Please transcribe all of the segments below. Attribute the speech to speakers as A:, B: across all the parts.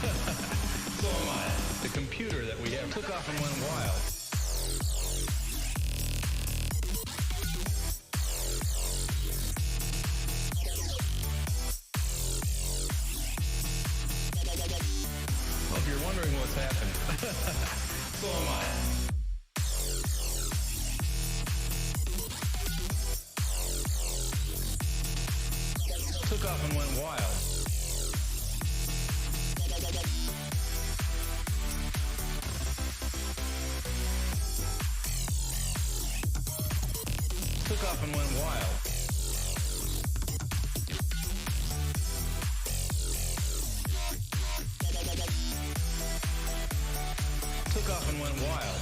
A: So am I. The computer that we have took off and went wild. Well, if you're wondering what's happened, so am I. Took off and went wild. Took off and went wild. Took off and went wild.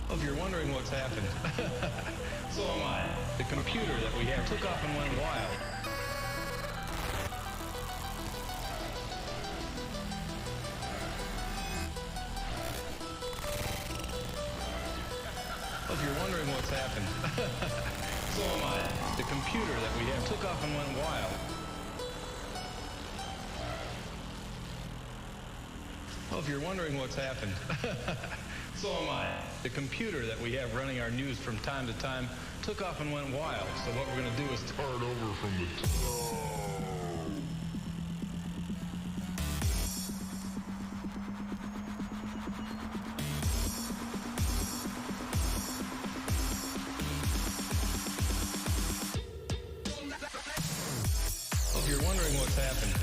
A: Oh, if you're wondering what's happened, so am I. The computer that we have took off and went wild. Oh, if you're wondering what's happened, so am I. The computer that we have took off and went wild. Oh, if you're wondering what's happened, so am I. The computer that we have running our news from time to time took off and went wild. So what we're going to do is start over from the top. Oh, if you're wondering what's happened,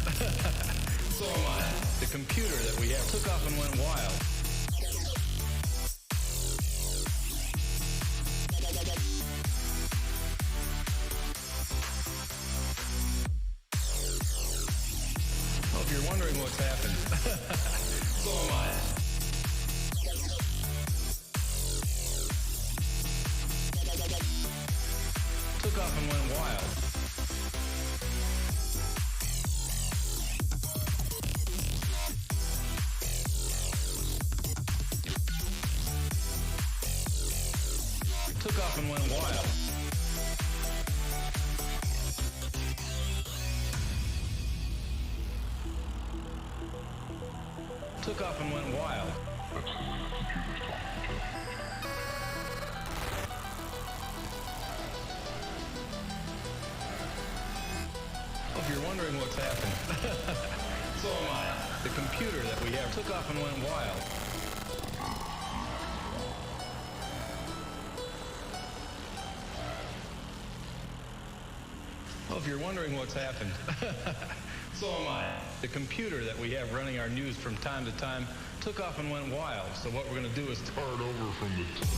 A: so am I. The computer that we have took off and went wild. Oh, if you're wondering what's happened, so am I. Took off and went wild. Took off and went wild. Took off and went wild. Oh, if you're wondering what's happened, so am I. The computer that we have took off and went wild. Oh, if you're wondering what's happened, so am I. The computer that we have running our news from time to time took off and went wild. So what we're going to do is start over from the top.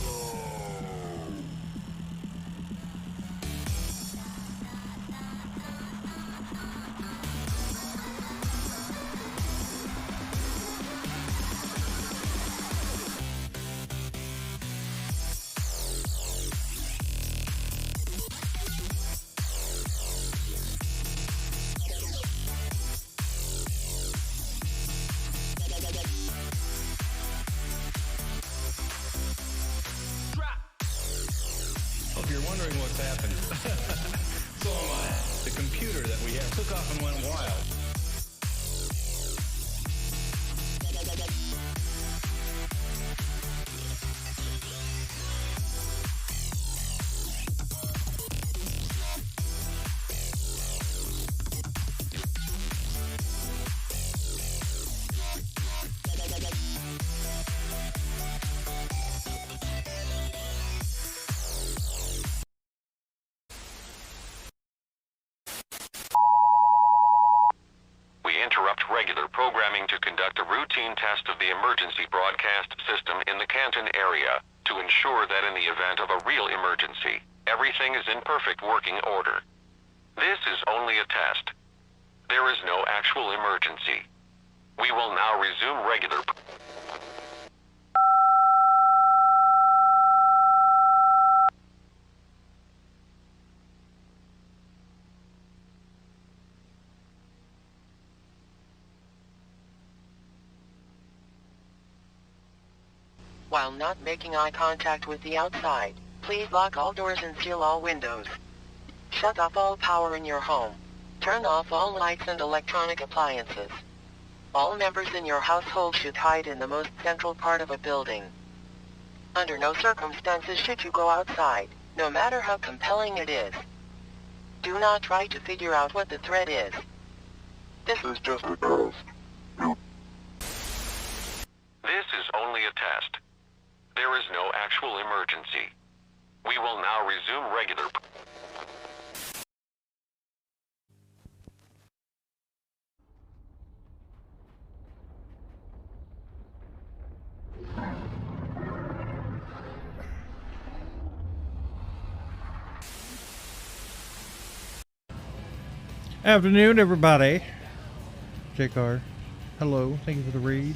A: If you're wondering what's happened, so am I. The computer that we have took off and went wild.
B: Interrupt regular programming to conduct a routine test of the emergency broadcast system in the Canton area to ensure that in the event of a real emergency, everything is in perfect working order. This is only a test. There is no actual emergency. We will now resume regular.
C: While not making eye contact with the outside, please lock all doors and seal all windows. Shut off all power in your home. Turn off all lights and electronic appliances. All members in your household should hide in the most central part of a building. Under no circumstances should you go outside, no matter how compelling it is. Do not try to figure out what the threat is. This is just a test.
B: This is only a test. There is no actual emergency. We will now resume regular...
D: Afternoon, everybody. JCar, hello. Thank you for the read.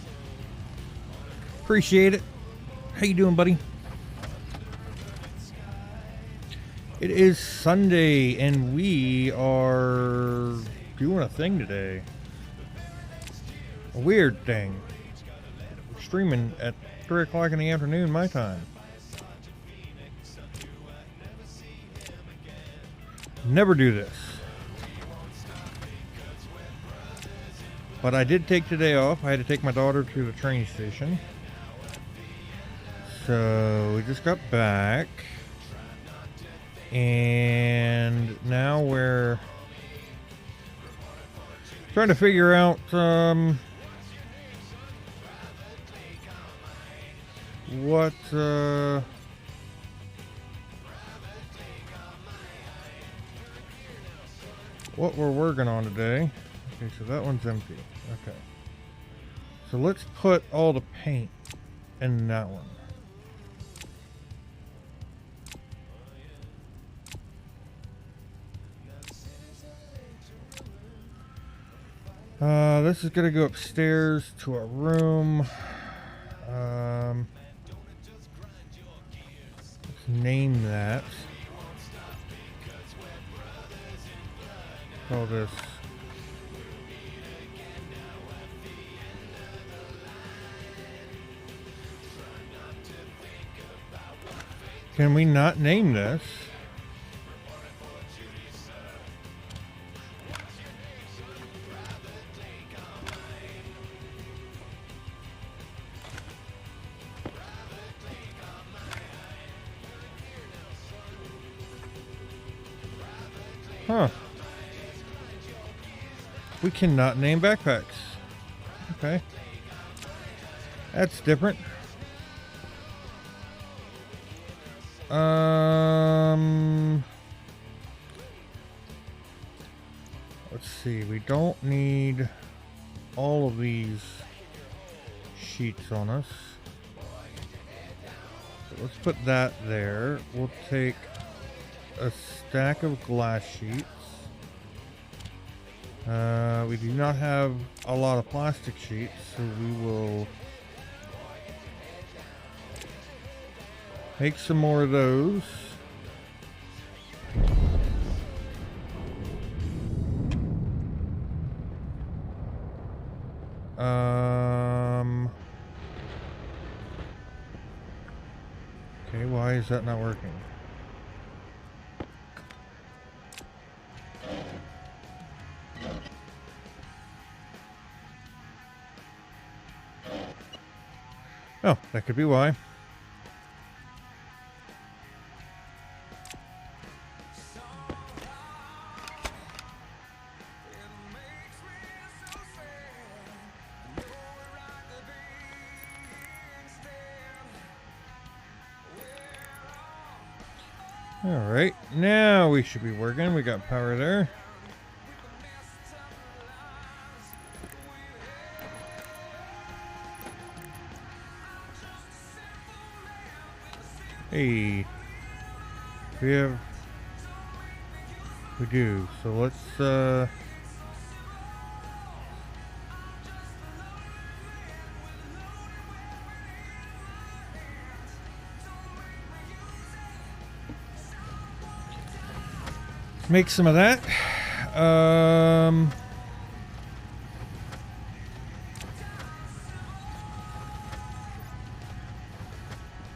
D: Appreciate it. How you doing, buddy? It is Sunday, and we are doing a thing today. A weird thing. We're streaming at 3 o'clock in the afternoon, my time. Never do this. But I did take today off. I had to take my daughter to the train station. So we just got back. And now we're trying to figure out what we're working on today. Okay, so that one's empty. Okay. So let's put all the paint in that one. This is gonna go upstairs to our room. Let's name that. Call this Can we not name this? Huh. We cannot name backpacks. Okay. That's different. Let's see, we don't need all of these sheets on us. So let's put that there. We'll take a stack of glass sheets. We do not have a lot of plastic sheets, so we will make some more of those. Okay, why is that not working? Oh, that could be why. Alright, now we should be working. We got power there. Hey, we do. So let's make some of that.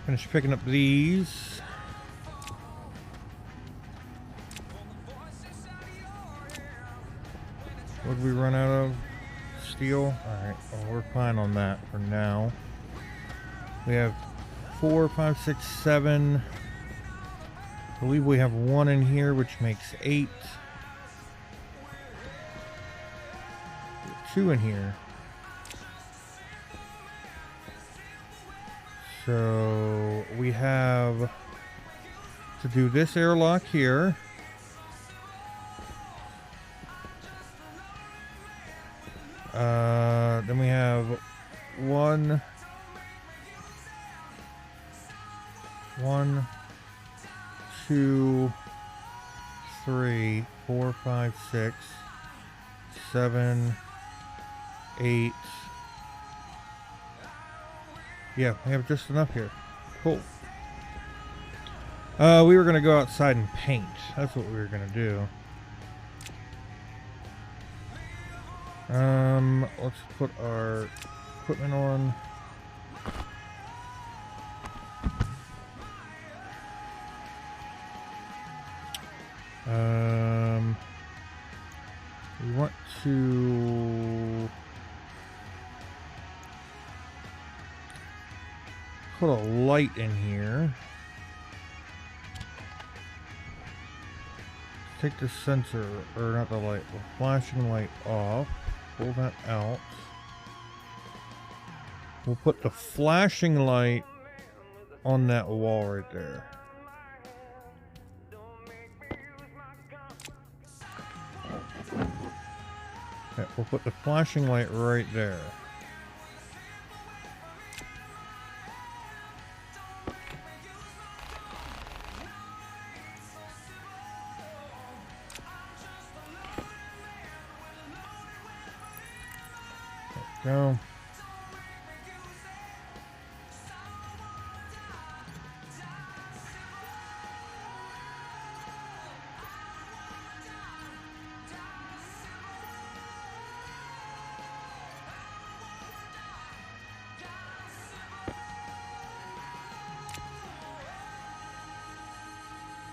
D: Finish picking up these. What did we run out of? Steel? Alright, well, we're fine on that for now. We have 4, 5, 6, 7. I believe we have 1 in here, which makes 8. 2 in here. So we have to do this airlock here. Then we have 1, 2, 3, 4, 5, 6, 7, 8. Yeah, we have just enough here. Cool. We were gonna go outside and paint. That's what we were gonna do. Let's put our equipment on. We want to put a light in here. Take the sensor, or not the light, the flashing light off. Pull that out. We'll put the flashing light on that wall right there. Okay, we'll put the flashing light right there. Go.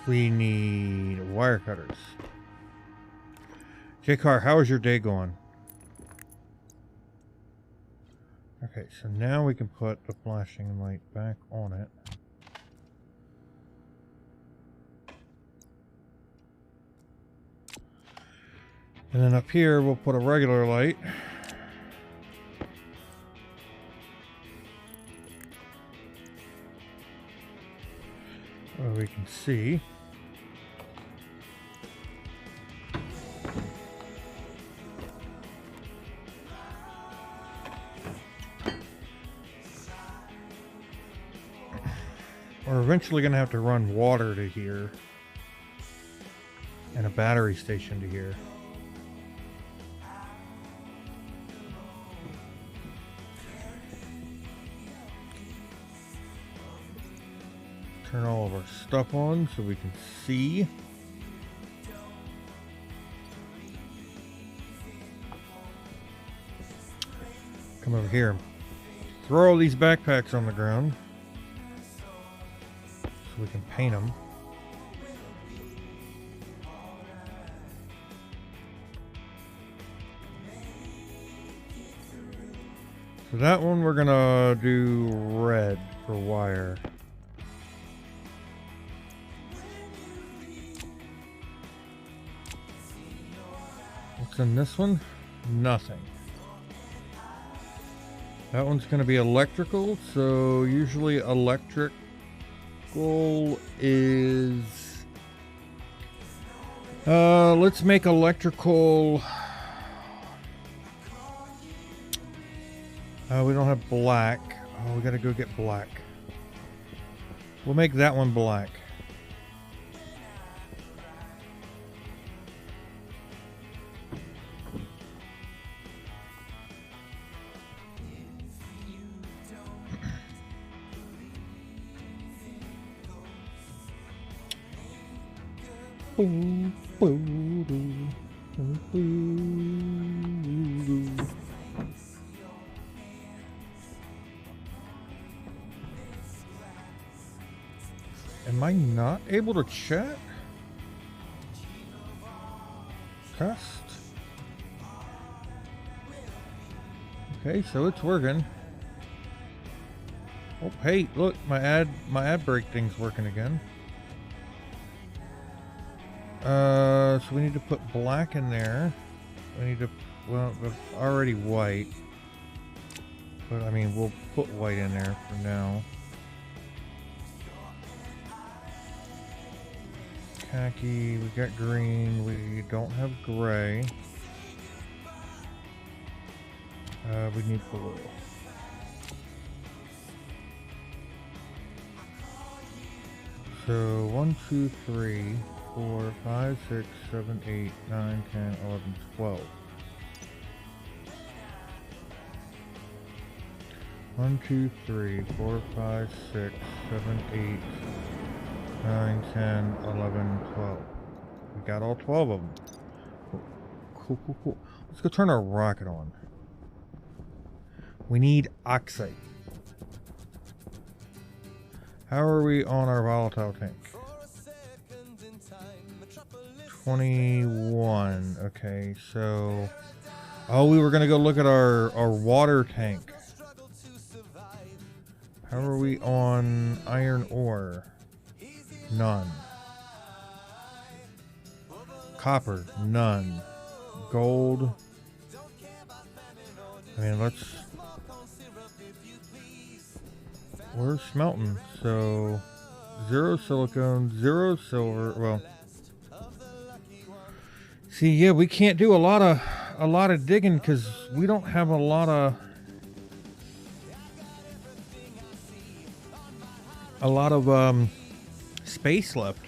D: We need wire cutters. J-Car, how is your day going? Okay, so now we can put the flashing light back on it. And then up here, we'll put a regular light. Where we can see. We're eventually going to have to run water to here and a battery station to here. Turn all of our stuff on so we can see. Come over here. Throw all these backpacks on the ground. We can paint them. So that one we're gonna do red for wire. What's in this one? Nothing. That one's gonna be electrical, so usually electric is let's make electrical. We don't have black. Oh, we gotta go get black. We'll make that one black. Am I not able to chat? Test? Okay, so it's working. Oh, hey, look, my ad break thing's working again. So we need to put black in there. We need to, well, it's already white. But I mean, we'll put white in there for now. Khaki, we got green, we don't have gray. We need blue. So 1, 2, 3, 4, 5, 6, 7, 8, 9, 10, 11, 12. 1, 2, 3, 4, 5, 6, 7, 8, 9, 10, 11, 12. We got all 12 of them. Cool, cool, cool. Let's go turn our rocket on. We need oxide. How are we on our volatile tank? 21. Okay, so... Oh, we were going to go look at our water tank. How are we on iron ore? None. Copper? None. Gold? I mean, let's... We're smelting, so 0 silicone, 0 silver. Well, see, yeah, we can't do a lot of digging because we don't have a lot of space left.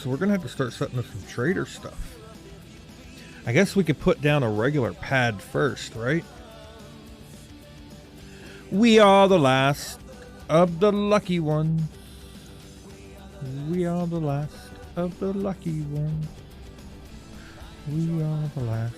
D: So we're gonna have to start setting up some trader stuff. I guess we could put down a regular pad first, right? We are the last of the lucky ones. We are the last of the lucky ones. We are the last.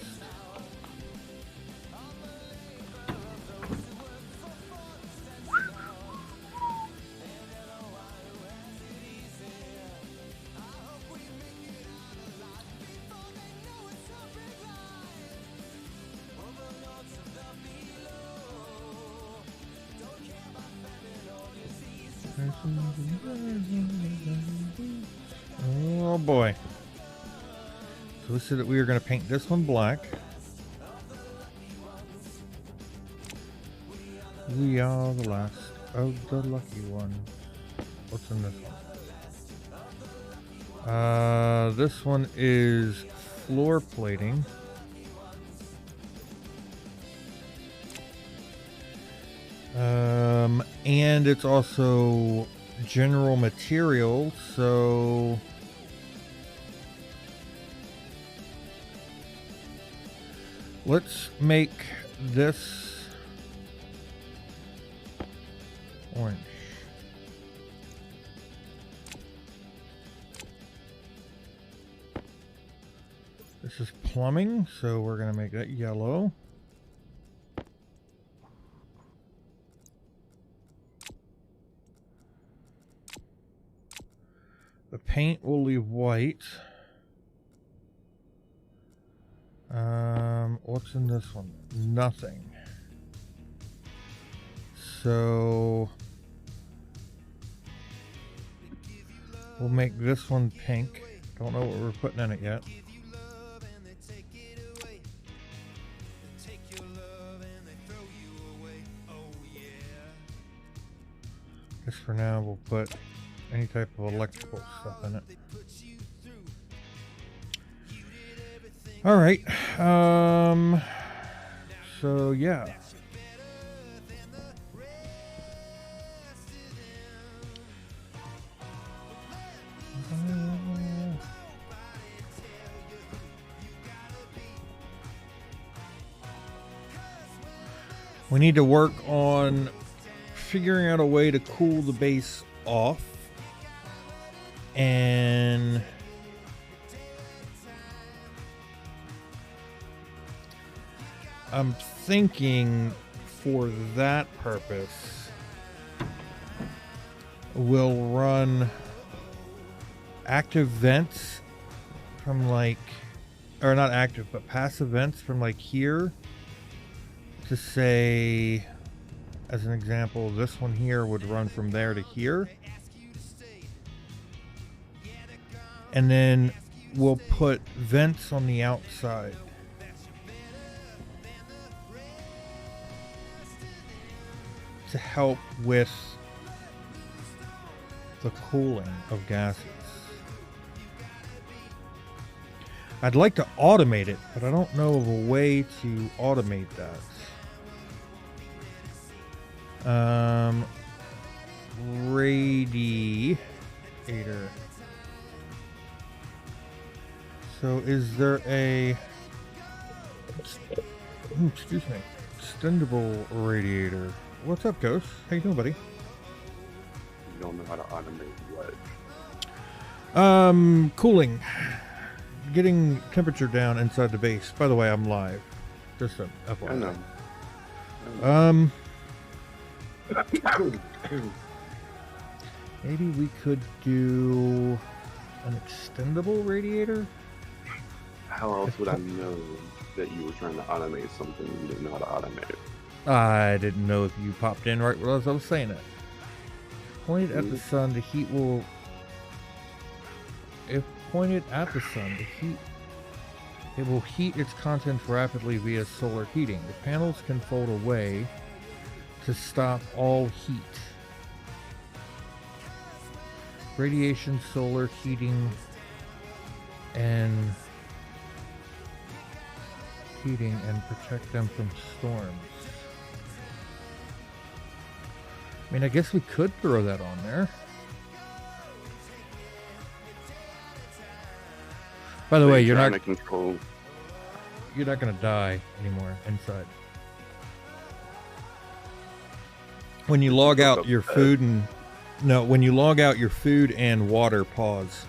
D: Oh boy. So we said that we were going to paint this one black. We are the last of the lucky ones. What's in this one? This one is floor plating. And it's also general material, so let's make this orange. This is plumbing, so we're going to make that yellow. The paint will leave white. What's in this one? Nothing. So we'll make this one pink. Don't know what we're putting in it yet. Guess for now we'll put any type of electrical stuff in it. All right. So yeah. We need to work on figuring out a way to cool the base off. And I'm thinking for that purpose, we'll run active vents from like, or not active, but passive vents from like here to say, as an example, this one here would run from there to here. And then we'll put vents on the outside. To help with the cooling of gases. I'd like to automate it, but I don't know of a way to automate that. Radiator. So is there a... excuse me. Extendable radiator. What's up, Ghost? How you doing, buddy?
E: You don't know how to automate what?
D: Cooling. Getting temperature down inside the base. By the way, I'm live. Just a FYI.
E: I know.
D: Maybe we could do an extendable radiator?
E: How else would I know that you were trying to automate something you didn't know how to automate it?
D: I didn't know if you popped in right as I was saying it. Pointed at the sun, the heat will... If pointed at the sun, it will heat its contents rapidly via solar heating. The panels can fold away to stop all heat. Radiation, solar heating, and protect them from storms. I mean, I guess we could throw that on there. By the way, you're not going to die anymore inside. When you log out your food and when you log out your food and water, pause.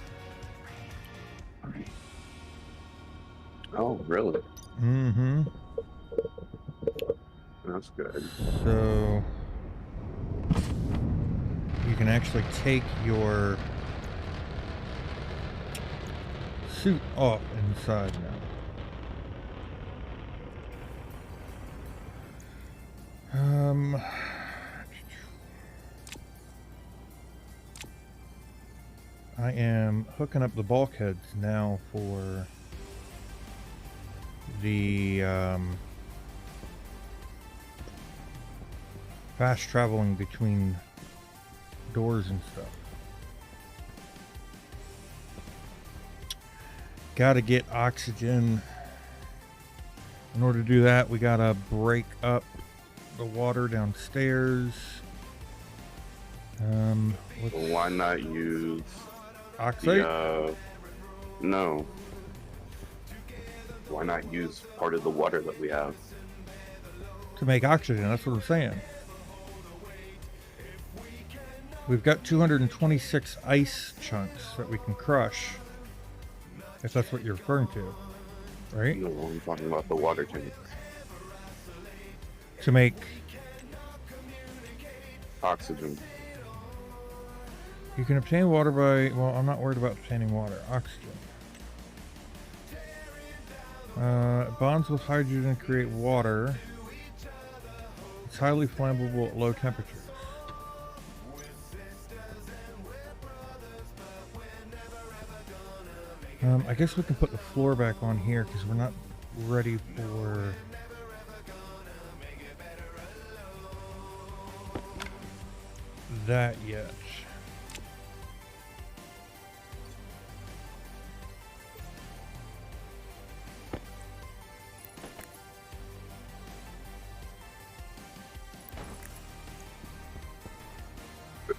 E: Oh, really?
D: Mm-hmm.
E: That's good.
D: So you can actually take your suit off inside now. I am hooking up the bulkheads now for the fast traveling between doors and stuff. Gotta get oxygen. In order to do that, we gotta break up the water downstairs.
E: Why not use
D: oxide?
E: No. Why not use part of the water that we have?
D: To make oxygen, that's what I'm saying. We've got 226 ice chunks that we can crush. If that's what you're referring to, right?
E: No, I'm talking about the water tank.
D: To make
E: oxygen.
D: You can obtain water by, well, I'm not worried about obtaining water. Oxygen. Bonds with hydrogen and create water. It's highly flammable at low temperatures. I guess we can put the floor back on here because we're not ready for that yet.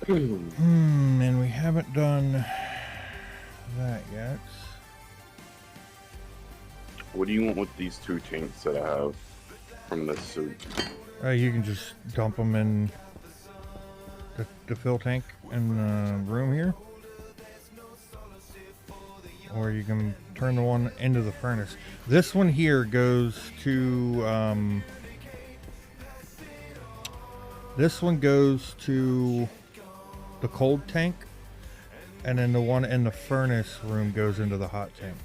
D: And we haven't done that yet.
E: What do you want with these two tanks that I have from this suit?
D: You can just dump them in the fill tank in the room here. Or you can turn the one into the furnace. This one here goes to this one goes to the cold tank, and then the one in the furnace room goes into the hot tank.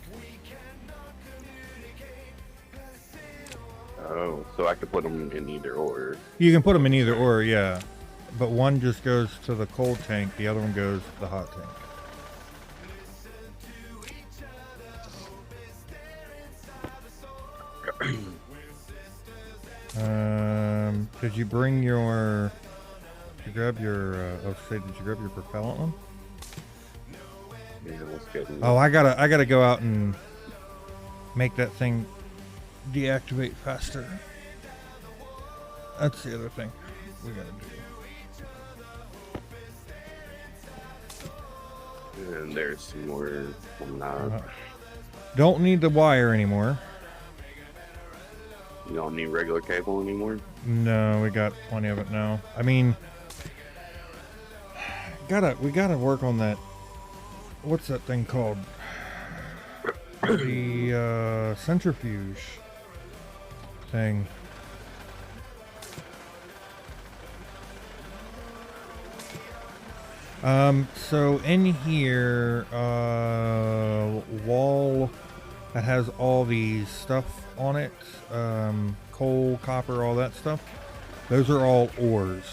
E: Oh, so I could put them in either or.
D: You can put them in either or, yeah. But one just goes to the cold tank, the other one goes to the hot tank. Did you bring your... Did you grab your... did you grab your propellant one?
E: Yeah, let's get in.
D: Oh, I gotta go out and make that thing deactivate faster. That's the other thing we gotta do.
E: And there's some more. I'm not.
D: Don't need the wire anymore.
E: You don't need regular cable anymore.
D: No, we got plenty of it now. I mean, we gotta work on that. What's that thing called? The centrifuge thing. So in here, wall that has all these stuff on it, coal, copper, all that stuff, those are all ores.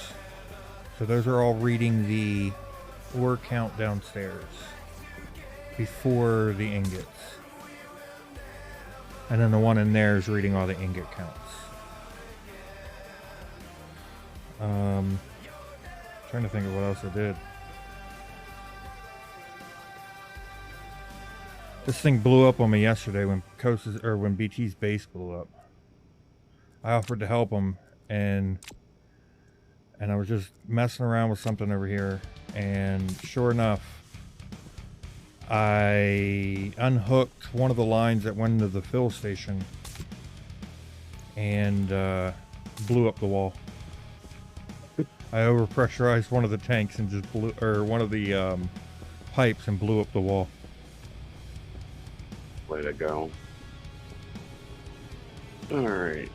D: So those are all reading the ore count downstairs before the ingots. And then the one in there is reading all the ingot counts. Trying to think of what else I did. This thing blew up on me yesterday when when BT's base blew up. I offered to help him, and I was just messing around with something over here, and sure enough, I unhooked one of the lines that went into the fill station and blew up the wall. I overpressurized one of the tanks and just blew, or one of the pipes, and blew up the wall.
E: Way to go. Alright.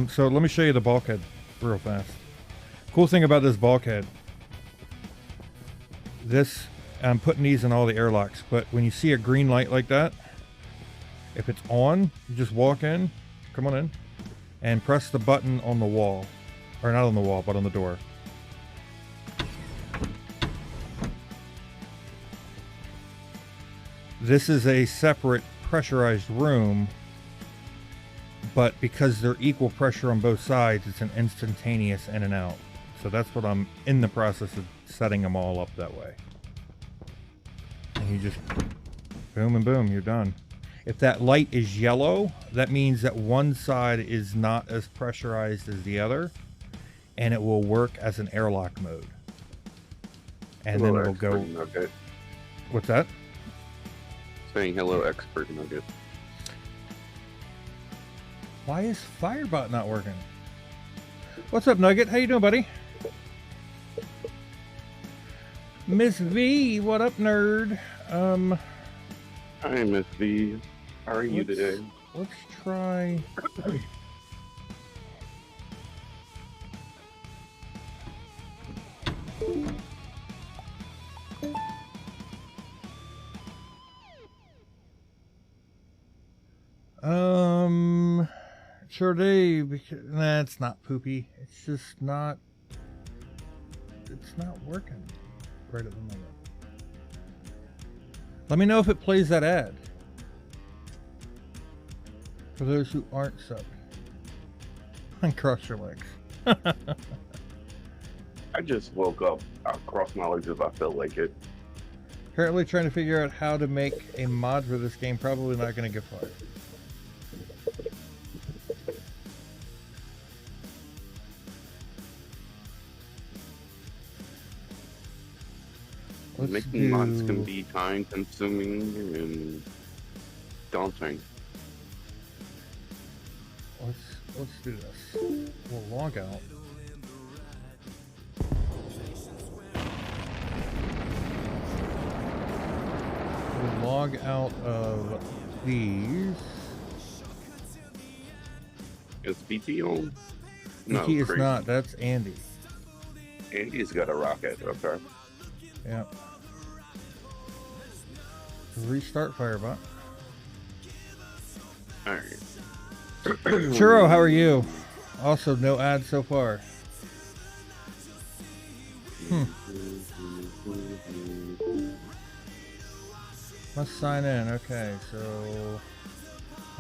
D: So let me show you the bulkhead real fast. Cool thing about this bulkhead, I'm putting these in all the airlocks, but when you see a green light like that, if it's on, you just walk in, come on in, and press the button on the wall. Or not on the wall, but on the door. This is a separate pressurized room, but because they're equal pressure on both sides, it's an instantaneous in and out. So that's what I'm in the process of setting them all up that way. And you just boom and boom, you're done. If that light is yellow, that means that one side is not as pressurized as the other, and it will work as an airlock mode. And then it'll go...
E: Nugget.
D: What's that?
E: Saying hello, expert nugget.
D: Why is Firebot not working? What's up, Nugget? How you doing, buddy? Miss V, what up, nerd?
E: Hi, Miss V. How are you today?
D: Let's try... Sure do, because nah, it's not poopy. It's just not. It's not working right at the moment. Let me know if it plays that ad. For those who aren't subbed. And cross your legs.
E: I just woke up. I'll cross my legs if I feel like it.
D: Currently trying to figure out how to make a mod for this game. Probably not going to get far.
E: Making mods can be time consuming and daunting.
D: let's do this. We'll log out. We'll log out of these.
E: Is BT on? No,
D: BT is
E: crazy.
D: not. That's Andy.
E: Andy's got a rocket. Okay.
D: Yeah. Restart Firebot.
E: All right.
D: Churro, how are you? Also, no ads so far. Must sign in. Okay, so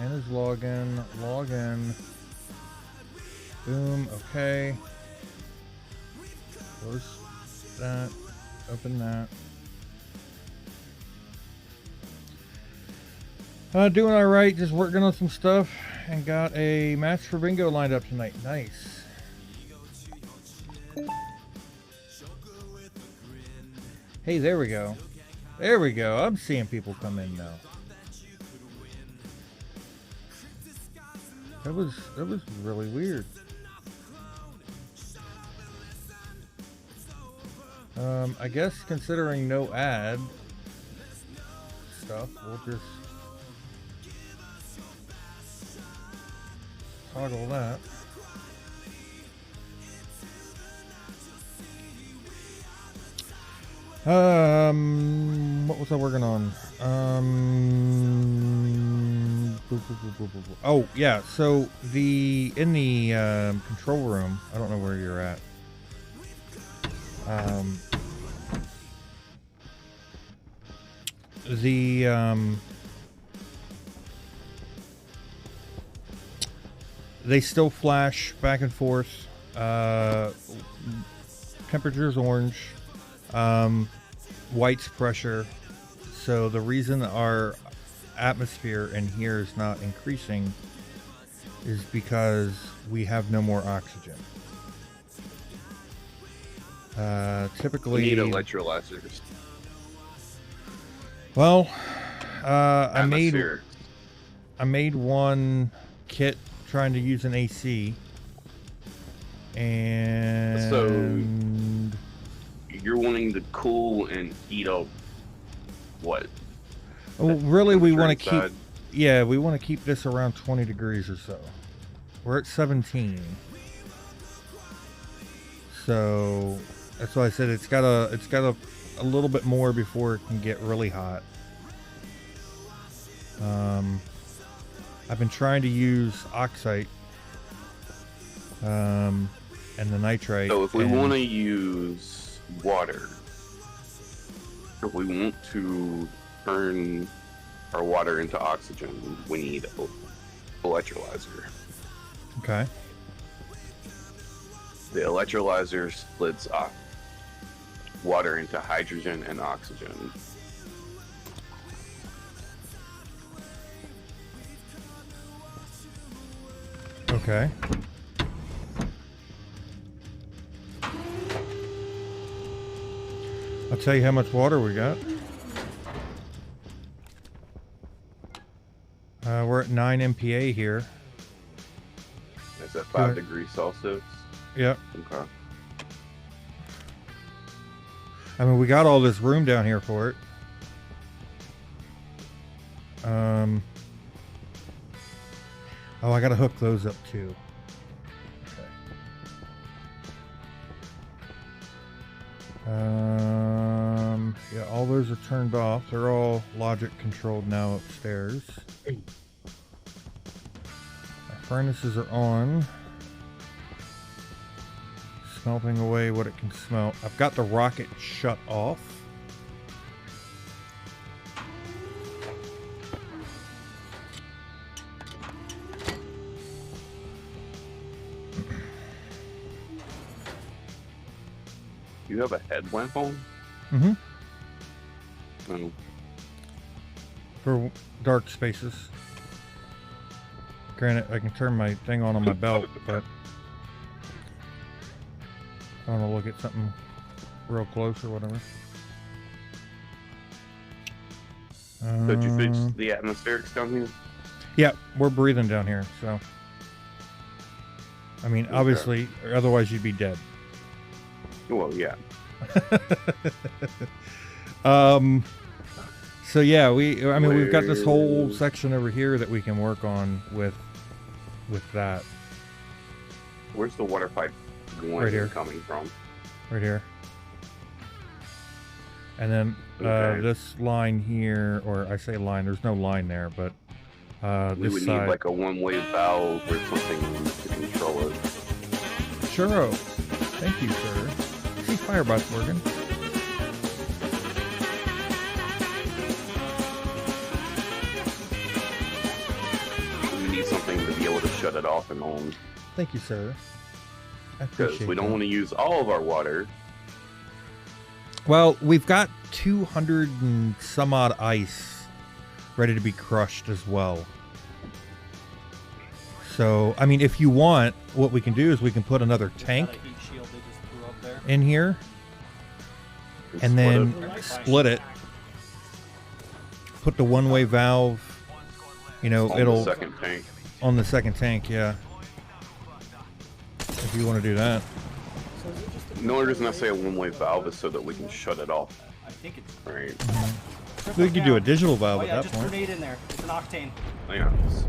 D: Anna's login. Login. Boom. Okay. Close that. Open that. Doing all right. Just working on some stuff, and got a match for bingo lined up tonight. Nice. Hey, there we go. There we go. I'm seeing people come in now. That was really weird. I guess considering no ad stuff, we'll just toggle that. What was I working on? Oh yeah, so in the control room, I don't know where you're at. They still flash back and forth. Temperature's orange. White's pressure. So the reason our atmosphere in here is not increasing is because we have no more oxygen. Typically,
E: We need electrolyzers.
D: well, I
E: Atmosphere.
D: made one kit trying to use an AC, and
E: You're wanting to cool and heat up what?
D: well, really we want to
E: Temperature
D: keep, yeah, we want to keep this around 20 degrees or so. We're at 17, so that's why I said it's got a little bit more before it can get really hot. I've been trying to use oxide and the nitrite.
E: So if we want to use water, if we want to turn our water into oxygen, we need electrolyzer.
D: Okay.
E: The electrolyzer splits water into hydrogen and oxygen.
D: Okay. I'll tell you how much water we got. We're at 9 MPa here.
E: It's at 5 degrees Celsius.
D: Yep.
E: Okay.
D: I mean, we got all this room down here for it. Oh, I gotta hook those up too. Okay. Yeah, all those are turned off. They're all logic controlled now upstairs. My furnaces are on. Smelting away what it can smelt. I've got the rocket shut off.
E: You have a headlamp on?
D: Mm-hmm.
E: Oh.
D: For dark spaces. Granted, I can turn my thing on my belt, but I want to look at something real close or whatever.
E: So did you fix the atmospherics down here?
D: Yeah, we're breathing down here, so I mean,
E: Okay.
D: obviously, otherwise you'd be dead.
E: Well, yeah.
D: So yeah, we've got this whole
E: Where's-
D: section over here that we can work on with that
E: Where's the water pipe going
D: Right here.
E: coming from?
D: right here. And then
E: Okay.
D: this line here, or I say line, there's no line there, but
E: We
D: this
E: would
D: side.
E: need like a one-way valve or something to control it.
D: Churro. Thank you, sir. See, Firebot's working.
E: We need something to be able to shut it off and on.
D: Thank you, sir. I
E: Because
D: appreciate
E: we don't
D: that.
E: want to use all of our water.
D: Well, we've got 200 and some odd ice ready to be crushed as well. So, I mean, if you want, what we can do is we can put another tank
F: Got a heat shield they just threw up there.
D: in here and then split it. Put the one-way valve, you know,
E: On
D: it'll
E: the second tank.
D: on the second tank, yeah. If you want to do that.
F: So is it just a
E: No reason I say a one-way valve is so that we can shut it off.
F: I think it's
E: Right.
D: We could do a digital
F: Oh
D: valve
F: yeah,
D: at
F: just
D: that point.
F: grenade in there. It's an octane.
E: Yeah. It's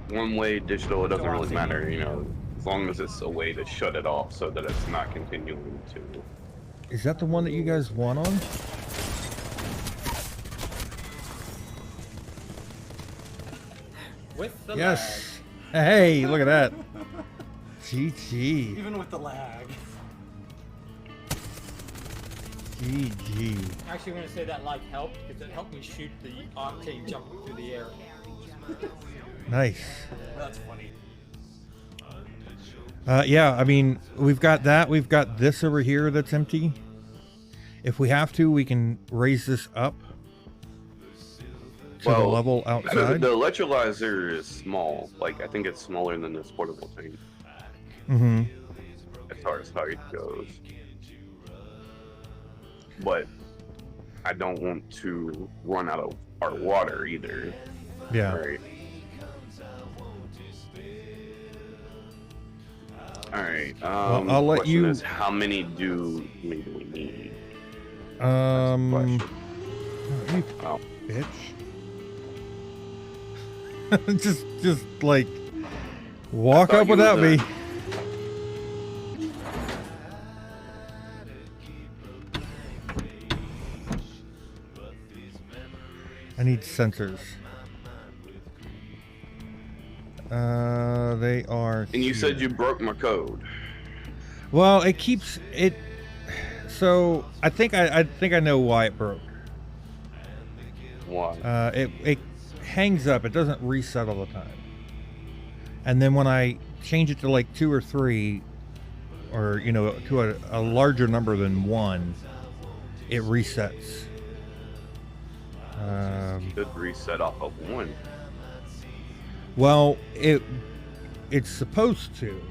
E: one-way digital, it doesn't
F: Go
E: really
F: octane.
E: matter, you know, as long as it's a way to shut it off so that it's not continuing to.
D: Is that the one that you guys want on?
F: With the
D: Yes. Hey, look at that. GG.
F: lag. Even with the lag.
D: GG.
G: Actually, I'm going to say that like helped because it helped me shoot the octane jumping through the air.
D: Nice.
F: That's funny.
D: Yeah, I mean, we've got that. We've got this over here that's empty. If we have to, we can raise this up to the
E: Well,
D: level
E: The
D: outside.
E: electrolyzer is small. Like, I think it's smaller than this portable tank
D: Mm-hmm.
E: as far as height goes. But I don't want to run out of our water either.
D: Yeah.
E: Right. Alright.
D: I'll let
E: question
D: you-
E: is, how many do we need?
D: You
E: Oh,
D: bitch. just like walk
E: thought
D: up
E: you
D: without
E: was
D: me. I need sensors. They are.
E: and you said
D: here.
E: you broke my code.
D: Well, it keeps it. So I think I think I know why it broke.
E: Why?
D: It hangs up. It doesn't reset all the time. And then when I change it to like 2 or 3, or you know, to a larger number than 1, it resets.
E: Should reset off of 1.
D: Well, it's supposed to.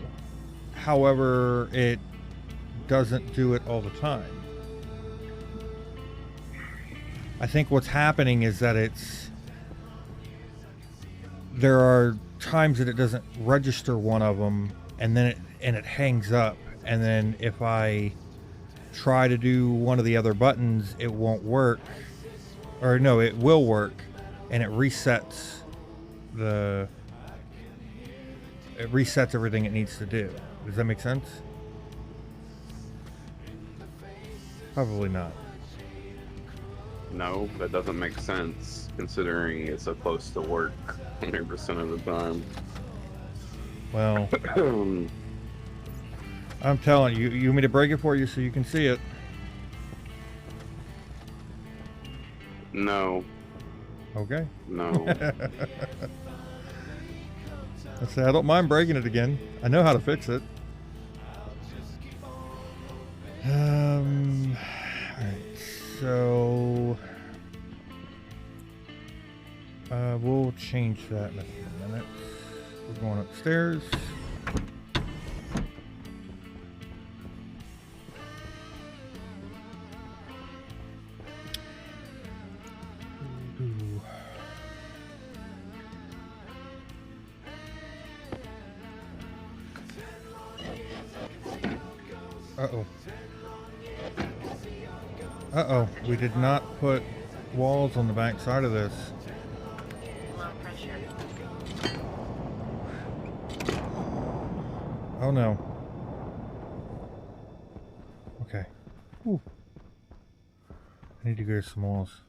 D: However, it doesn't do it all the time. I think what's happening is that there are times that it doesn't register one of them, and then it hangs up, and then if I try to do one of the other buttons, it won't work, or no, it will work, and it resets everything it needs to do. Does that make sense? Probably not.
E: No, that doesn't make sense considering it's supposed to work 100% of the time.
D: Well, I'm telling you, you want me to break it for you so you can see it?
E: No,
D: Okay.
E: no.
D: I say I don't mind breaking it again. I know how to fix it. Alright, so we'll change that in a few minutes. We're going upstairs. Ooh. Uh-oh. Uh-oh. We did not put walls on the back side of this.
C: Low pressure.
D: Oh no. Okay. Ooh. I need to go to some walls.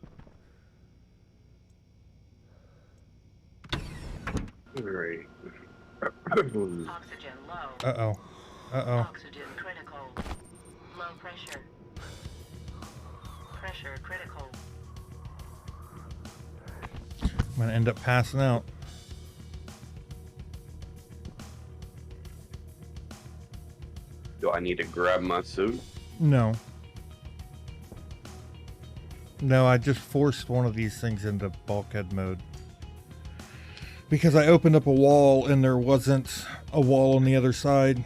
E: Alright.
C: Oxygen low.
D: Uh-oh. Uh-oh.
C: Oxygen critical. Low pressure. Pressure critical.
D: I'm gonna end up passing out.
E: Do I need to grab my suit?
D: No. No, I just forced one of these things into bulkhead mode. Because I opened up a wall and there wasn't a wall on the other side.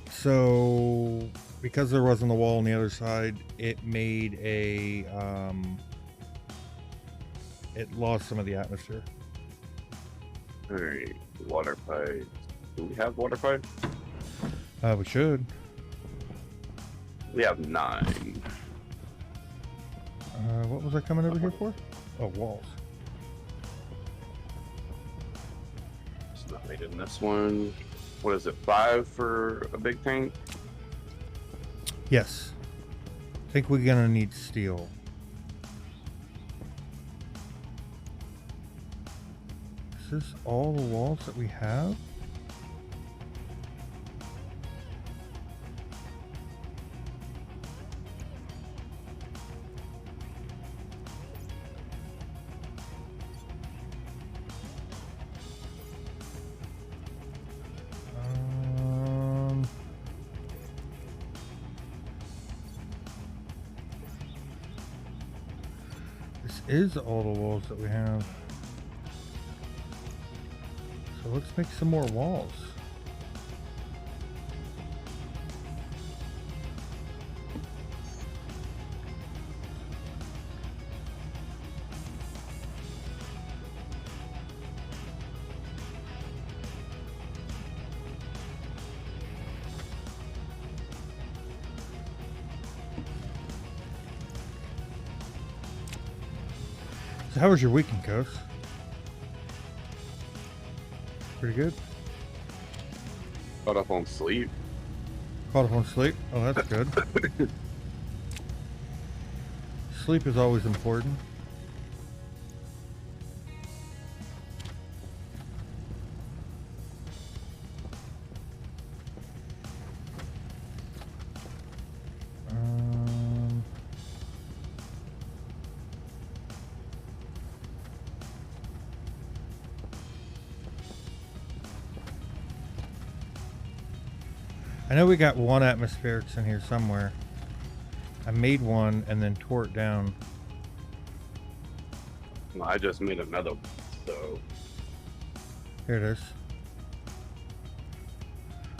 D: So, because there wasn't a wall on the other side, it made a, it lost some of the atmosphere.
E: Alright, water pipe. Do we have water pipe?
D: We should.
E: We have 9.
D: What was I coming over here for? Oh, walls.
E: It's not made in this one. What is it, 5 for a big tank?
D: Yes. I think we're gonna need steel. Is this all the walls that we have? Is all the walls that we have. So let's make some more walls. So how was your weekend, Coast? Pretty good?
E: Caught up on sleep.
D: Caught up on sleep? Oh, that's good. Sleep is always important. I know we got one atmospherics in here somewhere. I made one and then tore it down.
E: Well, I just made another one, so
D: Here it is.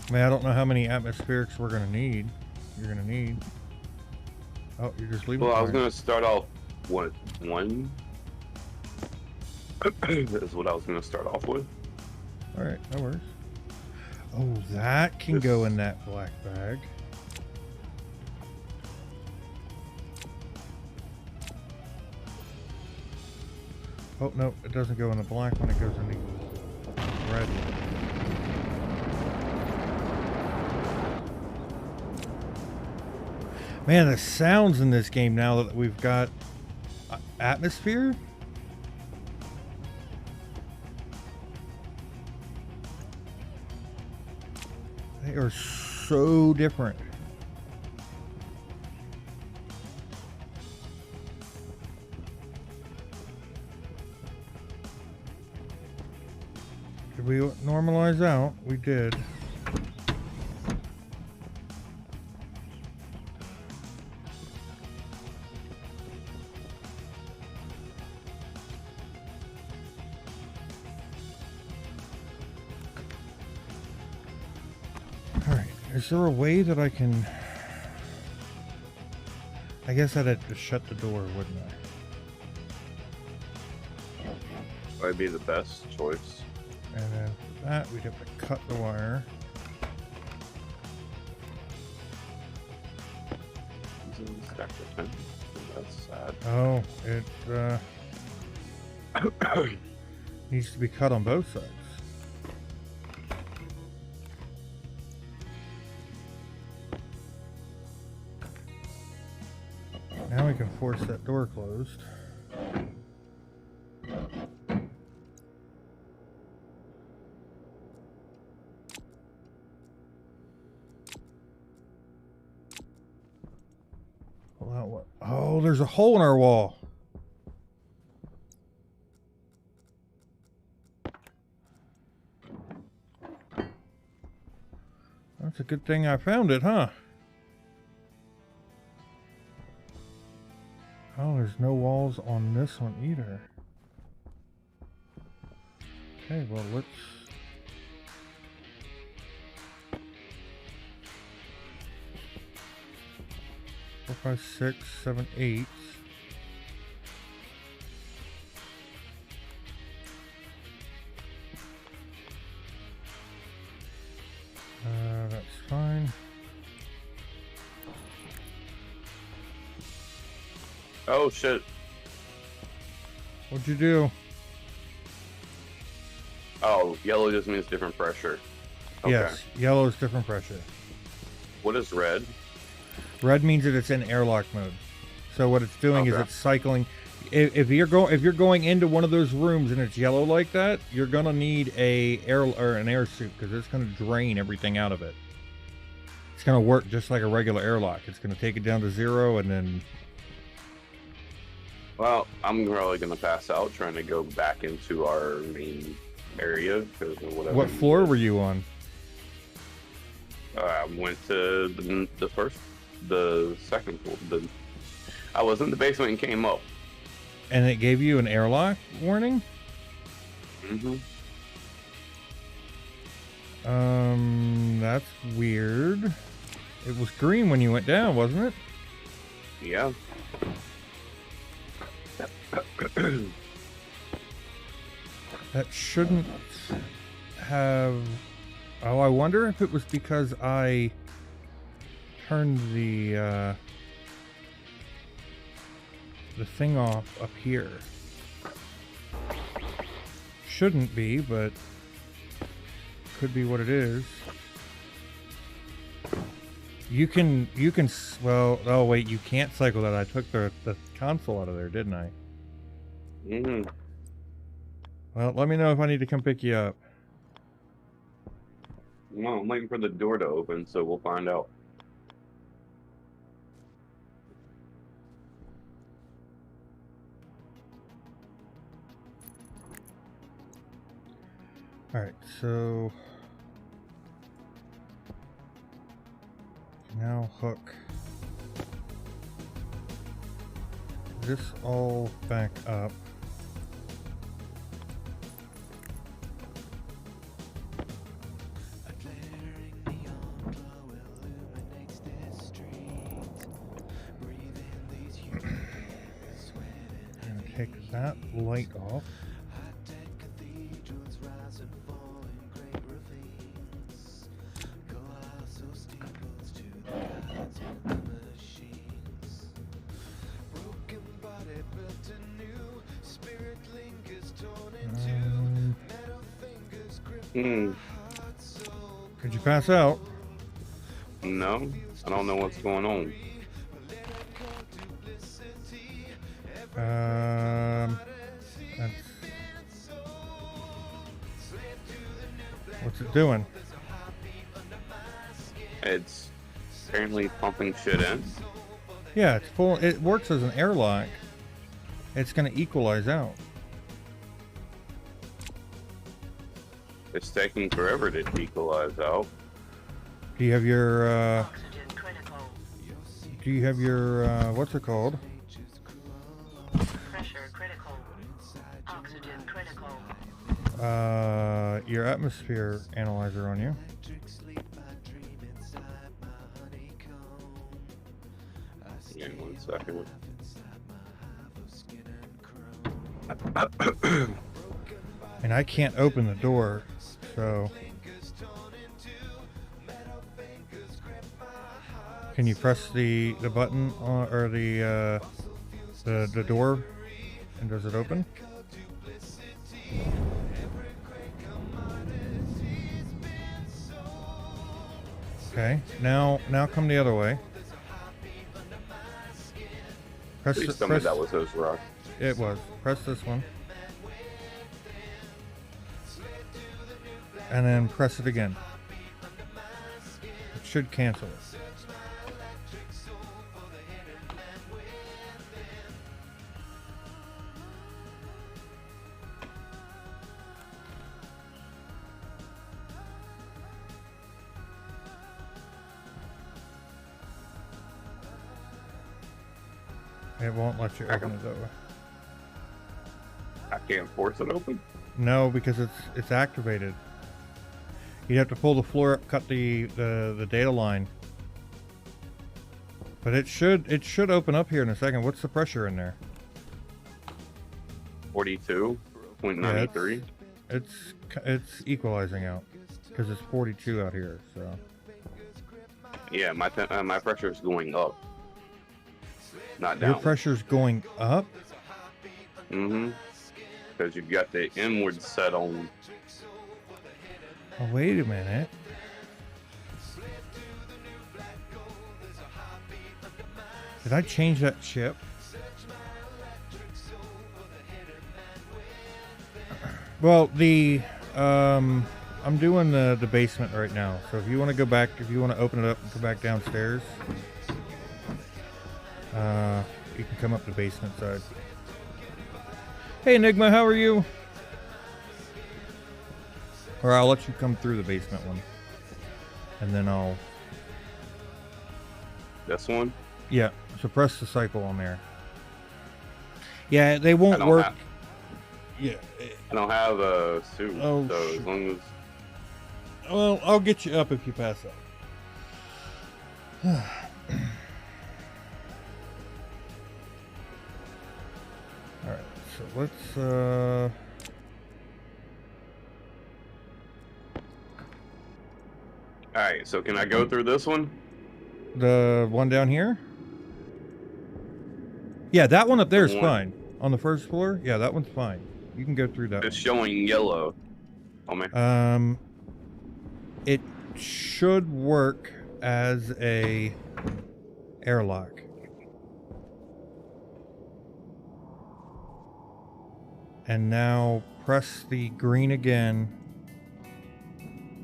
D: I mean, I don't know how many atmospherics we're gonna need. You're gonna need. Oh, you're just leaving.
E: well,
D: it
E: I was
D: there.
E: gonna start off with 1. Is what I was gonna start off with.
D: All right, no worries. Oh, that can go in that black bag. Oh no, it doesn't go in the black one. It goes in the red. Man, the sounds in this game now that we've got atmosphere. They are so different. Did we normalize out? We did. Is there a way that I can... I guess I'd have to shut the door, wouldn't I?
E: That'd be the best choice.
D: And then for that, we'd have to cut the wire.
E: Stack of 10. That's sad.
D: Oh, it needs to be cut on both sides. Now we can force that door closed. Pull out what? Oh, there's a hole in our wall. That's a good thing I found it, huh? Oh, there's no walls on this one either. Okay, well, let's... 4, 5, 6, 7, 8. That's fine.
E: Oh shit.
D: What'd you do?
E: Oh, yellow just means different pressure. Okay.
D: Yes, yellow is different pressure.
E: What is red?
D: Red means that it's in airlock mode. So what it's doing is
E: Okay.
D: it's cycling. If you're going into one of those rooms and it's yellow like that, you're gonna need an air suit because it's gonna drain everything out of it. It's gonna work just like a regular airlock. It's gonna take it down to 0 and then.
E: Well, I'm probably gonna pass out trying to go back into our main area because of whatever.
D: What floor were you on?
E: I went to the second floor. I was in the basement and came up.
D: And it gave you an airlock warning?
E: Mm-hmm.
D: That's weird. It was green when you went down, wasn't it?
E: Yeah.
D: That shouldn't have... Oh, I wonder if it was because I turned the thing off up here. Shouldn't be, but could be what it is. You can, well, oh wait, you can't cycle that. I took the console out of there, didn't I?
E: Mm-hmm.
D: Well, let me know if I need to come pick you up.
E: Well, I'm waiting for the door to open, so we'll find out.
D: Alright, so now hook this all back up. And take that light off. Did you pass out?
E: No, I don't know what's going on.
D: That's... What's it doing?
E: It's apparently pumping shit in.
D: Yeah, it's full. It works as an airlock. It's going to equalize out.
E: It's taking forever to equalize out.
D: Do you have your,
C: Oxygen critical.
D: what's it called?
C: Pressure critical. Oxygen critical.
D: Your atmosphere analyzer on you.
E: Yeah, 1 second.
D: And I can't open the door, so... Can you press the button on, or the door, and does it open? Okay. Now come the other way. Press.
E: Please tell me that was those rocks.
D: It was. Press this one. And then press it again. It should cancel it. It won't let you open it that way.
E: I can't force it open.
D: No, because it's activated. You have to pull the floor up, cut the data line. But it should open up here in a second. What's the pressure in there?
E: 42.93.
D: It's equalizing out because it's 42 out here. So
E: Yeah, my pressure is going up, not
D: your
E: down.
D: pressure's going up.
E: Mm-hmm. Because you've got the inward set on.
D: Oh, wait a minute. Did I change that chip? Well, I'm doing the basement right now. So if you want to go back, if you want to open it up and go back downstairs, you can come up the basement side. Hey Enigma, how are you? Or I'll let you come through the basement one. And then I'll...
E: This one?
D: Yeah, so press the cycle on there. Yeah, they won't work. Yeah.
E: I don't have a suit,
D: Oh,
E: so
D: shoot.
E: as long as...
D: Well, I'll get you up if you pass out. Alright, so let's,
E: Alright, so can I go through this one?
D: the one down here? Yeah, that one up there is
E: one.
D: fine. On the first floor? Yeah, that one's fine. You can go through that
E: It's
D: one.
E: showing yellow. Oh man.
D: It should work as a airlock. And now press the green again,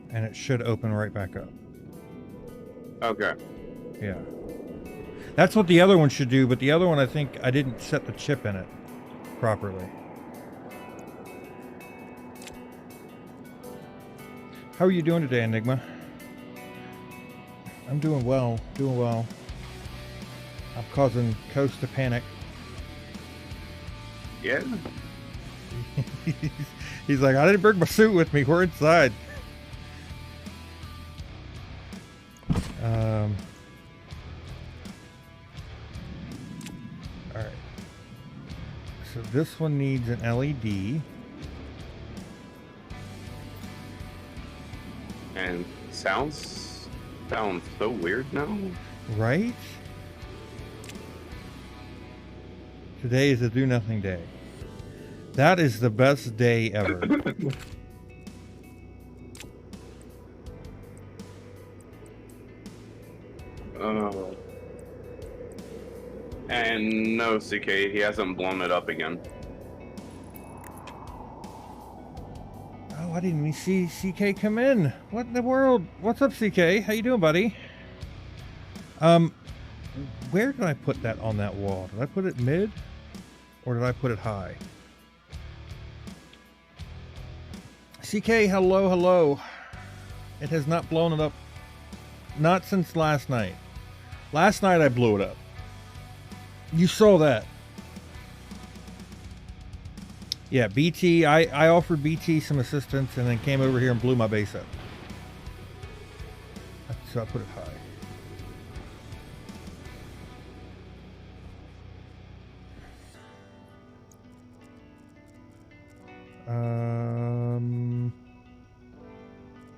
D: and it should open right back up.
E: Okay.
D: Yeah. That's what the other one should do, but the other one, I think I didn't set the chip in it properly. How are you doing today, Enigma? I'm doing well, doing well. I'm causing Coast to panic.
E: Yeah.
D: He's like, I didn't bring my suit with me. We're inside. All right. So this one needs an LED.
E: And sounds so weird now.
D: Right? Today is a do nothing day. That is the best day ever.
E: And no, CK, he hasn't blown it up again.
D: Oh, I didn't even see CK come in. What in the world? What's up, CK? How you doing, buddy? Where did I put that on that wall? Did I put it mid? Or did I put it high? CK, hello, hello. It has not blown it up. Not since last night. Last night I blew it up. You saw that. Yeah, BT, I offered BT some assistance and then came over here and blew my base up. So I put it high.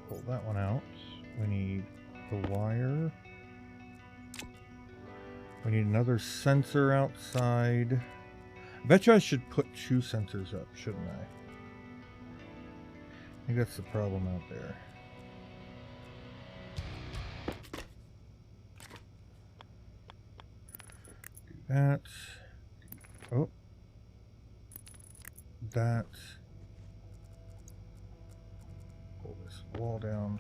D: Pull that one out. We need the wire. We need another sensor outside. I bet you I should put 2 sensors up, shouldn't I? I think that's the problem out there. Do that. Oh. That. Pull this wall down.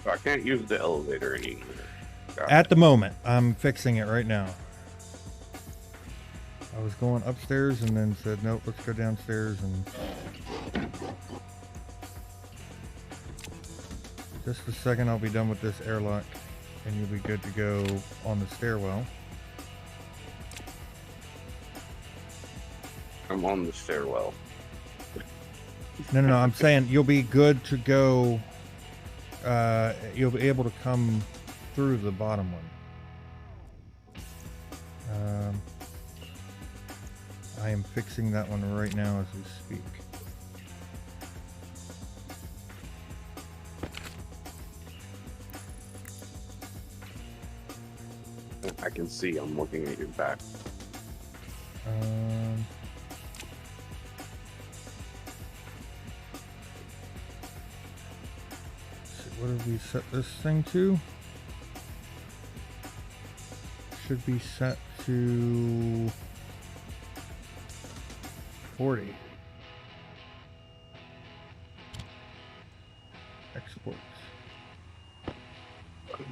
E: So I can't use the elevator anymore.
D: At the moment, I'm fixing it right now. I was going upstairs and then said, nope, let's go downstairs, and just a second I'll be done with this airlock and you'll be good to go on the stairwell.
E: I'm on the stairwell.
D: No, I'm saying you'll be good to go. You'll be able to come through the bottom one. I am fixing that one right now as we speak.
E: I can see. I'm looking at your back.
D: What did we set this thing to? Should be set to 40. Exports.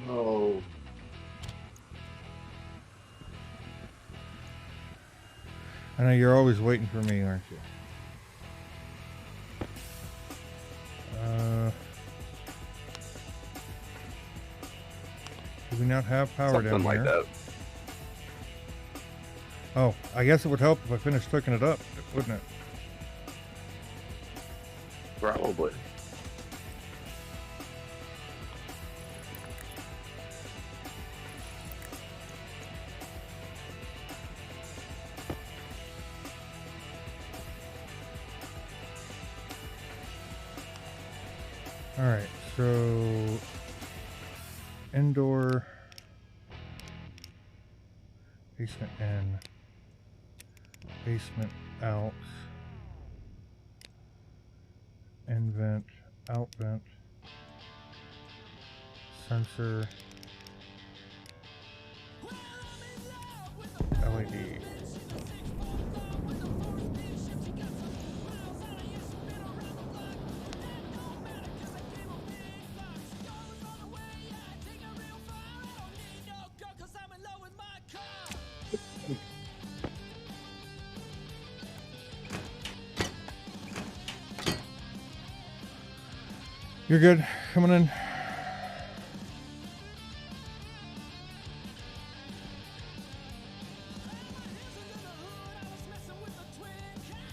E: Oh.
D: I know you're always waiting for me, aren't you? Do we not have power
E: Something
D: down
E: like
D: here?
E: that.
D: Oh, I guess it would help if I finished hooking it up, wouldn't it?
E: Probably.
D: Alright, so indoor basement in, basement out, in vent, out vent, sensor, LED. You're good. Coming in.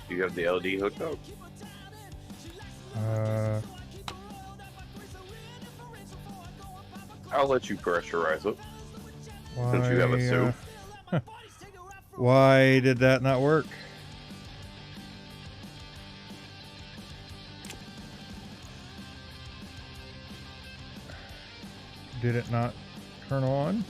E: Do you have the LD hooked up? I'll let you pressurize it. Since you have a suit.
D: Why did that not work? Did it not turn on?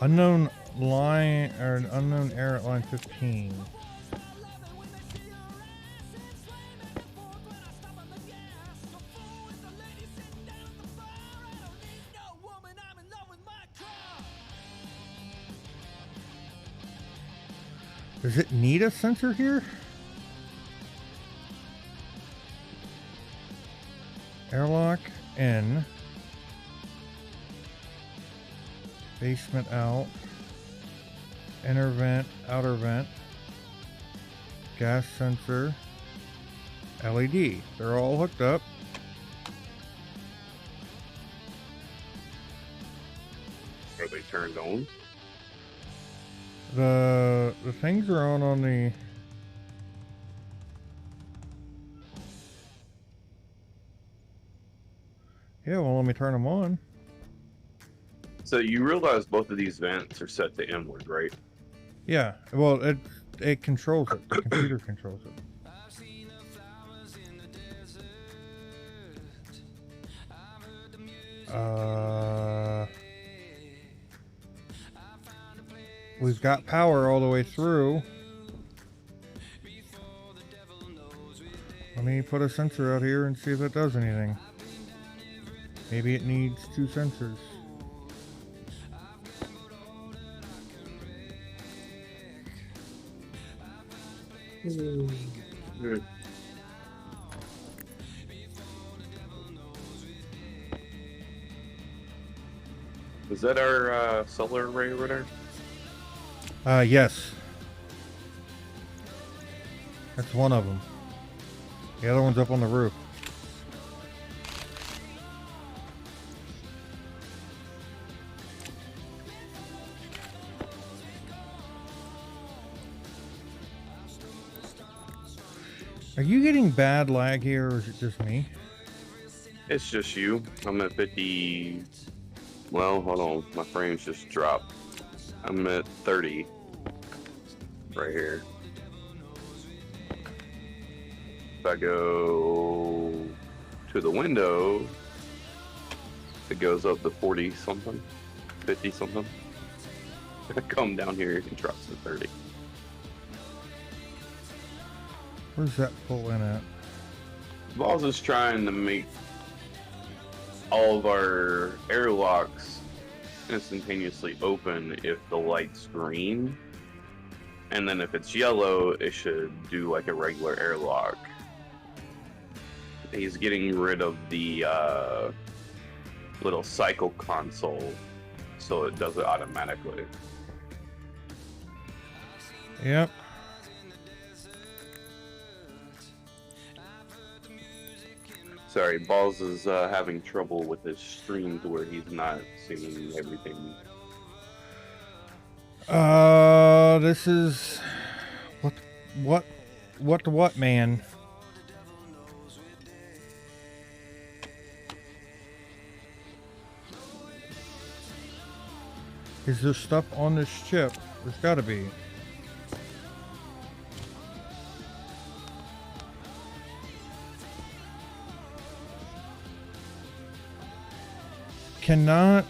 D: Unknown line or an unknown error at line 15. Does it need a sensor here? Airlock in. Basement out. Inner vent, outer vent. Gas sensor. LED. They're all hooked up.
E: Are they turned on?
D: The things are on the yeah, well, let me turn them on.
E: So you realize both of these vents are set to inward, right?
D: Yeah, well, it controls it. The computer controls it. We've got power all the way through. Let me put a sensor out here and see if it does anything. Maybe it needs 2 sensors.
E: Is that our solar array over there?
D: Yes. That's one of them. The other one's up on the roof. Are you getting bad lag here, or is it just me?
E: It's just you. I'm at 50. Well, hold on. My frames just dropped. I'm at 30. Right here. If I go to the window, it goes up to 40 something, 50 something. If I come down here, it drops to 30.
D: Where's that pull in at?
E: Balls is trying to make all of our airlocks instantaneously open if the light's green. And then if it's yellow, it should do like a regular airlock. He's getting rid of the little cycle console so it does it automatically.
D: Yep.
E: Sorry, Balls is having trouble with his stream to where he's not seeing everything.
D: This is what, man? Is there stuff on this chip? There's gotta be. Cannot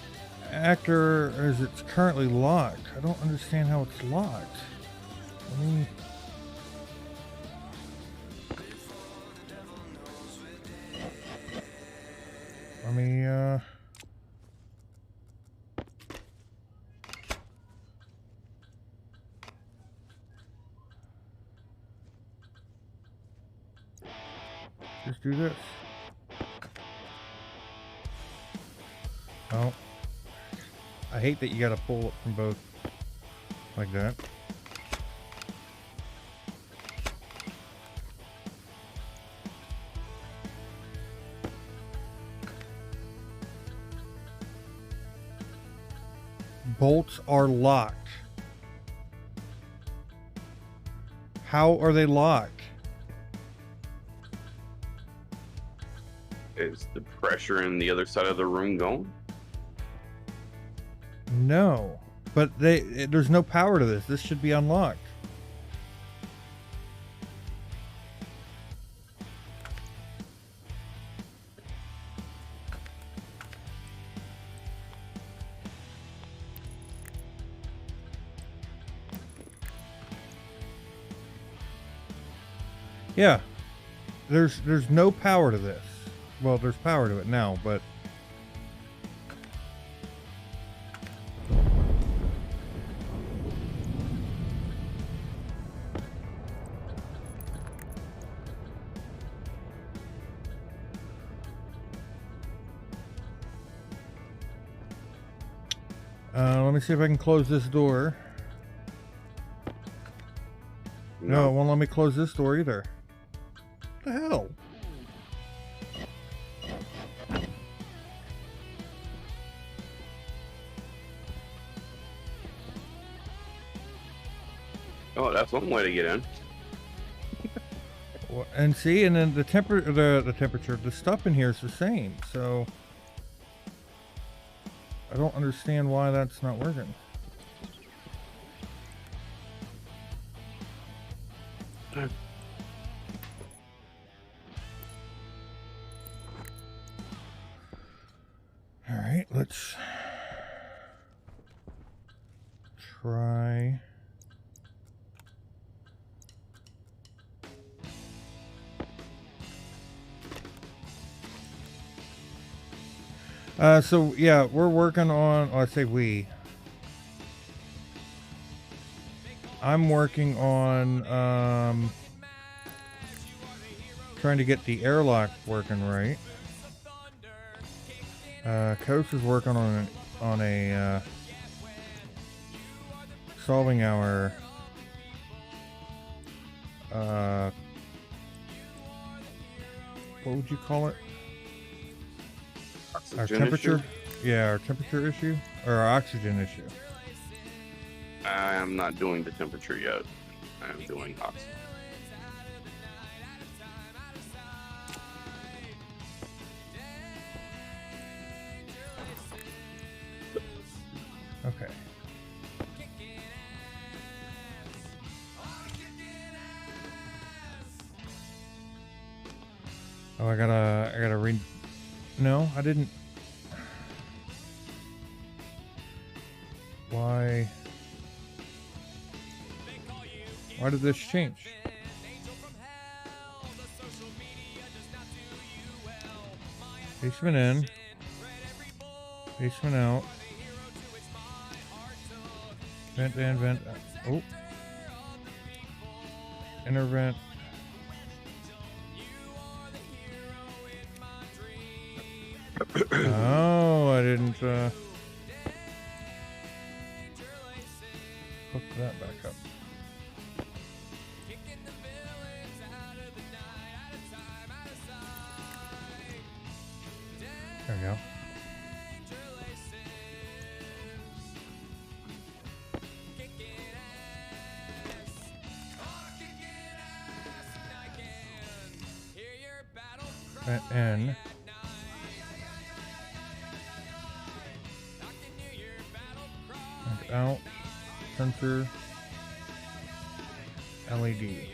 D: actor as it's currently locked. I don't understand how it's locked. Let me just do this. Oh. I hate that you gotta pull it from both like that. Bolts are locked. How are they locked?
E: Is the pressure in the other side of the room going?
D: No, but there's no power to this. This should be unlocked. Yeah, there's no power to this. Well, there's power to it now, but let me see if I can close this door. No, it won't let me close this door either. What the hell?
E: Oh, that's one way to get in.
D: And see, and then the temperature, the stuff in here is the same. So I don't understand why that's not working. So yeah, we're working on. Oh, I say we. I'm working on trying to get the airlock working right. Coach is working on a solving our what would you call it? Our
E: Oxygen
D: temperature?
E: issue?
D: Yeah, our temperature issue or our oxygen issue.
E: I'm not doing the temperature yet. I'm doing oxygen.
D: Okay. Oh, I gotta read. No, I didn't. Why? Why did this change? Basement in. Basement out. Vent and vent. Oh. Inner vent. Oh, I didn't hook that back up. There we go. Vent in. And out. Sensor. LED.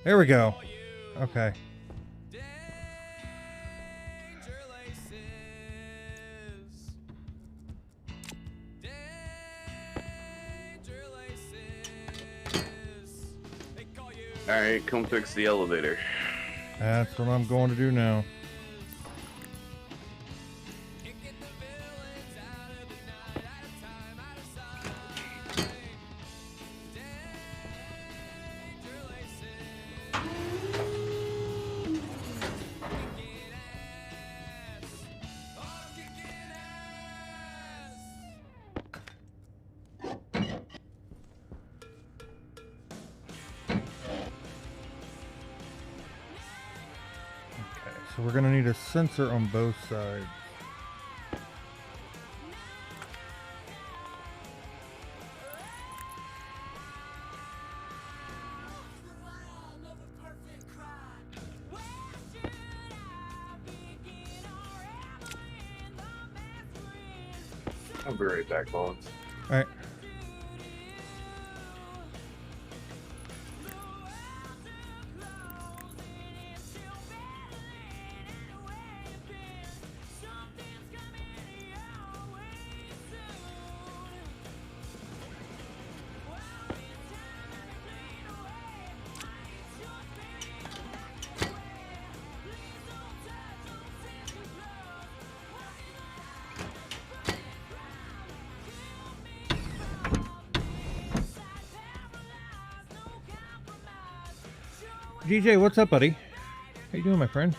D: There we go. Okay.
E: Alright, come fix the elevator.
D: That's what I'm going to do now. So we're gonna need a sensor on both sides.
E: I'll be right back, Bones.
D: Alright. DJ, what's up, buddy? How you doing, my friend?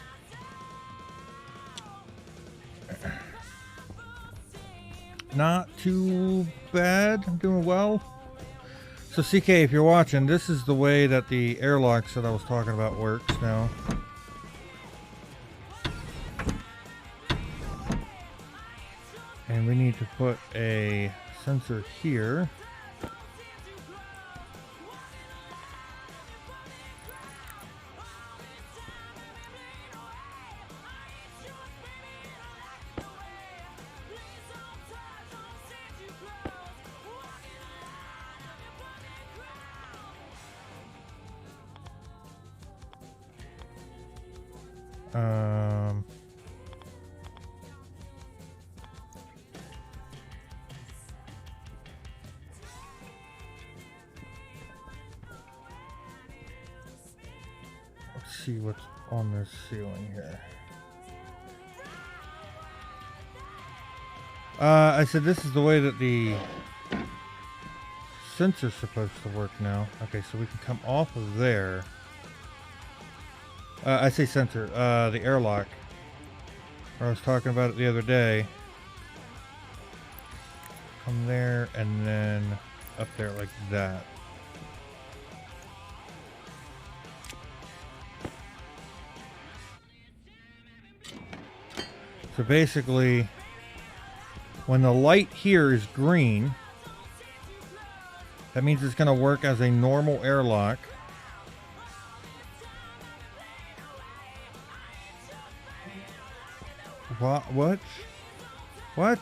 D: Not too bad. I'm doing well. So, CK, if you're watching, this is the way that the airlocks that I was talking about works now. And we need to put a sensor here. see what's on this ceiling here. I said this is the way that the sensor's supposed to work now. Okay, so we can come off of there. I say sensor, the airlock. I was talking about it the other day. Come there and then up there like that. So basically, when the light here is green, that means it's going to work as a normal airlock. What? What? What?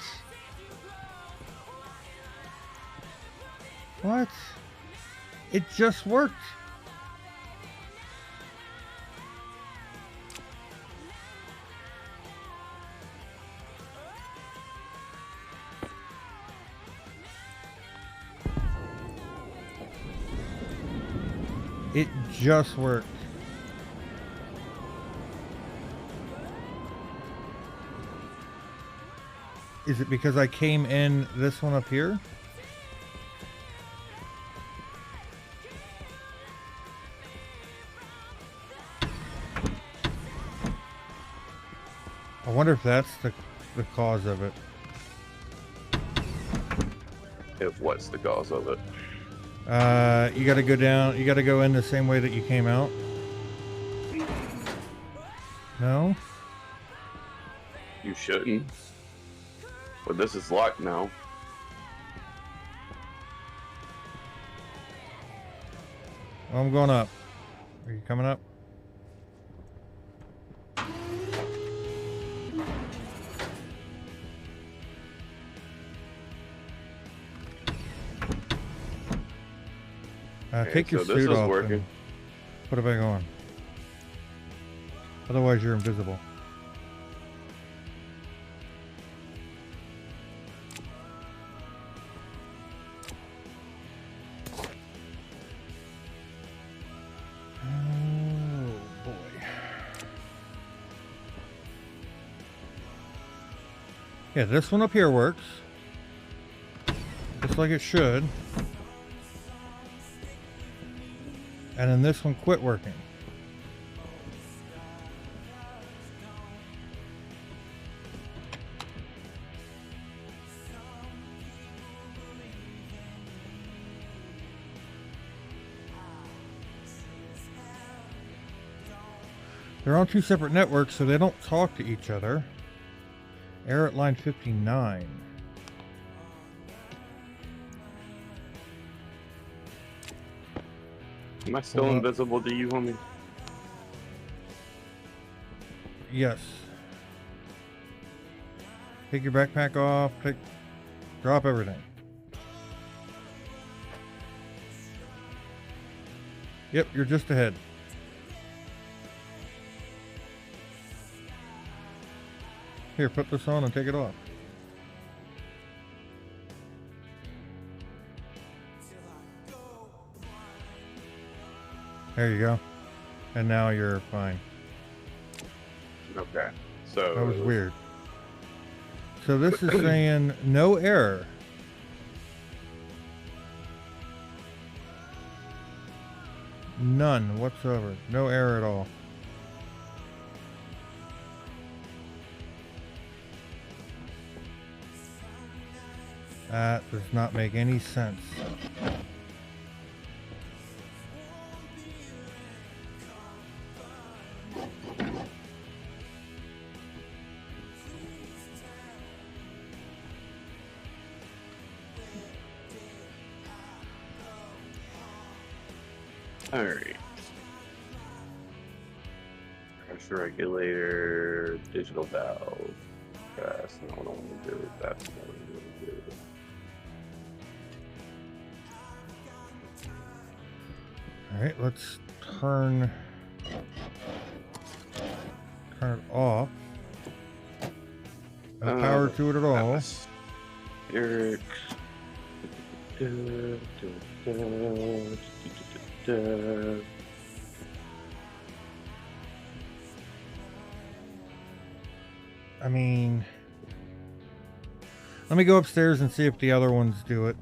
D: What? It just worked. It just worked. Is it because I came in this one up here? I wonder if that's the cause of it.
E: If what's the cause of it?
D: You gotta go down, you gotta go in the same way that you came out. No?
E: You shouldn't. But this is locked now.
D: Well, I'm going up. Are you coming up? Take your
E: so this
D: suit
E: is
D: off
E: working.
D: and put it back on. Otherwise, you're invisible. Oh boy. Yeah, this one up here works. Just like it should. And then this one quit working. They're on two separate networks, so they don't talk to each other. Error at line 59.
E: Am I still invisible to you, homie?
D: Yes. Take your backpack off. Drop everything. Yep, you're just ahead. Here, put this on and take it off. There you go. And now you're fine.
E: Okay. So
D: That was weird. So this is saying no error. None whatsoever. No error at all. That does not make any sense.
E: Alright. Pressure regulator, digital valve. That's not what I want to do. That's not what I want to do.
D: Alright, let's turn it off. No power to it at all.
E: Eric.
D: I mean, let me go upstairs and see if the other ones do it.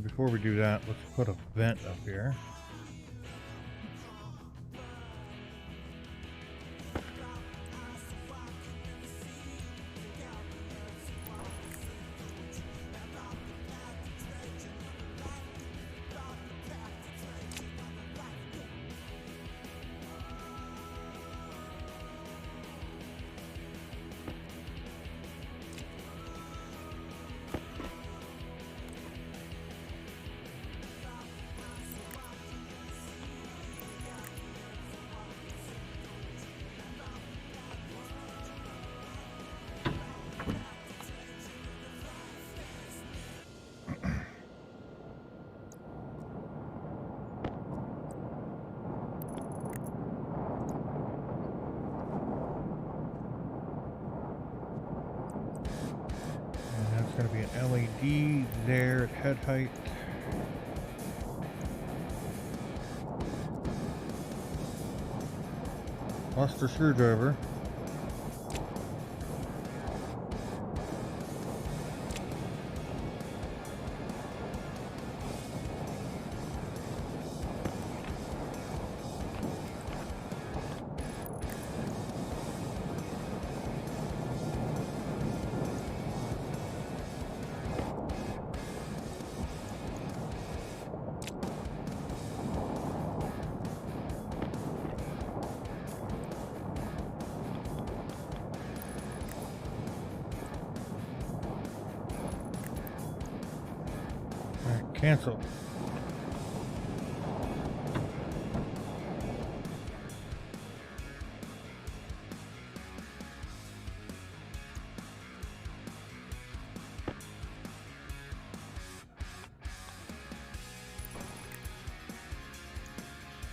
D: Before we do that, let's put a vent up here. Going to be an LED there at head height. Lost the screwdriver. Cancel.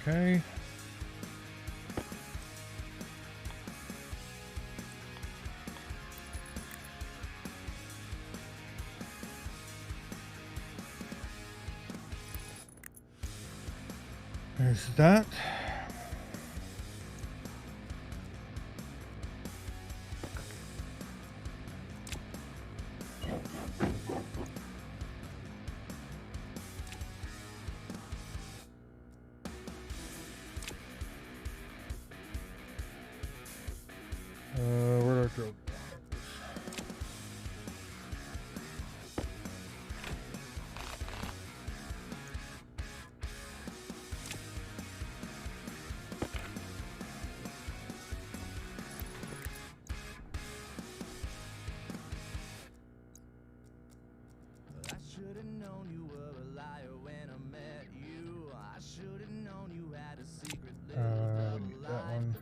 D: Okay. There's that. Where do I go? That one.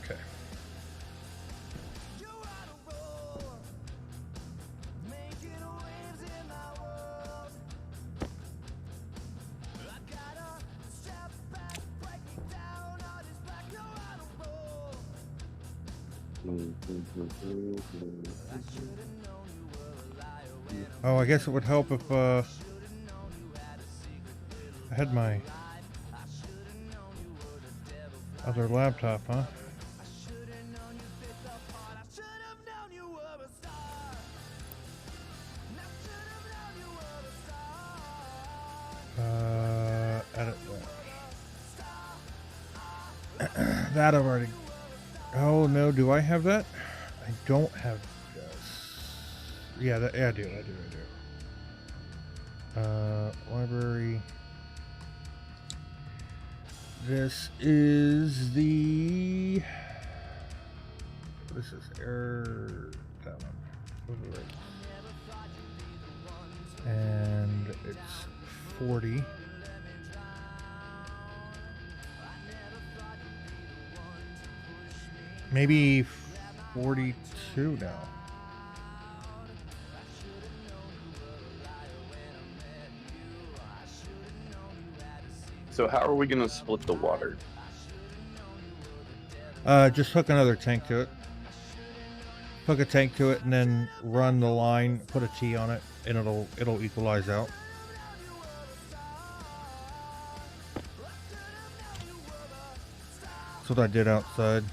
D: Okay. Oh, I guess it would help if I had my other laptop, huh? Edit that. That I've already. Oh no, do I have that? I don't have this. Yeah, I do. Library. This is the this is air. That one. Overwrite. And it's 40. Maybe 42 now.
E: So how are we going to split the water?
D: Just hook another tank to it. Hook a tank to it and then run the line, put a T on it, and it'll equalize out. That's what I did outside.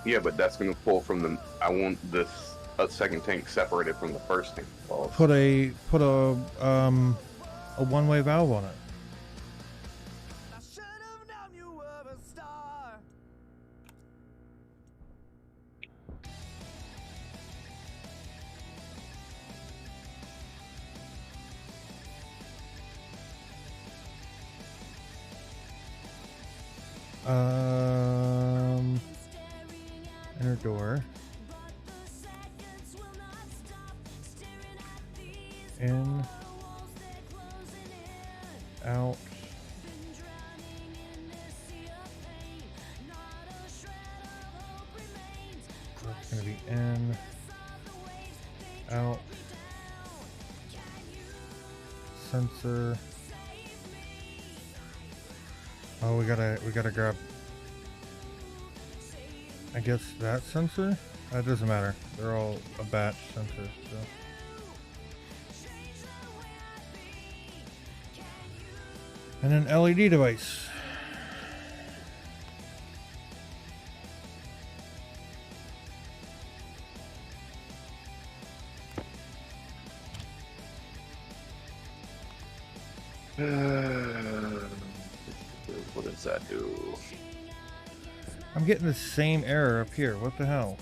E: Yeah, but that's going to pull from the. I want this second tank separated from the first tank. Well,
D: Put a one-way valve on it. Inner door. In. Out. That's gonna be in. Out. Sensor. Oh, we gotta grab. I guess that sensor? That doesn't matter. They're all a batch sensor, so. And an LED device.
E: What does that do?
D: I'm getting the same error up here. What the hell?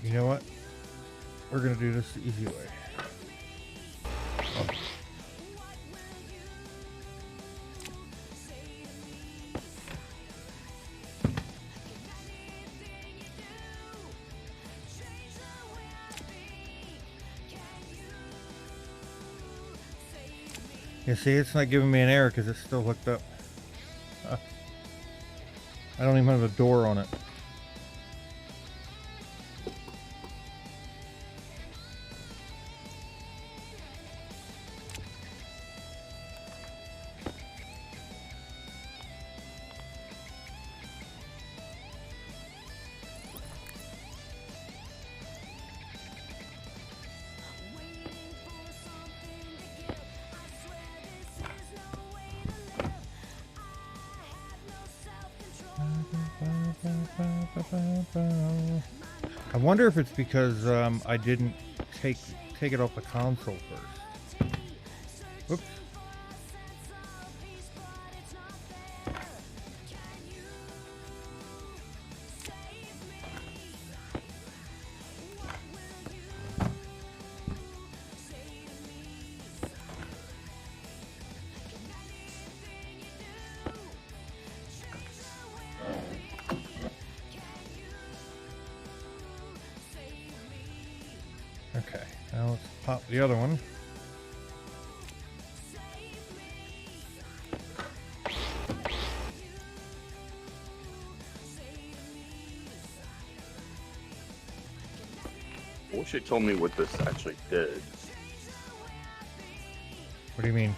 D: You know what? We're gonna do this the easy way. You see, it's not giving me an error because it's still hooked up. I don't even have a door on it. I wonder if it's because I didn't take it off the console first. Whoops. Okay, now let's pop the other one.
E: I wish it told me what this actually did.
D: What do you mean?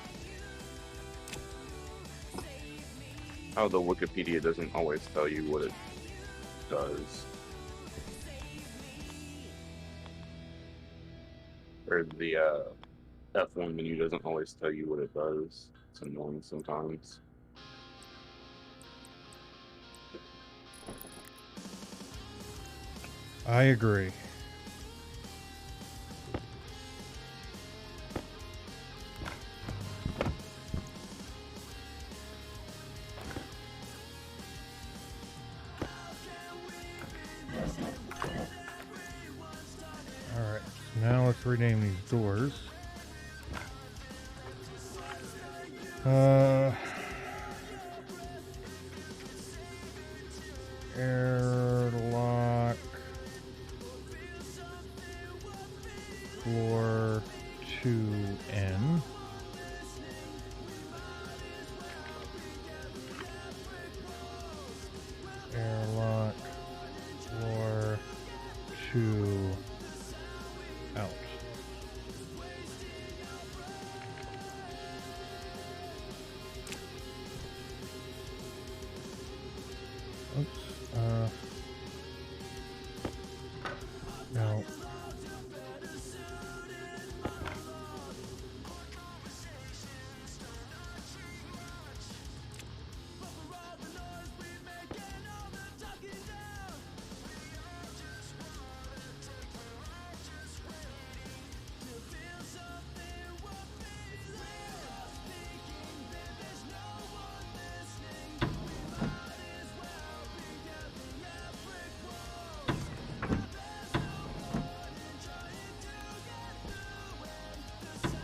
E: How the Wikipedia doesn't always tell you what it does. Or the F1 menu doesn't always tell you what it does. It's annoying sometimes.
D: I agree. Now let's rename these doors. Airlock floor 2N. Airlock floor 2 out. Oops. No.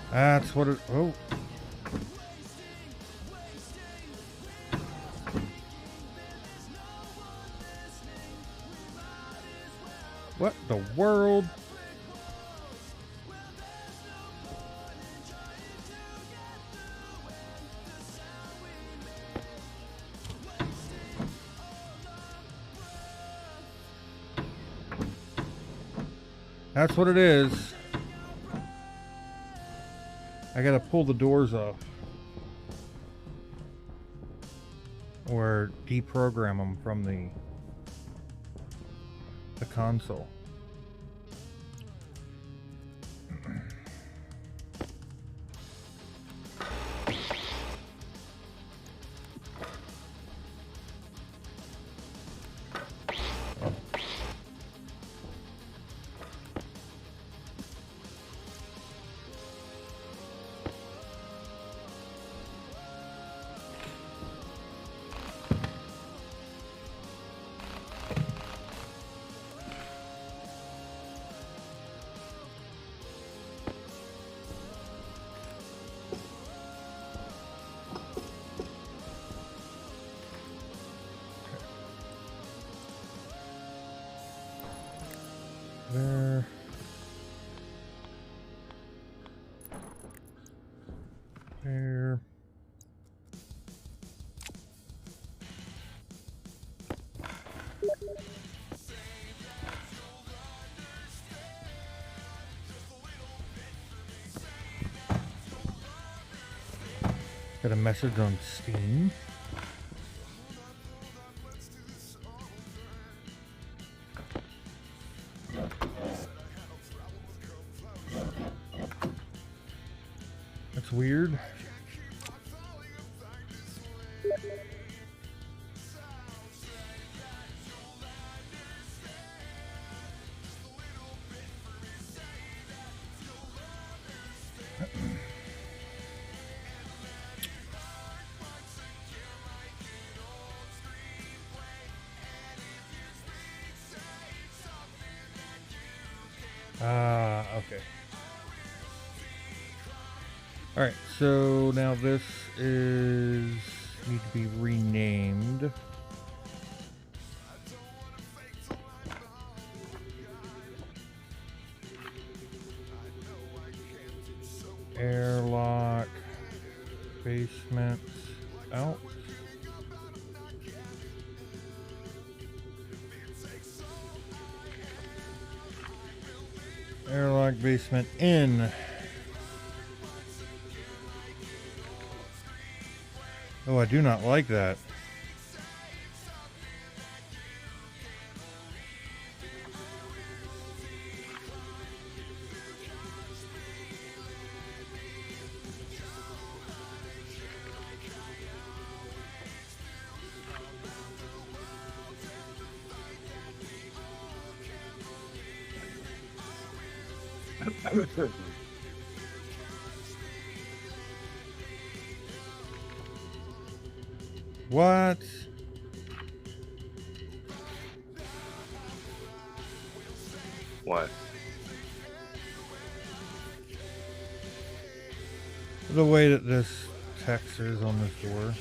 D: That's what it. Oh. What the world? That's what it is. I gotta pull the doors off. Or deprogram them from the console. There. There. Got a message on Steam. That's weird. Okay. Alright, so now this is need to be renamed. Airlock basement out. Airlock basement in. Oh, I do not like that. What?
E: What?
D: The way that this text is on this door.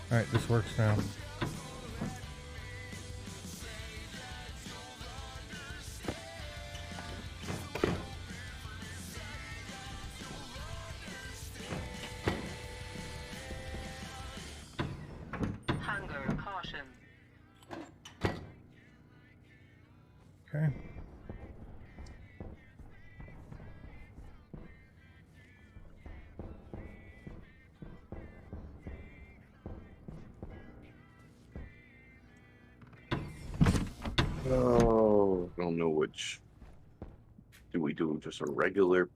D: Alright, this works now.
C: Hunger caution.
D: Okay.
E: Oh, I don't know which. Do we do just a regular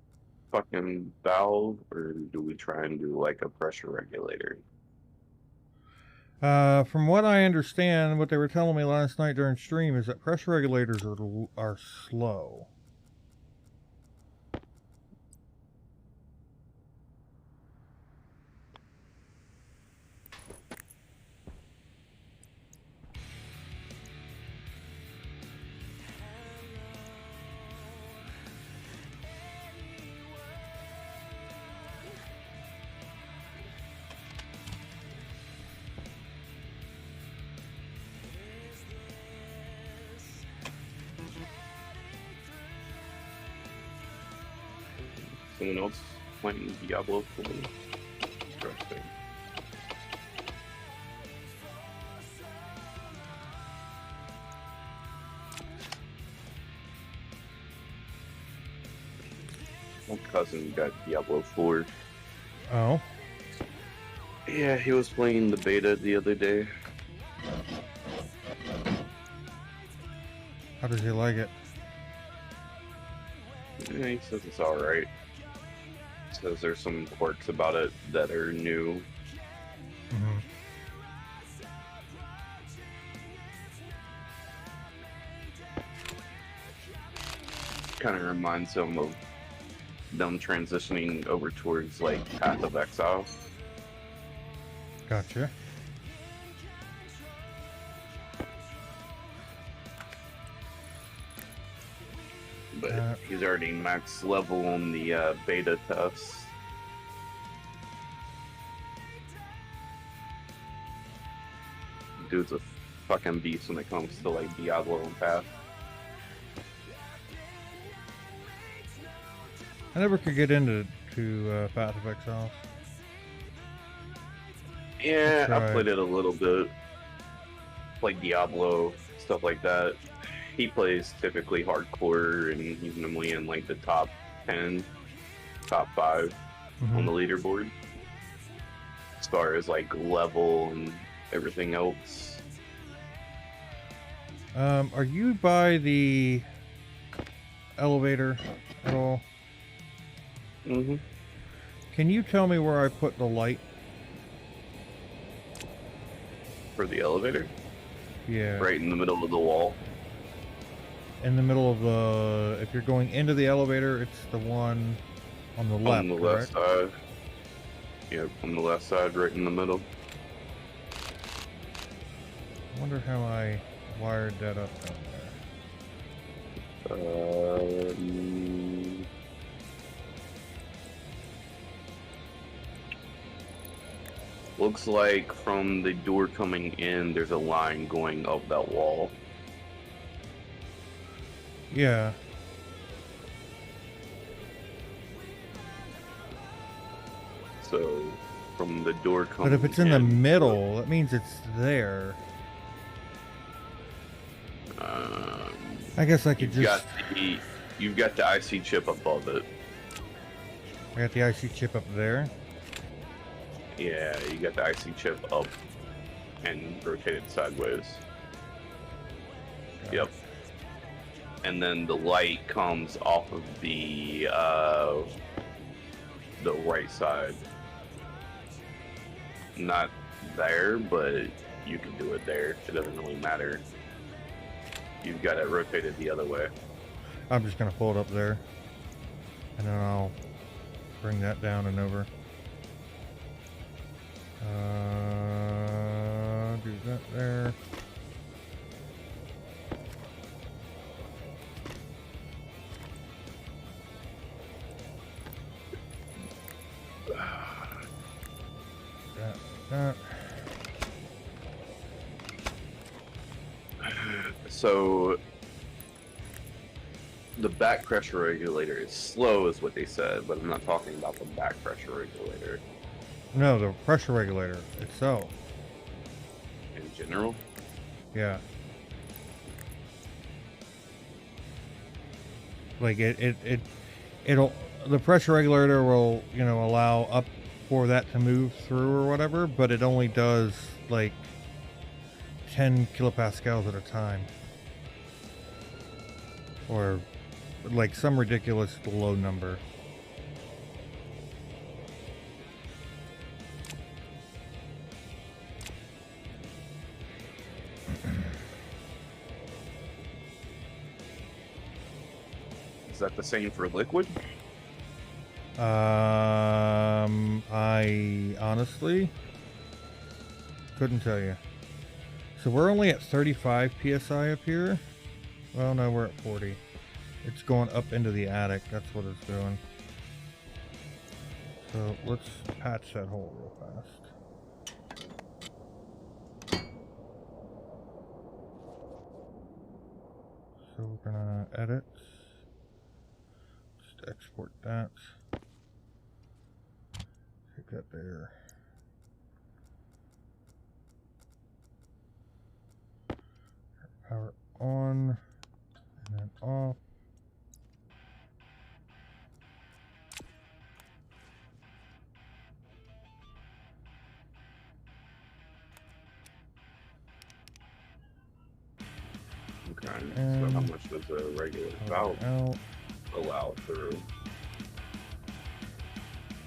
E: fucking valve, or do we try and do like a pressure regulator?
D: From what I understand, what they were telling me last night during stream is that pressure regulators are slow.
E: Someone else playing Diablo 4? Interesting. My cousin got Diablo 4.
D: Oh.
E: Yeah, he was playing the beta the other day.
D: How does he like it?
E: Yeah, he says it's alright. Says there's some quirks about it that are new.
D: Mm-hmm.
E: Kind of reminds him of them transitioning over towards like Path of Exile.
D: Gotcha.
E: But he's already max level on the beta test. Dude's a fucking beast when it comes to like Diablo and Path.
D: I never could get into Path of Exile.
E: Yeah, I
D: Right.
E: played it a little bit. Like Diablo, stuff like that. He plays typically hardcore, and he's normally in like the top 10, top 5 on the leaderboard. As far as like level and everything else.
D: Are you by the elevator at all?
E: Mm-hmm.
D: Can you tell me where I put the light?
E: For the elevator?
D: Yeah.
E: Right in the middle of the wall.
D: In the middle of the... If you're going into the elevator, it's the one on the left,
E: On the left
D: correct?
E: side. Yep, on the left side, right in the middle.
D: I wonder how I wired that up down there.
E: Looks like from the door coming in, there's a line going up that wall.
D: Yeah.
E: So, from the door coming
D: But if it's in the middle, that means it's there. I guess I could
E: you've
D: just...
E: you've got the IC chip above it.
D: I got the IC chip up there.
E: Yeah, you got the IC chip up and rotated sideways.
D: Got
E: Yep.
D: it.
E: And then the light comes off of the right side. Not there, but you can do it there. It doesn't really matter. You've got it rotated the other way.
D: I'm just gonna pull it up there, and then I'll bring that down and over. Do that there. That.
E: So the back pressure regulator is slow, is what they said, but I'm not talking about the back pressure regulator
D: No, the pressure regulator itself.
E: in general.
D: Yeah. Like it'll the pressure regulator will, you know, allow up for that to move through or whatever, but it only does like 10 kilopascals at a time. Or like some ridiculous low number.
E: Is that the same for liquid?
D: I honestly couldn't tell you. So we're only at 35 psi up here. Well, no, we're at 40. It's going up into the attic. That's what it's doing. So let's patch that hole real fast. So we're gonna edit. Just export that. Take that there. Power on and then off.
E: Okay. So
D: And
E: how much does a regular
D: power
E: valve
D: out,
E: allow through?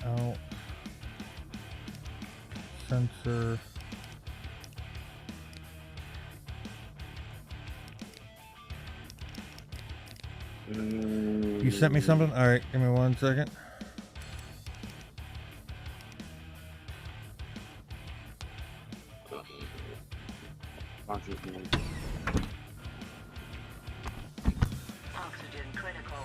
D: out, sensor. You sent me something? Alright, give me 1 second.
C: Oxygen critical.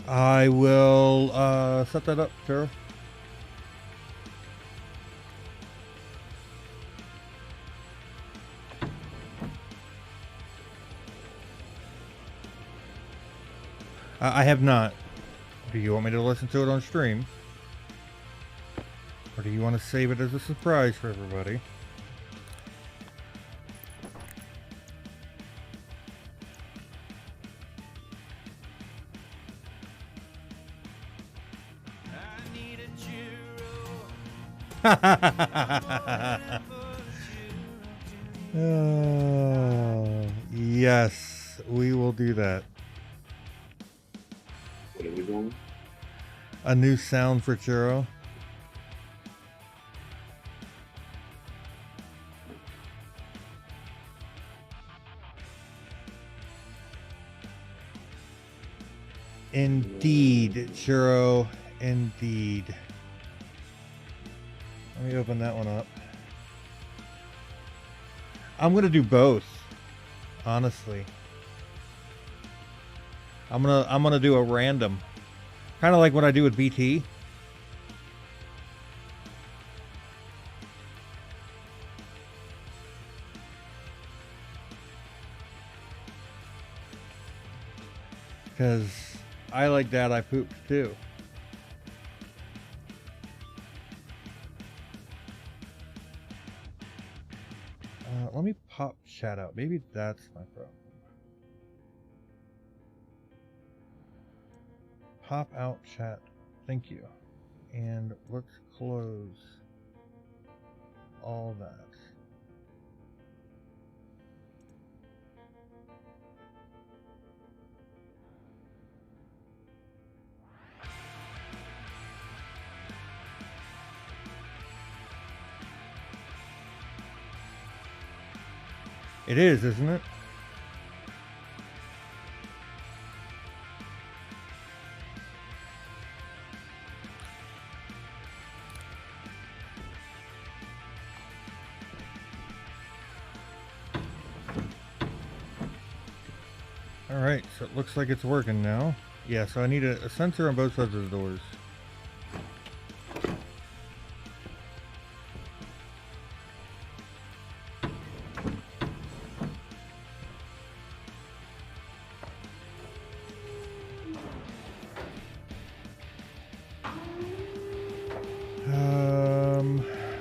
D: I will set that up, Sarah. I have not. Do you want me to listen to it on stream? Or do you want to save it as a surprise for everybody? Yes, we will do that.
E: What are we doing?
D: A new sound for Churro. Indeed, Churro. Indeed. Let me open that one up. I'm gonna do both. Honestly. I'm gonna do a random. Kinda like what I do with BT. Because I like that I pooped too. Let me pop chat out. Maybe that's my problem. Pop out chat. Thank you. And let's close all that. It is, isn't it? Alright, so it looks like it's working now. Yeah, so I need a sensor on both sides of the doors.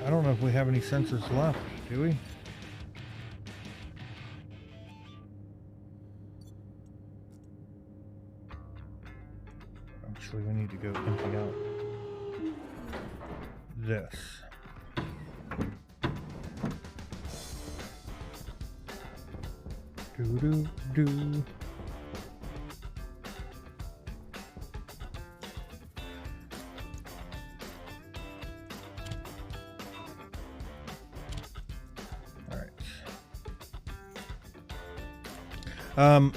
D: I don't know if we have any sensors left, do we? Actually, we need to go empty out this. Do.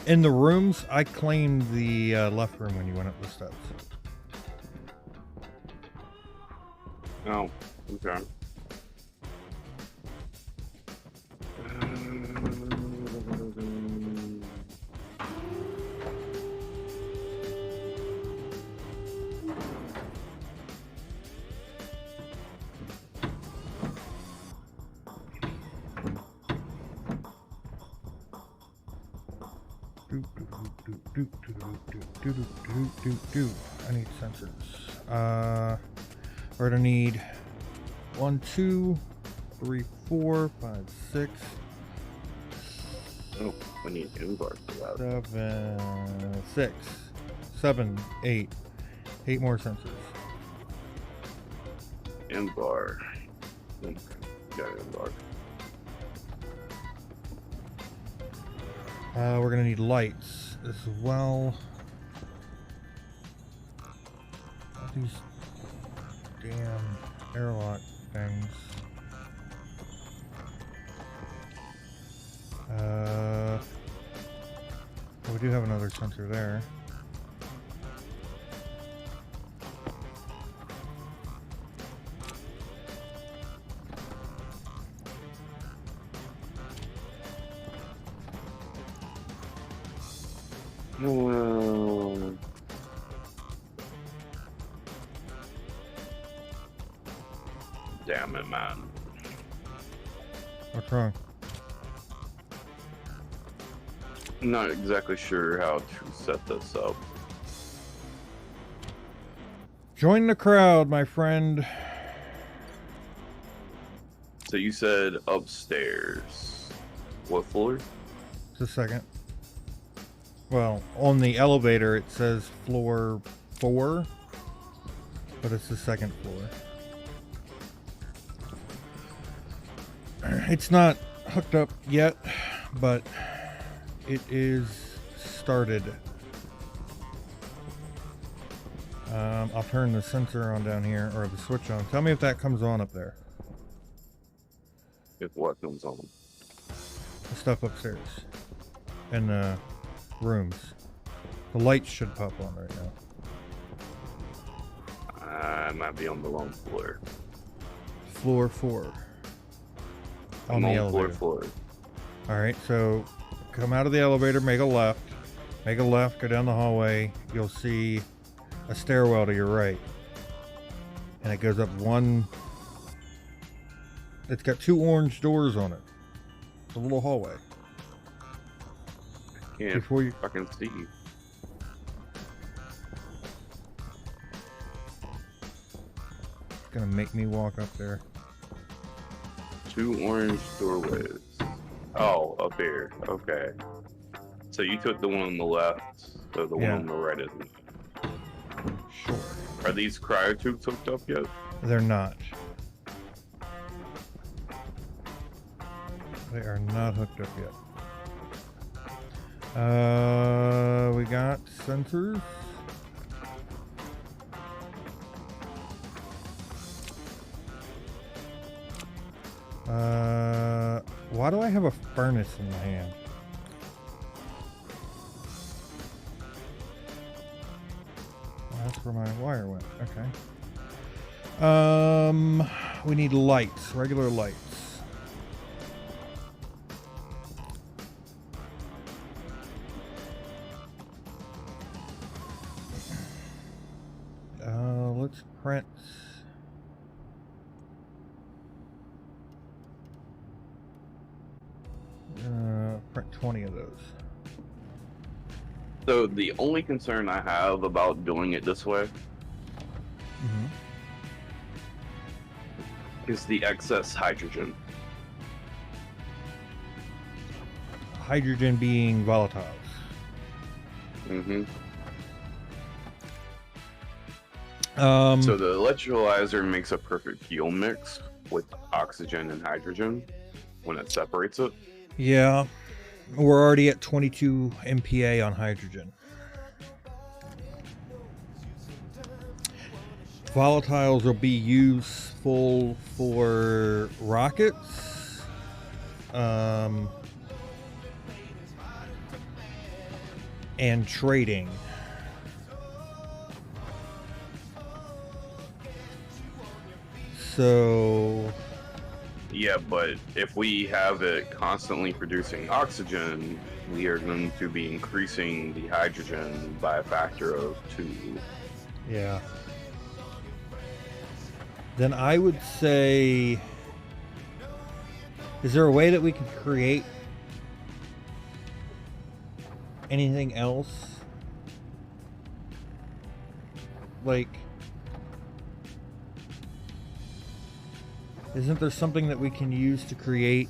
D: In the rooms, I claimed the left room when you went up the steps.
E: Oh, okay.
D: I need sensors. We're gonna need 1, 2, 3, 4, 5, 6.
E: Oh, we need indoor for that.
D: 7, 6, 7, 8. 8 more sensors.
E: Inbar. Okay, got inbar.
D: We're gonna need lights as well. All these damn airlock things. We do have another sensor there.
E: Damn it, man.
D: What's wrong?
E: I'm not exactly sure how to set this up.
D: Join the crowd, my friend.
E: So you said upstairs. What floor?
D: Just a second. Well, on the elevator it says floor 4, but it's the second floor. It's not hooked up yet, but it is started. I'll turn the sensor on down here, or the switch on. Tell me if that comes on up there.
E: If what comes on?
D: The stuff upstairs. In the rooms. The lights should pop on right now.
E: I might be on the wrong floor.
D: Floor 4. On
E: I'm
D: the
E: on
D: elevator.
E: floor 4.
D: Alright, so come out of the elevator, make a left. Make a left, go down the hallway. You'll see a stairwell to your right. And it goes up one... It's got 2 orange doors on it. It's a little hallway.
E: Can't
D: Before you...
E: fucking see.
D: It's gonna make me walk up there.
E: 2 orange doorways. Oh, up here. Okay. So you took the one on the left, so the one
D: Yeah.
E: on the right isn't.
D: Sure.
E: Are these cryotubes hooked up yet?
D: They're not. They are not hooked up yet. We got sensors. Why do I have a furnace in my hand? That's where my wire went. Okay. We need lights, regular lights. Let's print. Print 20 of those.
E: So the only concern I have about doing it this way is the excess hydrogen.
D: Hydrogen being volatiles.
E: Mm-hmm.
D: So
E: So the electrolyzer makes a perfect fuel mix with oxygen and hydrogen when it separates it.
D: yeah, we're already at 22 MPa on hydrogen. Volatiles will be useful for rockets, and trading. So
E: Yeah, but if we have it constantly producing oxygen, we are going to be increasing the hydrogen by a factor of 2.
D: yeah. Then I would say, is there a way that we can create anything else? Like, isn't there something that we can use to create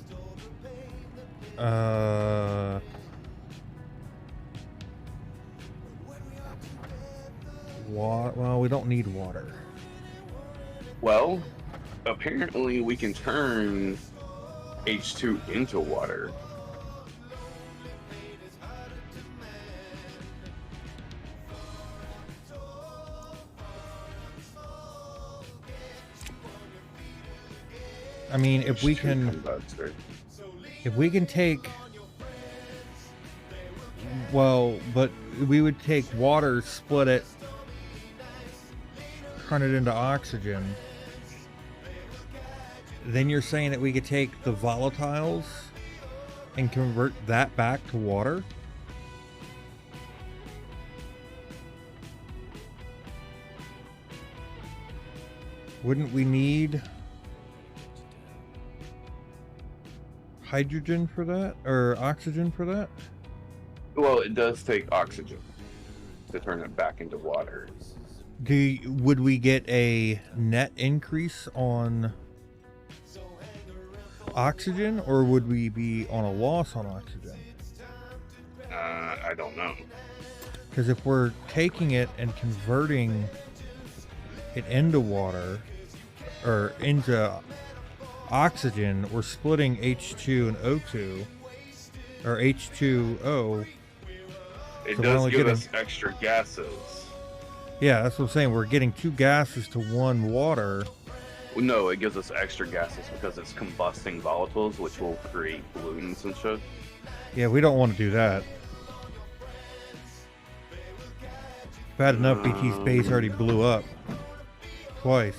D: well, we don't need water.
E: Well, apparently we can turn H2 into water.
D: I mean, if we
E: H2
D: can
E: combustor.
D: take, well, but we would take water, split it, turn it into oxygen. Then you're saying that we could take the volatiles and convert that back to water? Wouldn't we need hydrogen for that, or oxygen for that?
E: Well, it does take oxygen to turn it back into water.
D: Would we get a net increase on oxygen, or would we be on a loss on oxygen?
E: I don't know.
D: Because if we're taking it and converting it into water, or into oxygen, we're splitting H2 and O2, or H2O.
E: It
D: So we're
E: does
D: only
E: give
D: getting-
E: us extra gases.
D: Yeah, that's what I'm saying. We're getting 2 gases to 1 water.
E: No, it gives us extra gases because it's combusting volatiles, which will create pollutants and shit.
D: Yeah, we don't want to do that. Bad enough BT's base already blew up. Twice.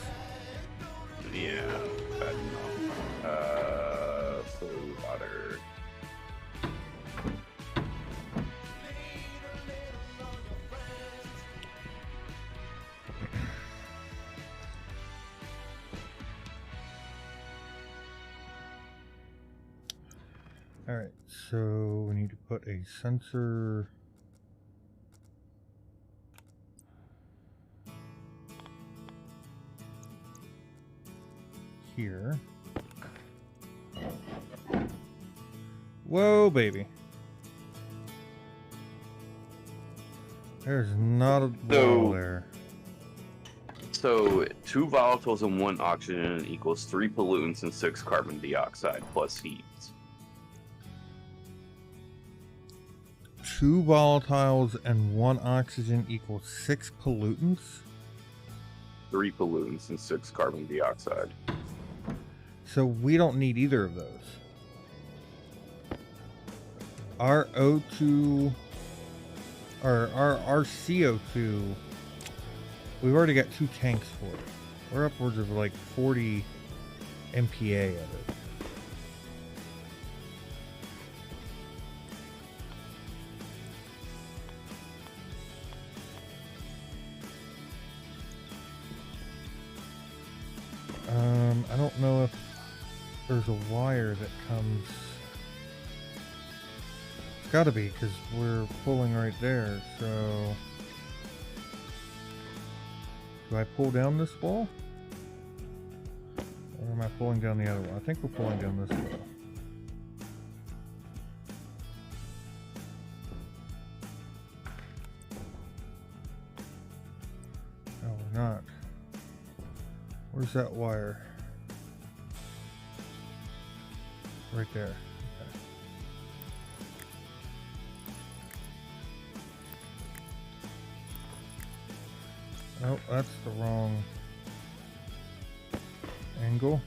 E: Yeah, bad enough. So water.
D: Alright, so we need to put a sensor here. Whoa, baby. There's not a wall there.
E: So 2 volatiles and 1 oxygen equals 3 pollutants and 6 carbon dioxide plus heat.
D: 2 volatiles and 1 oxygen equals 6 pollutants?
E: 3 pollutants and 6 carbon dioxide.
D: So we don't need either of those. Our O2 or our CO2, we've already got 2 tanks for it. We're upwards of like 40 MPa of it. I don't know if there's a wire that comes. It's gotta be, because we're pulling right there, so. Do I pull down this wall? Or am I pulling down the other one? I think we're pulling down this wall. No, we're not. Where's that wire? Right there. Okay. Oh, that's the wrong angle.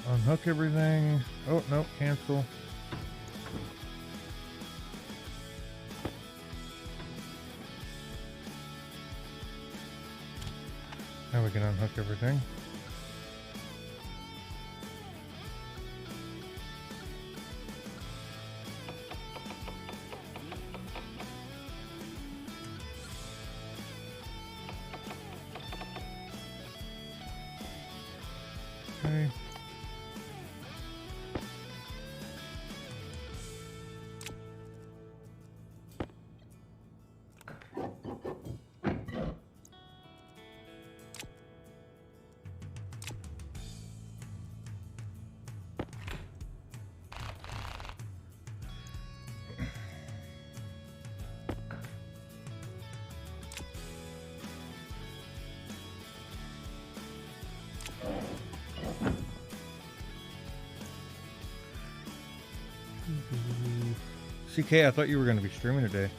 D: Unhook everything. Oh, no, cancel. Now we can unhook everything. Okay. CK, I thought you were going to be streaming today.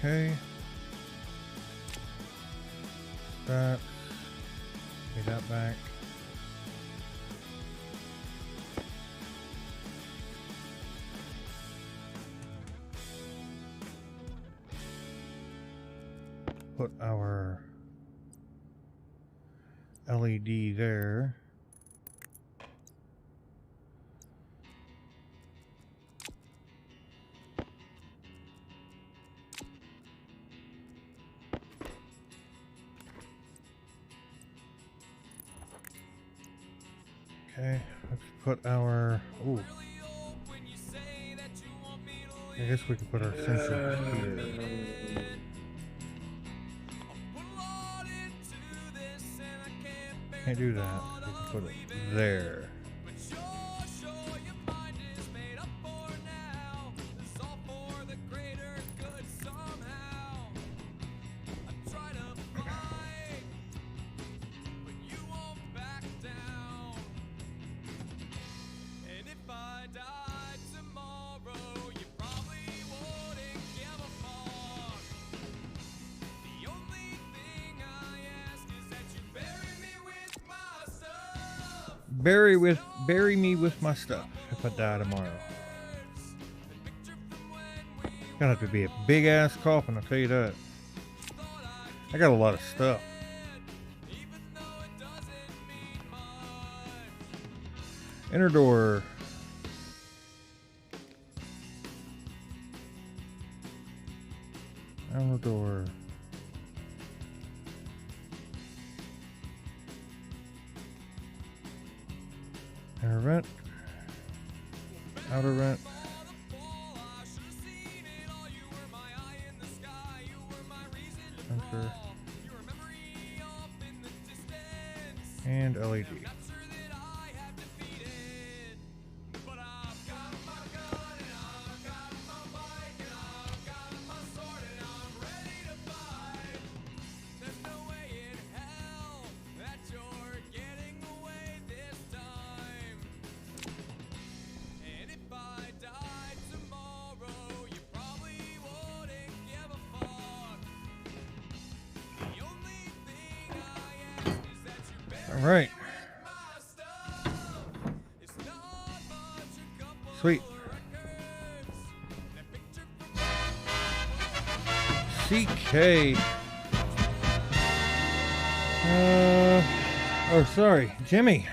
D: Okay. That. Get that back. Put our LED there. Okay, let's put our. Ooh. I guess we could put our sensor here. Can't do that. We can put it there. Bury me with my stuff if I die tomorrow. Gonna have to be a big ass coffin, I'll tell you that. I got a lot of stuff. Inner door. Outer door. Inner vent. Outer vent. Sensor. And LED. All right. Sweet. CK. Oh, sorry, Jimmy.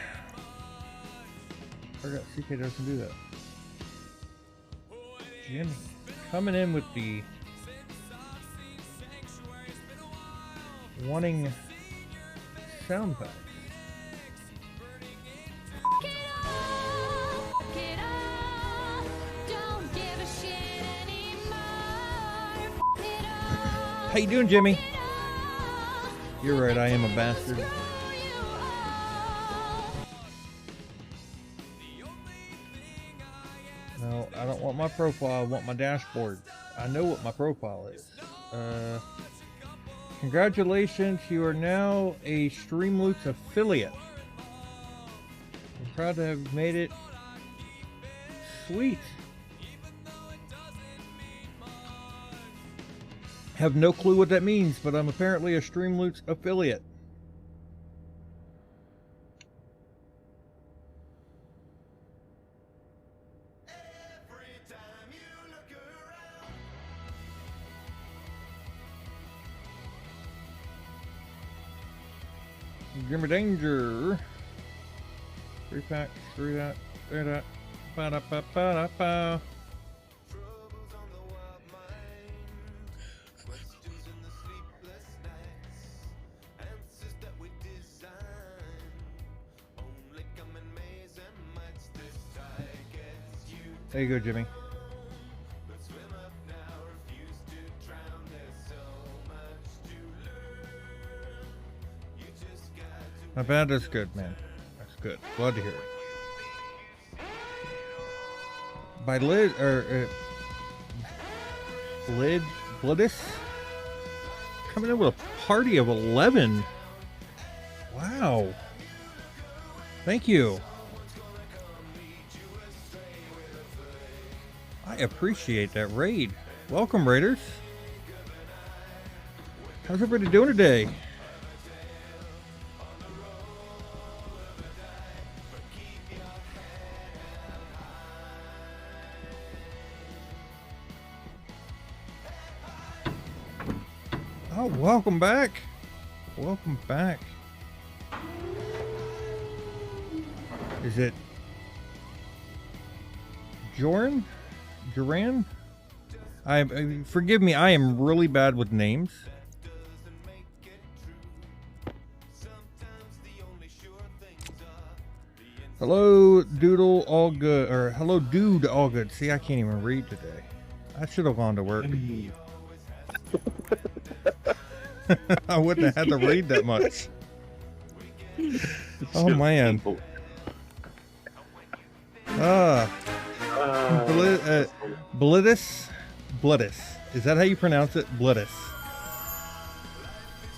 D: Forgot CK doesn't do that. Jimmy coming in with the wanting sound pack. How you doing, Jimmy? You're right, I am a bastard. No, I don't want my profile, I want my dashboard. I know what my profile is. Congratulations, you are now a Streamloots affiliate. I'm proud to have made it. Sweet. Have no clue what that means, but I'm apparently a Streamloots affiliate. Grimmer Danger. 3 packs, 3 that, 3 that. Ba-da-ba-ba-da-ba. There you go, Jimmy. Not bad, that's good, man. That's good. Glad to hear it. By Liz, Bloodis? Coming in with a party of 11. Wow. Thank you. I appreciate that raid. Welcome, Raiders. How's everybody doing today? Oh, welcome back. Welcome back. Is it Joran? Duran? Forgive me, I am really bad with names. Hello, Doodle, all good. Or hello, Dude, all good. See, I can't even read today. I should have gone to work. I wouldn't have had to read that much. Oh, man. Bloodis. Is that how you pronounce it? Bloodis.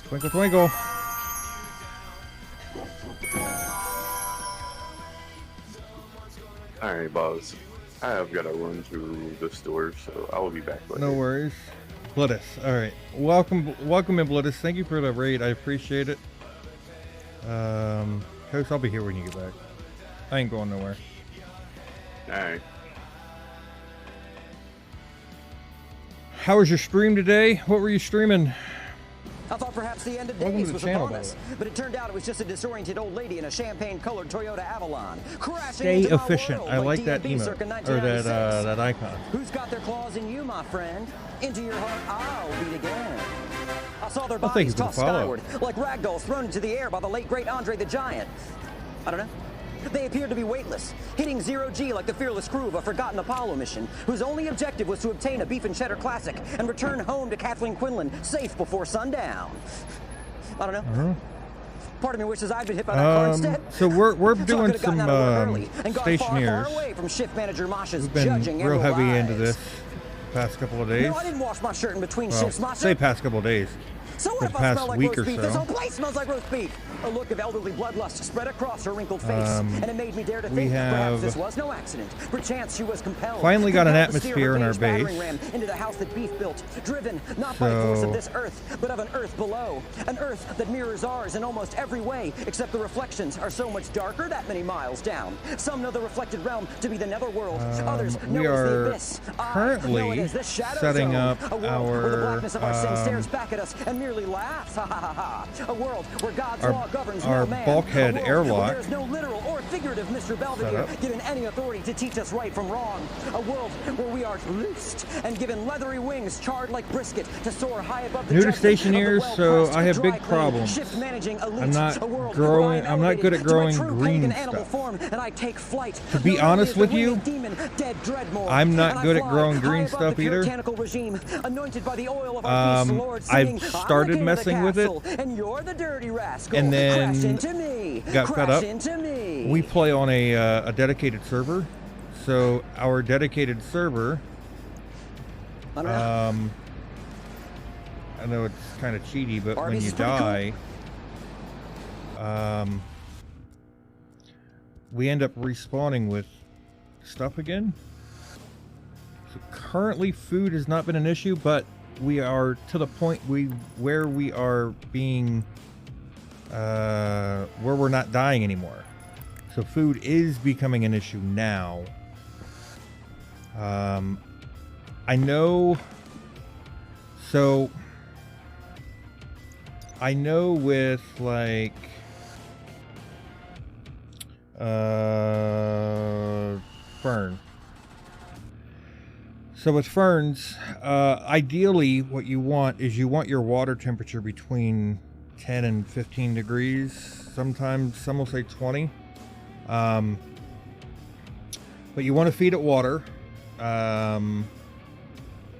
D: Twinkle, twinkle.
E: Alright, boss. I have got to run to the store, so I will be back later.
D: No worries. Bloodis. Alright. Welcome in, Bloodis. Thank you for the raid. I appreciate it. Coach, I'll be here when you get back. I ain't going nowhere.
E: Alright.
D: How was your stream today? What were you streaming?
H: I thought perhaps the end of
D: Welcome
H: days
D: to the
H: was
D: channel,
H: upon
D: by
H: us,
D: the way.
H: but it turned out it was just a disoriented old lady in a champagne-colored Toyota Avalon crashing
D: Stay
H: into my
D: efficient.
H: world
D: I like that
H: D&B
D: emote.
H: circa
D: Or that
H: 1996.
D: that icon.
H: Who's got their claws in you, my friend? Into your heart, I'll beat again. I saw their
D: Well, thank you
H: bodies
D: for the
H: tossed
D: follow.
H: skyward like ragdolls thrown into the air by the late great Andre the Giant. I don't know. They appeared to be weightless, hitting zero-G like the fearless crew of a forgotten Apollo mission, whose only objective was to obtain a beef and cheddar classic and return home to Kathleen Quinlan safe before sundown. I don't know. Part of me wishes I'd been hit by that car instead.
D: So we're
H: So I
D: doing
H: could've gotten
D: some
H: out of work early and gone
D: Stationeers.
H: far away from shift manager Masha's
D: We've been
H: judging
D: real
H: emerald
D: heavy into
H: eyes.
D: this past couple of days.
H: No, I didn't wash my shirt in between
D: Well,
H: shifts, Masha.
D: say past couple of days.
H: So
D: for
H: what if
D: the
H: I
D: past
H: smell like
D: week
H: roast
D: or
H: beef? This
D: so.
H: whole place smells like roast beef. A look of elderly bloodlust spread across her wrinkled face, and it made me dare to
D: we
H: think
D: have
H: perhaps this was no accident. Perchance she was compelled.
D: finally got an
H: compelled to steer
D: atmosphere
H: her
D: in our
H: gauge battering
D: base.
H: ram into the house that beef built, driven not by the force
D: So-
H: of this earth, but of an earth below. An earth that mirrors ours in almost every way, except the reflections are so much darker that many miles down. Some know the reflected realm to be the netherworld. Others know
D: we
H: it as the
D: are
H: abyss. I
D: currently
H: know it as the shadow
D: setting
H: zone.
D: up
H: A world where the
D: our,
H: blackness of our sin stares back at us and merely laughs. Ha ha ha ha. A world where God's
D: Our-
H: law governs
D: our
H: no man.
D: bulkhead
H: A world
D: airlock
H: where there's no literal or figurative Mr. Belvedere
D: setup.
H: given any authority to teach us right from wrong. A world where we are loosed and given leathery wings charred like brisket to soar high above the
D: New to
H: judgment of the
D: Stationeers, so
H: well-pressed,
D: I have
H: dry
D: big
H: clean,
D: problems.
H: shift-managing elite.
D: I'm not
H: A world
D: growing-
H: where I am
D: I'm not good at
H: elevated to my
D: growing
H: true
D: green
H: pagan animal
D: stuff.
H: form, and I take flight.
D: To be
H: Known
D: honest
H: as the
D: with you,
H: winged demon, dead Dreadmore.
D: I'm not
H: And I
D: good at
H: fly
D: growing
H: high
D: green
H: above
D: stuff
H: the
D: either.
H: puritanical regime, anointed by the oil of our peace, Lord,
D: I've
H: singing,
D: started
H: "I'm the king of the
D: messing with it,
H: castle, and you're the dirty rascal.
D: and then
H: Crash into me.
D: got
H: Crash
D: fed up.
H: into me.
D: We play on a dedicated server, so our dedicated server.
H: I don't know.
D: I know it's kind of cheaty, but when
H: Arby's
D: you
H: is pretty
D: die, we end up respawning with stuff again. So currently, food has not been an issue, but we are to the point where we are being where we're not dying anymore. So food is becoming an issue now. I know. So I know with like fern. So with ferns, ideally what you want is you want your water temperature between 10 and 15 degrees. Sometimes some will say 20. But you want to feed it water.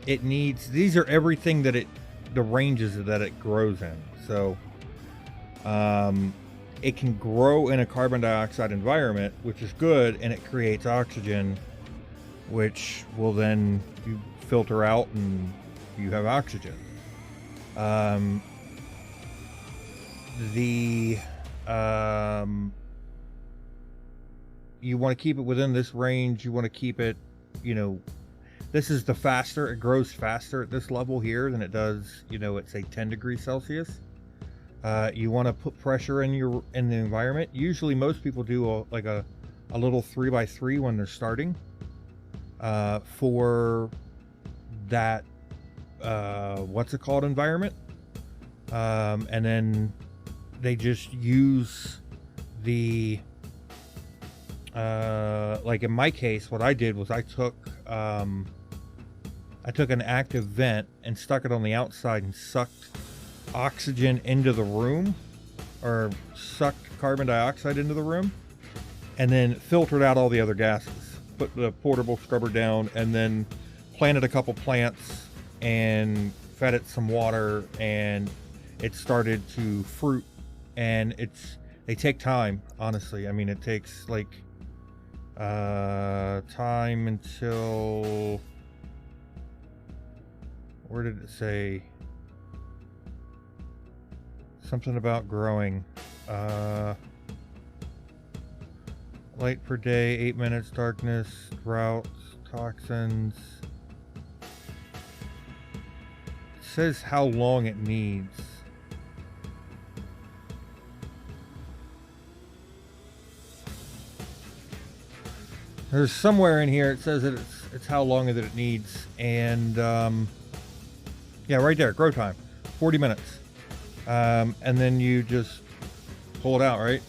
D: It needs, these are everything that the ranges that it grows in. So it can grow in a carbon dioxide environment, which is good, and it creates oxygen, which will then you filter out and you have oxygen. You want to keep it within this range. You want to keep it, this is the faster, it grows faster at this level here than it does, at say 10 degrees Celsius. You want to put pressure in the environment. Usually most people do a little 3x3 when they're starting for that what's it called environment, and then they just use the like in my case, what I did was I took an active vent and stuck it on the outside and sucked oxygen into the room, or sucked carbon dioxide into the room, and then filtered out all the other gases. Put the portable scrubber down, and then planted a couple plants and fed it some water, and it started to fruit. And they take time, honestly. I mean, it takes like time until, where did it say something about growing? Light per day, 8 minutes, darkness, droughts, toxins. It says how long it needs. There's somewhere in here it says that it's how long that it needs, and yeah, right there, grow time, 40 minutes, and then you just pull it out, right?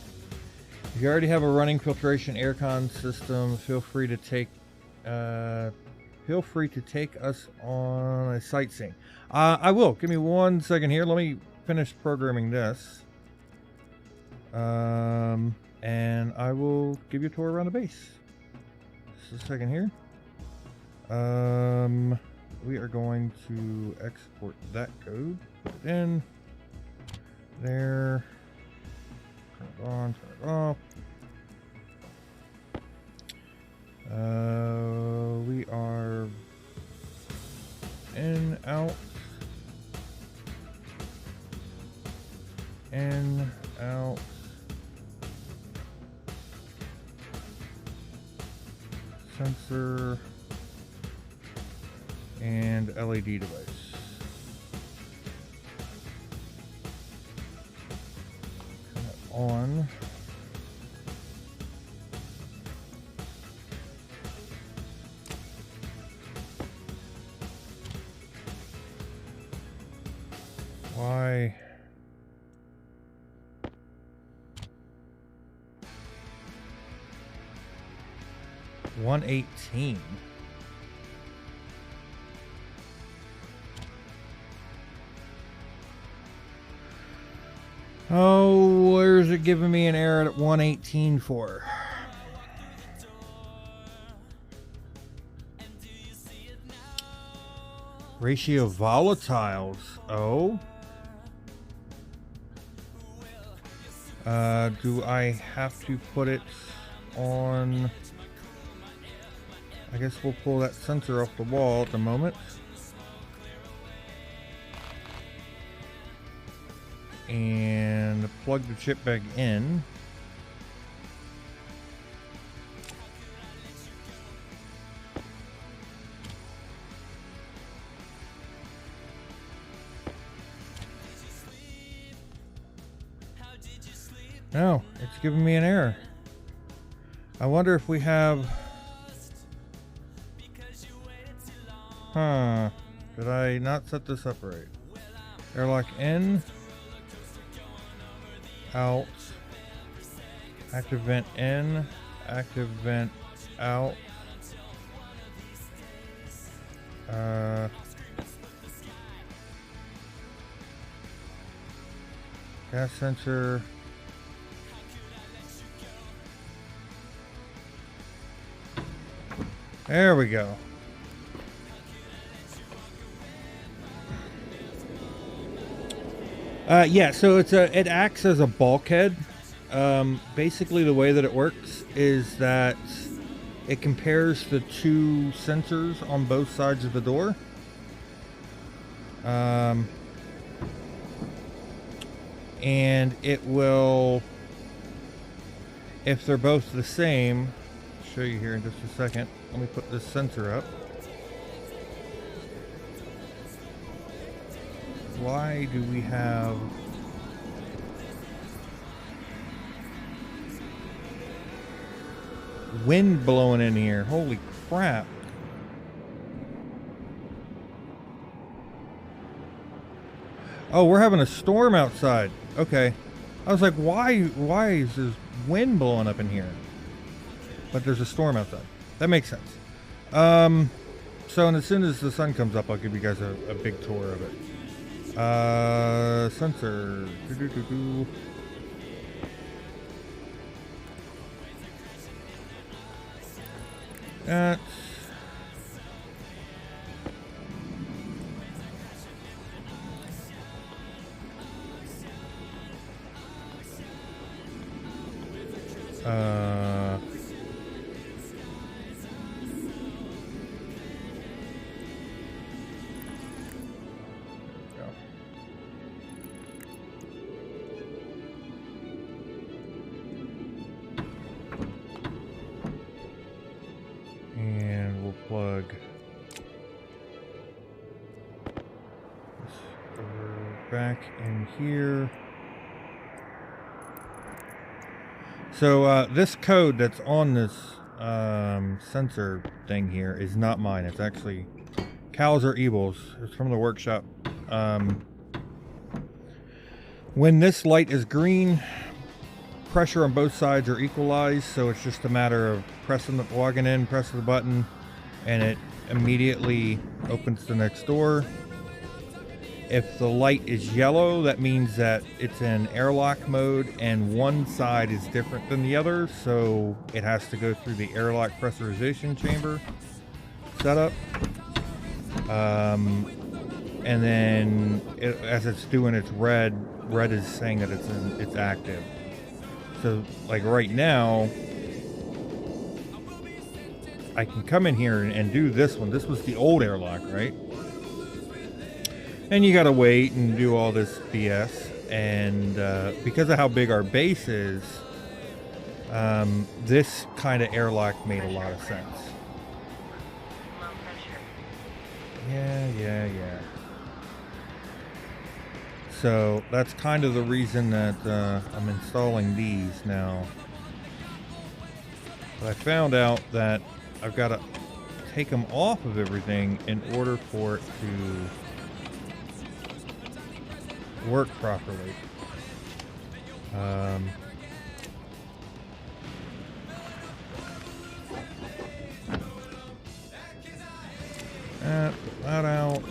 D: If you already have a running filtration aircon system, feel free to take us on a sightseeing. I will. Give me 1 second here. Let me finish programming this. And I will give you a tour around the base. Just a second here. We are going to export that code. Put it in. There. Turn it on, turn it off. We are in, out, in, out, sensor, and LED device. Turn it on. Why? $118. Oh, where's it giving me an error at 118 for? Ratio volatiles. Oh. Do I have to put it on? I guess we'll pull that sensor off the wall at the moment. And plug the chip back in. No, it's giving me an error. I wonder if we have... Huh. Did I not set this up right? Airlock in. Out. Active vent in. Active vent out. Gas sensor. There we go. Yeah, so it acts as a bulkhead. Basically, the way that it works is that it compares the two sensors on both sides of the door. And it will, if they're both the same, I'll show you here in just a second. Let me put this sensor up. Why do we have wind blowing in here? Holy crap. Oh, we're having a storm outside. Okay. I was like, why is there wind blowing up in here? But there's a storm outside. That makes sense. So, and as soon as the sun comes up, I'll give you guys a big tour of it. Sensor. That's... And we'll plug this over back in here. So this code that's on this sensor thing here is not mine. It's actually Cal's or Evil's. It's from the workshop. When this light is green, pressure on both sides are equalized, so it's just a matter of logging in, pressing the button, and it immediately opens the next door. If the light is yellow, that means that it's in airlock mode and one side is different than the other, so it has to go through the airlock pressurization chamber setup. And then as it's doing its red is saying that it's active. So like right now, I can come in here and do this one. This was the old airlock, right? And you gotta wait and do all this BS. And because of how big our base is, this kind of airlock made a lot of sense. Yeah. So that's kind of the reason that I'm installing these now. But I found out that I've got to take them off of everything in order for it to work properly. Put that out.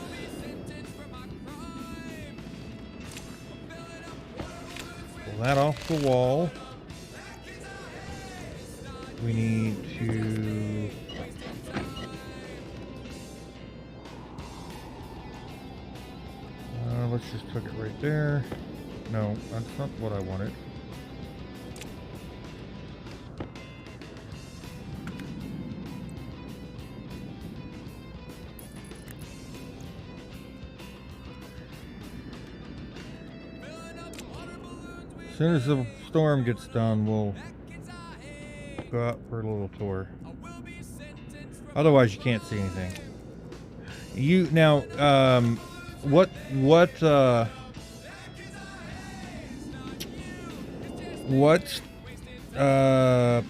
D: Pull that off the wall. We need to let's just hook it right there. No, that's not what I wanted. As soon as the storm gets done, we'll go out for a little tour. Otherwise, you can't see anything. You now, what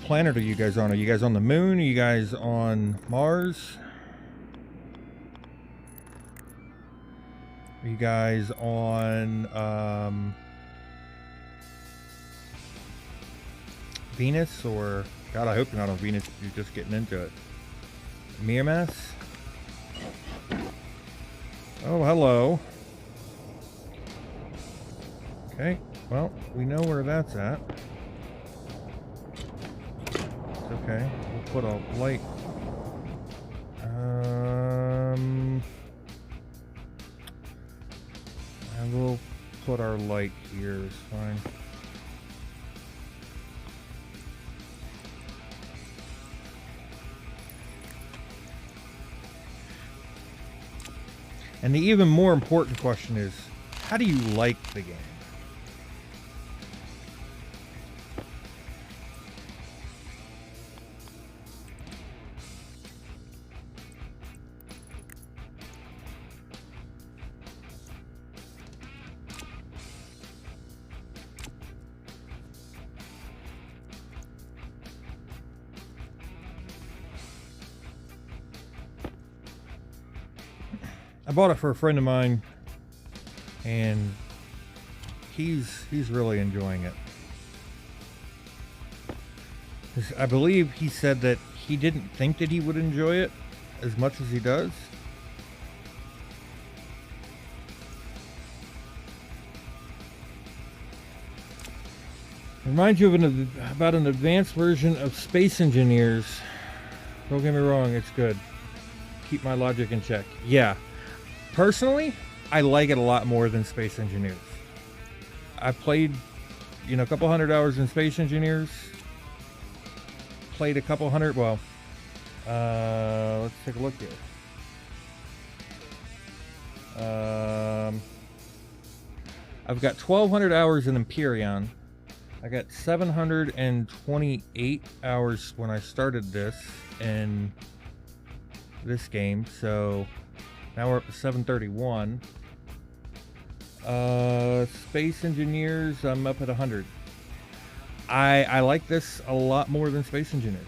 D: planet are you guys on? Are you guys on the moon? Are you guys on Mars? Are you guys on Venus? Or God, I hope you're not on Venus if you're just getting into it. Miramas? Oh, hello. Okay, well, we know where that's at. It's okay. We'll put a light. And we'll put our light here. It's fine. And the even more important question is, how do you like the game? I bought it for a friend of mine, and he's really enjoying it. I believe he said that he didn't think that he would enjoy it as much as he does. Reminds you of about an advanced version of Space Engineers. Don't get me wrong, it's good. Keep my logic in check. Yeah. Personally, I like it a lot more than Space Engineers. I played, a couple hundred hours in Space Engineers. Played a couple hundred, well, let's take a look here. I've got 1,200 hours in Empyrean. I got 728 hours when I started this in this game, so now we're up to 731. Space Engineers, I'm up at 100. I like this a lot more than Space Engineers.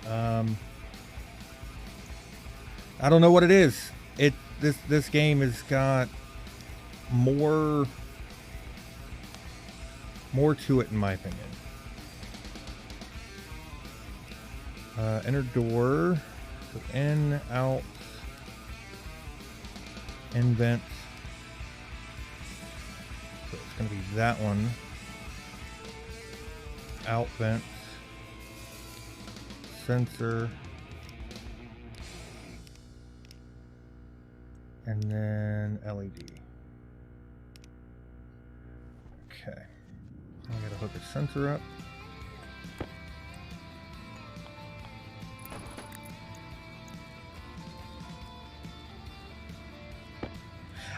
D: I don't know what it is. This game has got more to it, in my opinion. Inner door, so in, out, in vents. So it's going to be that one. Out vents, sensor, and then LED. Okay, I gotta hook a sensor up.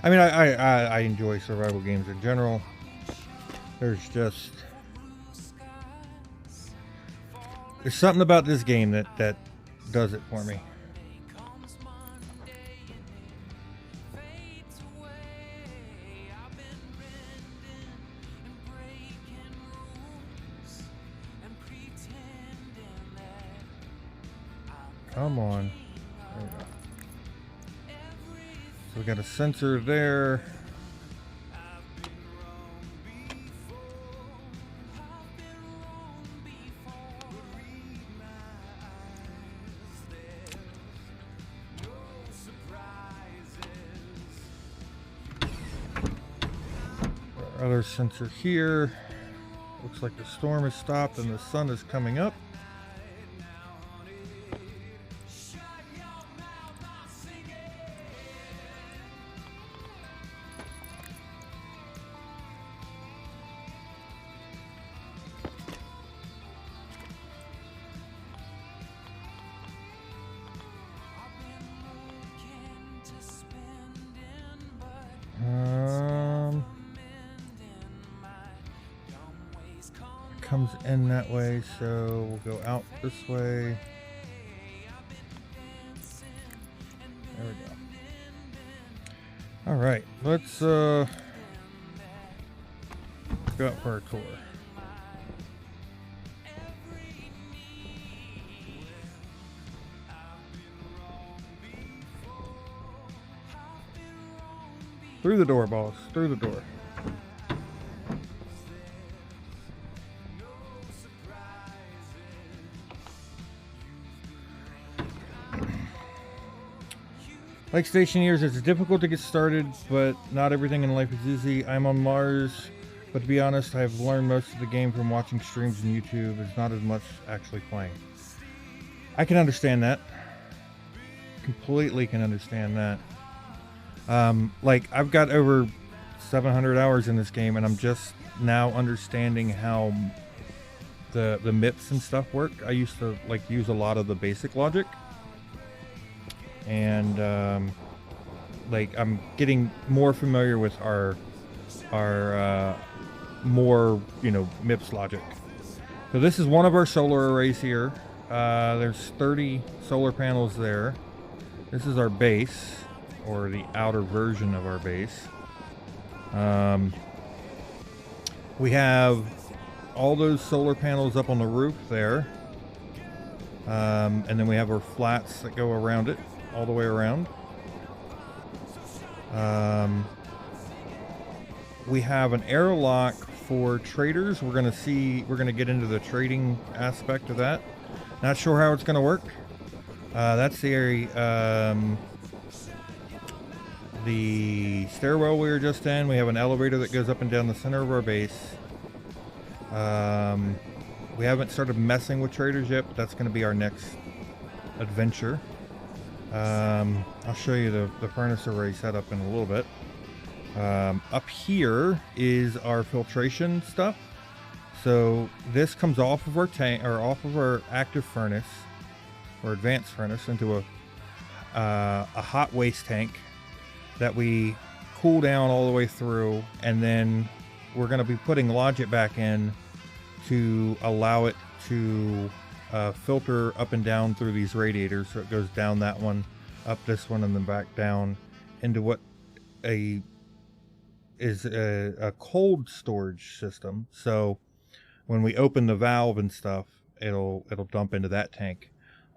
D: I mean, I enjoy survival games in general. There's something about this game that does it for me. Come on. There we go. So we got a sensor there. Other sensor here. Looks like the storm has stopped and the sun is coming up. Comes in that way, so we'll go out this way. There we go. All right, let's go out for a tour. Through the door, boss. Through the door. Like Stationeers, it's difficult to get started, but not everything in life is easy. I'm on Mars, but to be honest, I've learned most of the game from watching streams on YouTube. It's not as much actually playing. I can understand that. Completely can understand that. Like, I've got over 700 hours in this game, and I'm just now understanding how the MIPS and stuff work. I used to like use a lot of the basic logic. And like I'm getting more familiar with our more, you know, MIPS logic. So this is one of our solar arrays here. There's 30 solar panels there. This is our base, or the outer version of our base. We have all those solar panels up on the roof there. And then we have our flats that go around it, all the way around. We have an airlock for traders. We're gonna get into the trading aspect of that. Not sure how it's gonna work. That's the area, the stairwell we were just in. We have an elevator that goes up and down the center of our base. We haven't started messing with traders yet, but that's gonna be our next adventure. I'll show you the furnace array setup in a little bit. Up here is our filtration stuff. So this comes off of our tank, or off of our active furnace or advanced furnace, into a hot waste tank that we cool down all the way through, and then we're going to be putting Logit back in to allow it to filter up and down through these radiators. So it goes down that one, up this one, and then back down into what is a cold storage system. So when we open the valve and stuff, it'll dump into that tank.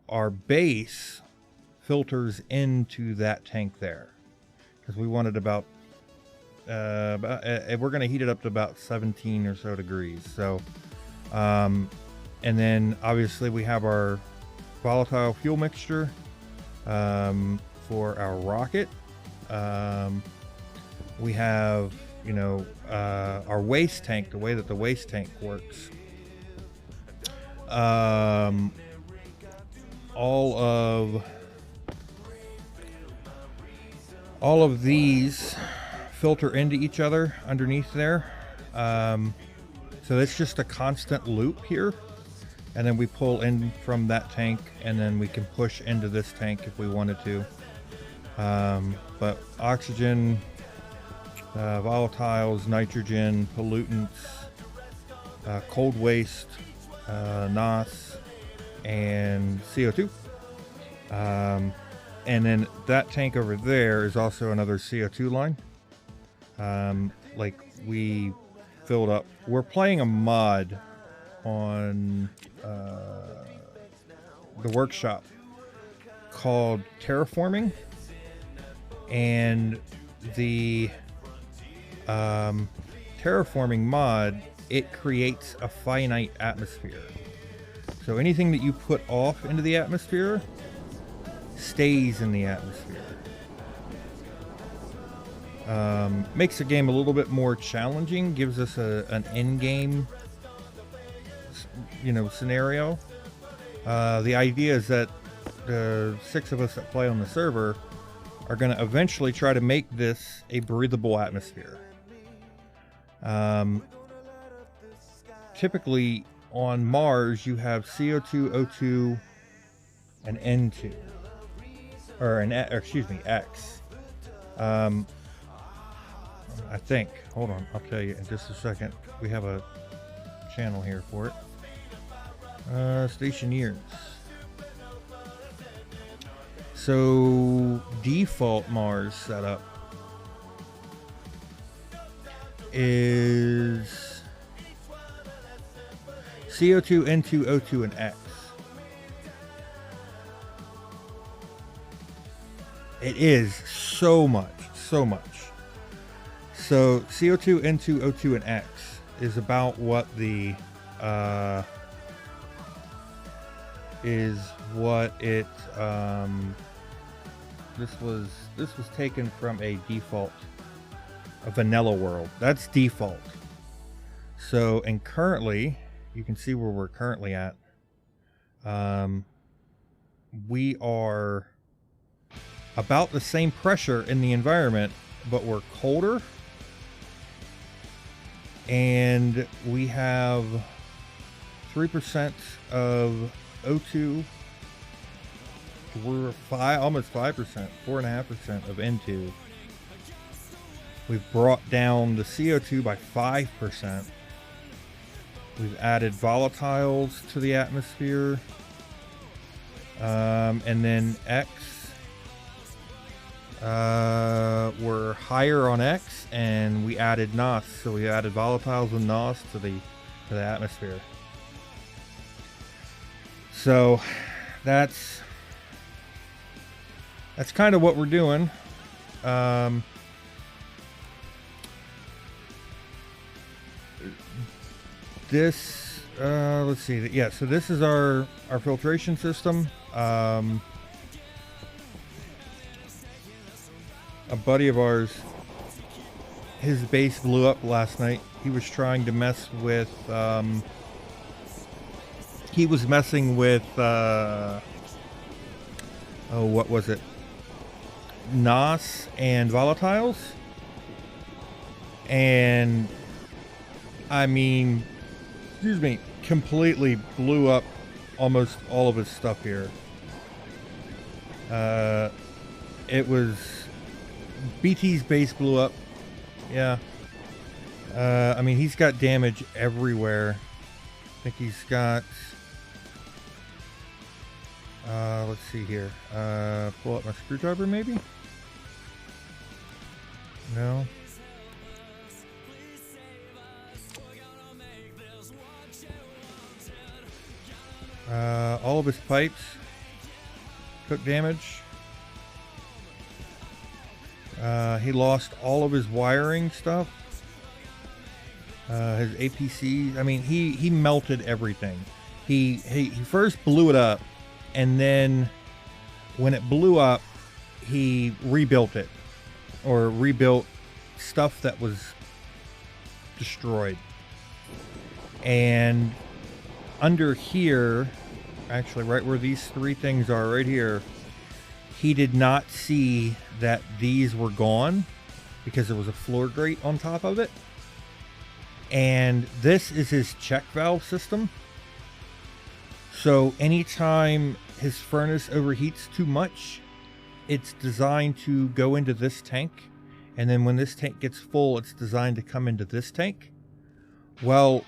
D: our base filters into that tank there, because we wanted about we're going to heat it up to about 17 or so degrees. So and then obviously we have our volatile fuel mixture for our rocket. We have, you know, our waste tank, the way that the waste tank works. All of these filter into each other underneath there. So it's just a constant loop here. And then we pull in from that tank, and then we can push into this tank if we wanted to. But oxygen, volatiles, nitrogen, pollutants, cold waste, NOS, and CO2. And then that tank over there is also another CO2 line. Like we filled up. We're playing a mod on the workshop called Terraforming, and the Terraforming mod, it creates a finite atmosphere. So anything that you put off into the atmosphere stays in the atmosphere. Makes the game a little bit more challenging, gives us an end game, you know, scenario. The idea is that the 6 of us that play on the server are going to eventually try to make this a breathable atmosphere. Typically on Mars you have CO2, O2, and N2, or excuse me, X. I think. Hold on, I'll tell you in just a second. We have a channel here for it. Stationeers. So default Mars setup is CO2, N2, O2, and X. It is so much. So CO2, N2, O2, and X is about what the this was taken from a default, a vanilla world. That's default. So, and currently you can see where we're currently at. We are about the same pressure in the environment, but we're colder, and we have 3% of O2. We're almost 5%, 4.5% of N2. We've brought down the CO2 by 5%. We've added volatiles to the atmosphere, and then X. We're higher on X, and we added NOS, so we added volatiles and NOS to the atmosphere. So that's kind of what we're doing. This let's see. Yeah, so this is our filtration system. A buddy of ours, his base blew up last night. He was trying to mess with he was messing with what was it, NOS and volatiles, and I mean, excuse me, completely blew up almost all of his stuff here. It was BT's base blew up. Yeah. I mean, he's got damage everywhere. I think he's got let's see here. Pull up my screwdriver, maybe? No. All of his pipes took damage. He lost all of his wiring stuff. His APC. I mean, he melted everything. He first blew it up, and then when it blew up, he rebuilt it, or rebuilt stuff that was destroyed. And under here, actually right where these three things are right here, he did not see that these were gone because there was a floor grate on top of it. And this is his check valve system. So anytime his furnace overheats too much, it's designed to go into this tank. And then when this tank gets full, it's designed to come into this tank. Well,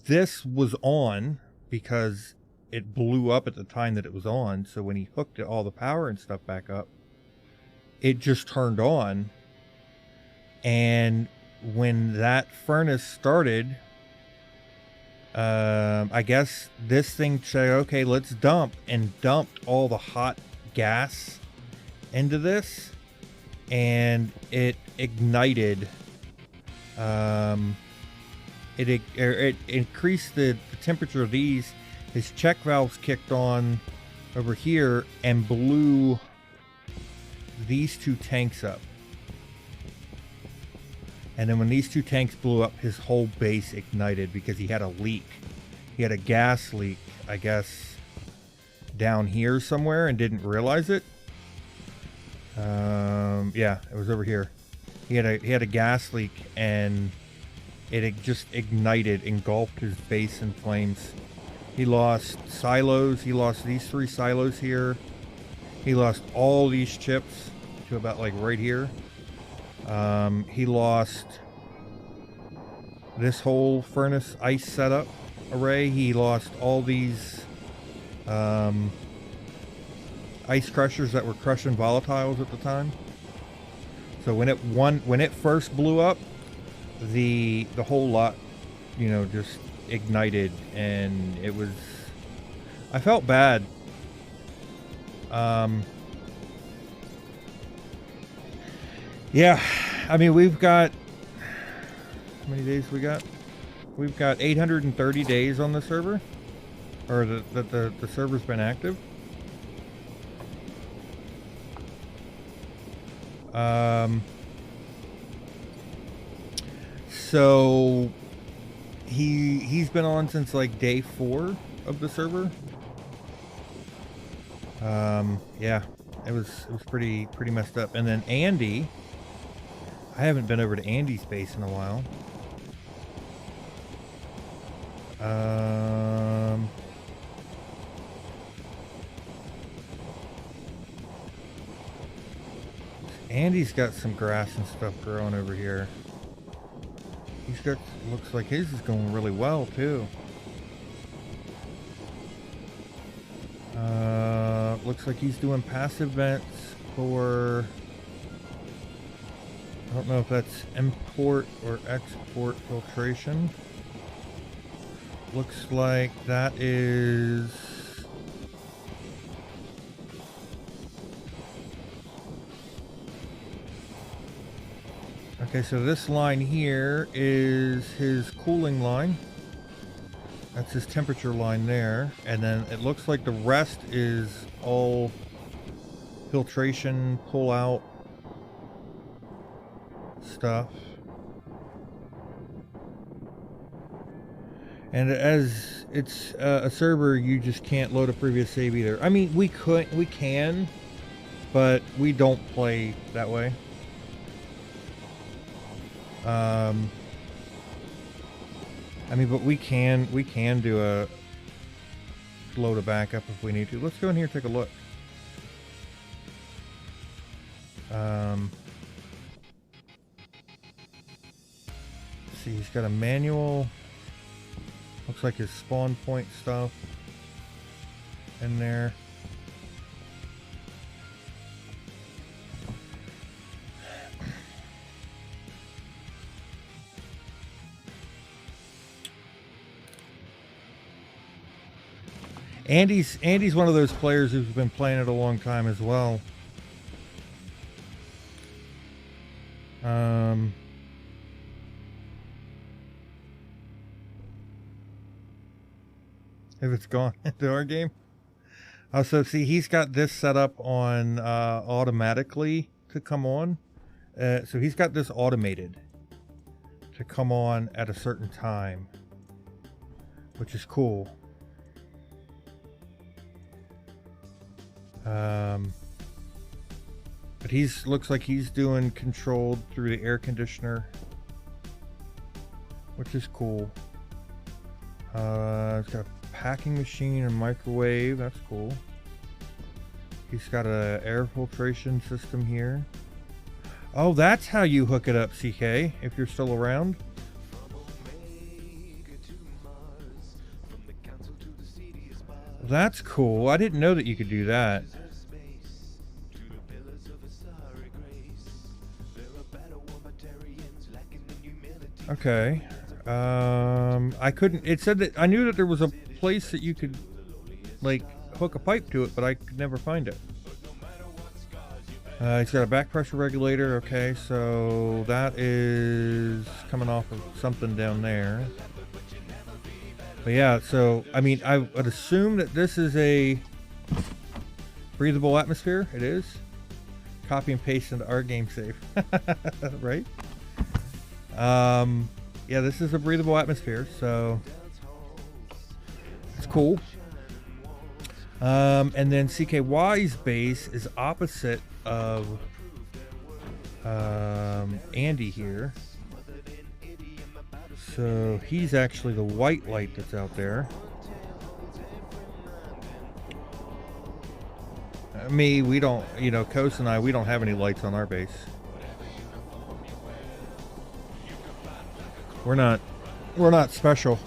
D: this was on because it blew up at the time that it was on. So when he hooked it, all the power and stuff back up, it just turned on. And when that furnace started, I guess this thing said, okay, let's dump, and dumped all the hot gas into this, and it ignited. It increased the temperature of these. His check valves kicked on over here and blew these two tanks up. And then when these two tanks blew up, his whole base ignited because he had a leak. He had a gas leak, I guess, down here somewhere and didn't realize it. Yeah, it was over here. He had a gas leak, and it just ignited, engulfed his base in flames. He lost silos. He lost these three silos here. He lost all these chips to about like right here. He lost this whole furnace ice setup array. He lost all these ice crushers that were crushing volatiles at the time. So when it first blew up, the whole lot, you know, just ignited, and it was, I felt bad. Yeah, I mean, we've got, how many days we got? We've got 830 days on the server, or the server's been active. So he's been on since like day 4 of the server. Yeah, it was pretty messed up. And then Andy, I haven't been over to Andy's base in a while. Andy's got some grass and stuff growing over here. He's got, looks like his is going really well too. Looks like he's doing passive vents for, I don't know if that's import or export filtration. Looks like that is, okay, so this line here is his cooling line. That's his temperature line there. And then it looks like the rest is all filtration, pull out stuff. And as it's a server, you just can't load a previous save either. I mean, we can, but we don't play that way. I mean, but we can do a load a backup if we need to. Let's go in here and take a look. See, he's got a manual. Looks like his spawn point stuff in there. Andy's one of those players who's been playing it a long time as well. If it's gone into our game. Also, see, he's got this set up on automatically to come on. So he's got this automated to come on at a certain time, which is cool. But looks like he's doing controlled through the air conditioner, which is cool. It's got a packing machine and microwave. That's cool. He's got a air filtration system here. Oh, that's how you hook it up, CK, if you're still around. That's cool. I didn't know that you could do that. Okay. I couldn't. It said that I knew that there was a place that you could, like, hook a pipe to it, but I could never find it. It's got a back pressure regulator. Okay, so that is coming off of something down there. But yeah, so I mean, I would assume that this is a breathable atmosphere. It is. Copy and paste into our game save, right? Yeah, this is a breathable atmosphere, so it's cool. And then CKY's base is opposite of Andy here. So he's actually the white light that's out there. Me, we don't, you know, Coast and I, we don't have any lights on our base. We're not special.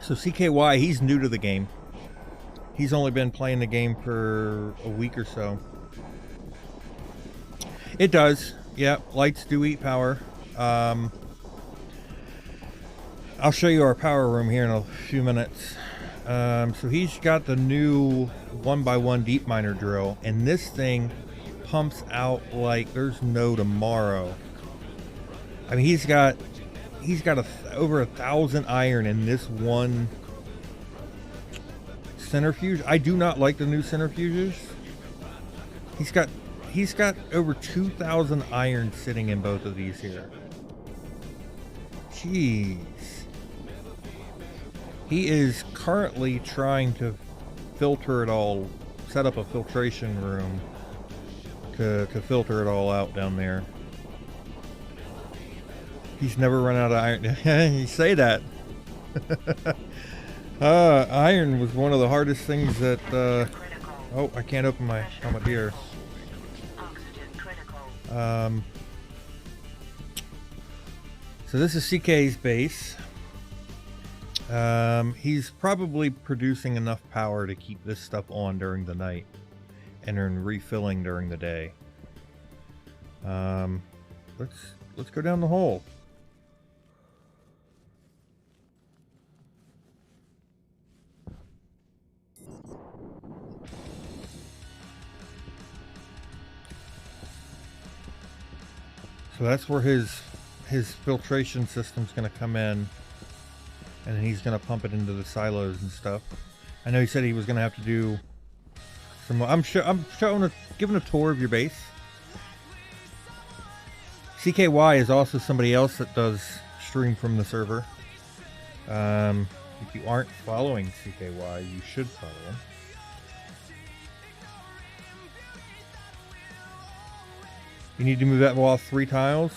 D: So CKY, he's new to the game. He's only been playing the game for a week or so. It does. Yeah, lights do eat power. I'll show you our power room here in a few minutes. So he's got the new 1x1 deep miner drill, and this thing pumps out like there's no tomorrow. I mean, he's got over 1,000 iron in this one centrifuge. I do not like the new centrifuges. He's got over 2,000 iron sitting in both of these here. Jeez. He is currently trying to filter it all, set up a filtration room to filter it all out down there. He's never run out of iron. You say that. Iron was one of the hardest things that... oh, I can't open my helmet here. So this is CK's base. He's probably producing enough power to keep this stuff on during the night and then refilling during the day. Let's go down the hole. So that's where his filtration system's going to come in, and then he's going to pump it into the silos and stuff. I know he said he was going to have to do some. I'm giving a tour of your base. CKY is also somebody else that does stream from the server. If you aren't following CKY, you should follow him. You need to move that wall 3 tiles.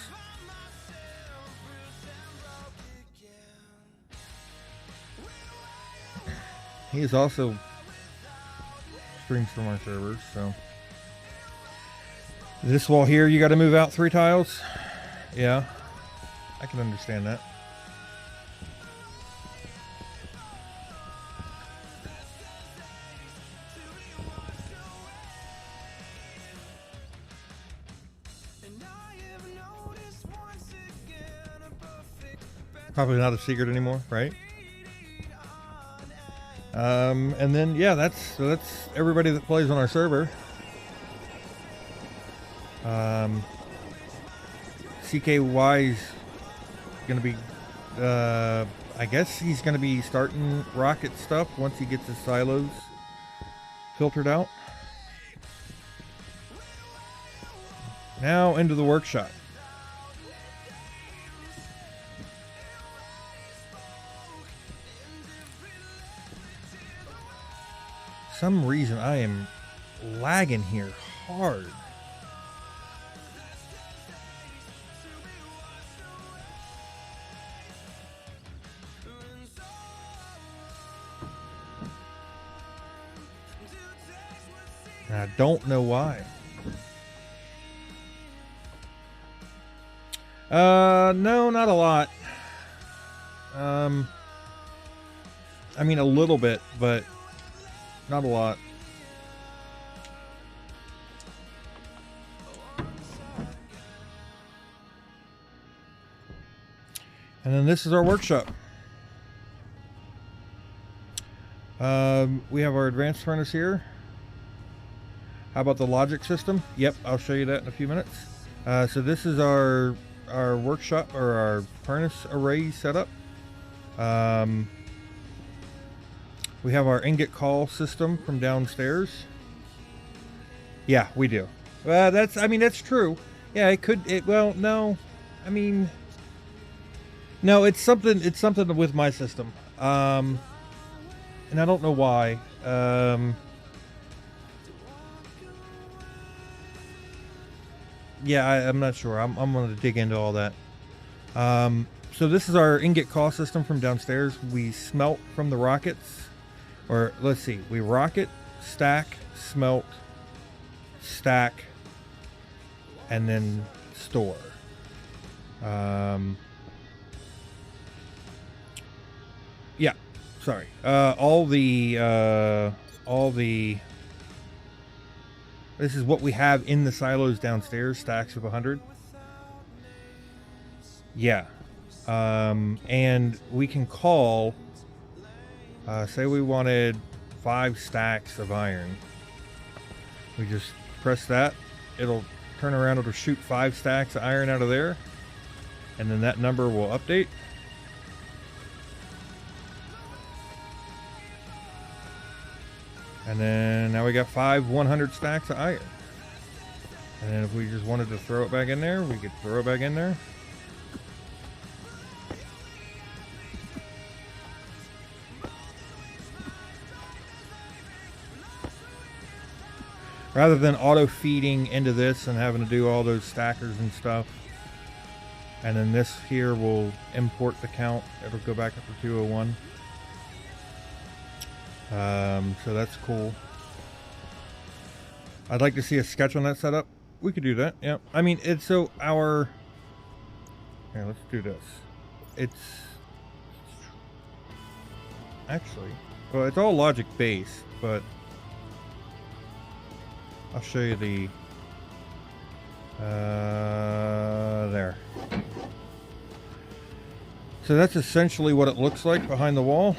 D: He is also streams from our servers, so. This wall here, you got to move out 3 tiles. Yeah, I can understand that. Probably not a secret anymore, right? And then yeah, that's everybody that plays on our server. CKY's gonna be, I guess he's gonna be starting rocket stuff once he gets his silos filtered out. Now into the workshop. Some reason I am lagging here hard. And I don't know why. No, not a lot. I mean a little bit, but not a lot. And then this is our workshop. We have our advanced furnace here. How about the logic system? Yep, I'll show you that in a few minutes. So this is our workshop, or our furnace array setup. We have our ingot call system from downstairs. Yeah, we do. I mean, that's true. Yeah, well, no. I mean, no, it's something with my system. And I don't know why. Yeah, I'm not sure. I'm going to dig into all that. So this is our ingot call system from downstairs. We smelt from the rockets. Or let's see. We rocket, stack, smelt, stack, and then store. Yeah, sorry. All the this is what we have in the silos downstairs, stacks of 100. Yeah. And we can call, say we wanted 5 stacks of iron. We just press that. It'll turn around, it'll shoot 5 stacks of iron out of there. And then that number will update. And then now we got 5 100 stacks of iron. And then if we just wanted to throw it back in there, we could throw it back in there. Rather than auto feeding into this and having to do all those stackers and stuff. And then this here will import the count. It'll go back up to 201. So that's cool. I'd like to see a sketch on that setup. We could do that. Yeah. I mean, it's so our. Here, let's do this. It's actually, well, it's all logic based, but I'll show you the. There. So that's essentially what it looks like behind the wall.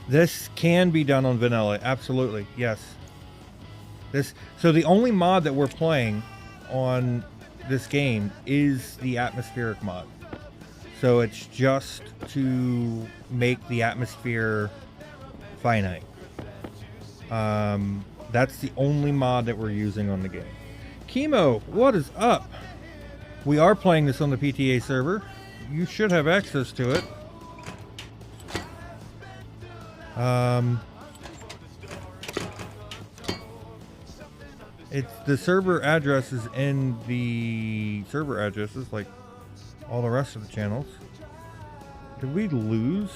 D: This can be done on vanilla, absolutely, yes. So the only mod that we're playing on this game is the atmospheric mod. So it's just to make the atmosphere finite. That's the only mod that we're using on the game. Chemo, what is up? We are playing this on the PTA server. You should have access to it. It's the server address is in the server addresses like all the rest of the channels. Did we lose?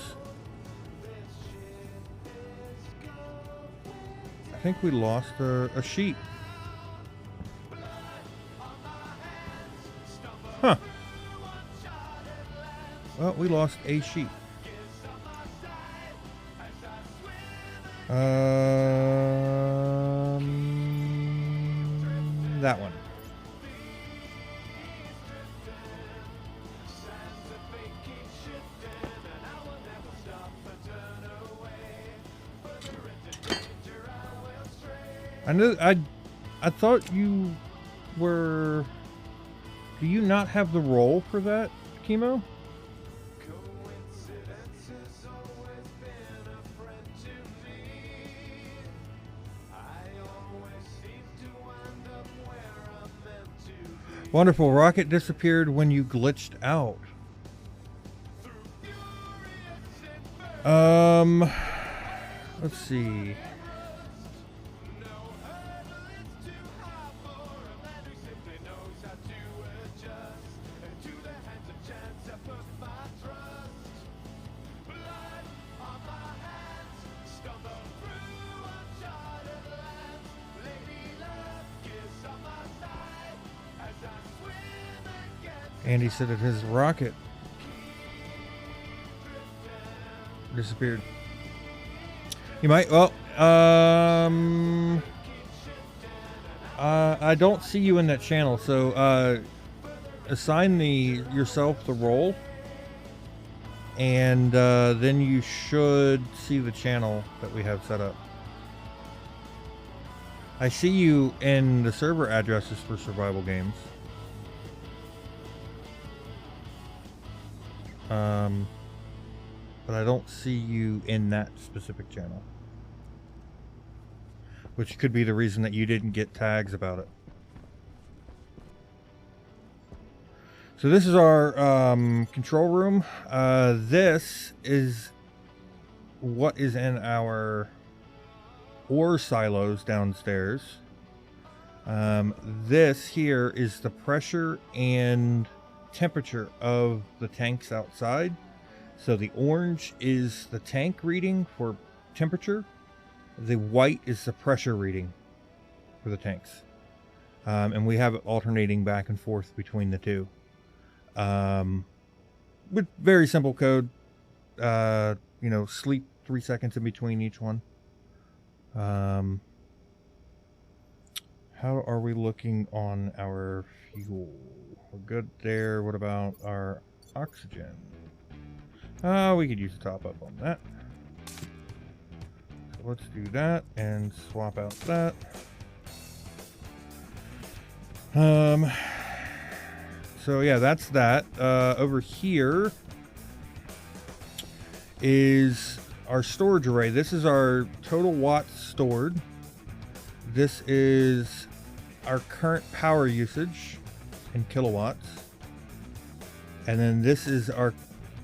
D: I think we lost a sheet. Huh. Well, we lost a sheet. that one. I thought you were... Do you not have the roll for that, Chemo? Wonderful. Rocket disappeared when you glitched out. Let's see. Andy said that his rocket disappeared. You might, well, I don't see you in that channel, so assign yourself the role, and then you should see the channel that we have set up. I see you in the server addresses for survival games. But I don't see you in that specific channel, which could be the reason that you didn't get tags about it. So this is our control room. This is what is in our ore silos downstairs. This here is the pressure and temperature of the tanks outside. So the orange is the tank reading for temperature. The white is the pressure reading for the tanks. And we have it alternating back and forth between the two. With very simple code. You know, sleep 3 seconds in between each one. How are we looking on our fuel? We're good there. What about our oxygen? We could use a top up on that. So let's do that and swap out that. So yeah, that's that. Over here is our storage array. This is our total watts stored. This is our current power usage in kilowatts. And then this is our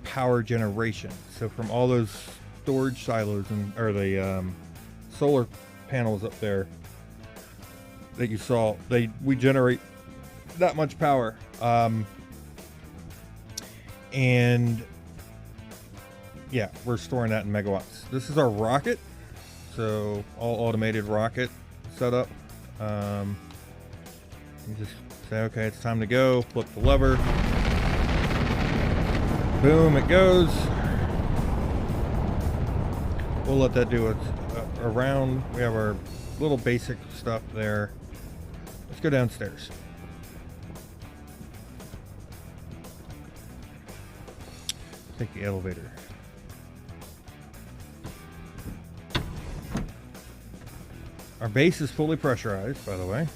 D: power generation. So from all those storage silos or the solar panels up there that you saw, we generate that much power. And yeah, we're storing that in megawatts. This is our rocket. So all automated rocket setup. You just say, okay, it's time to go. Flip the lever. Boom, it goes. We'll let that do it around. We have our little basic stuff there. Let's go downstairs. Take the elevator. Our base is fully pressurized, by the way.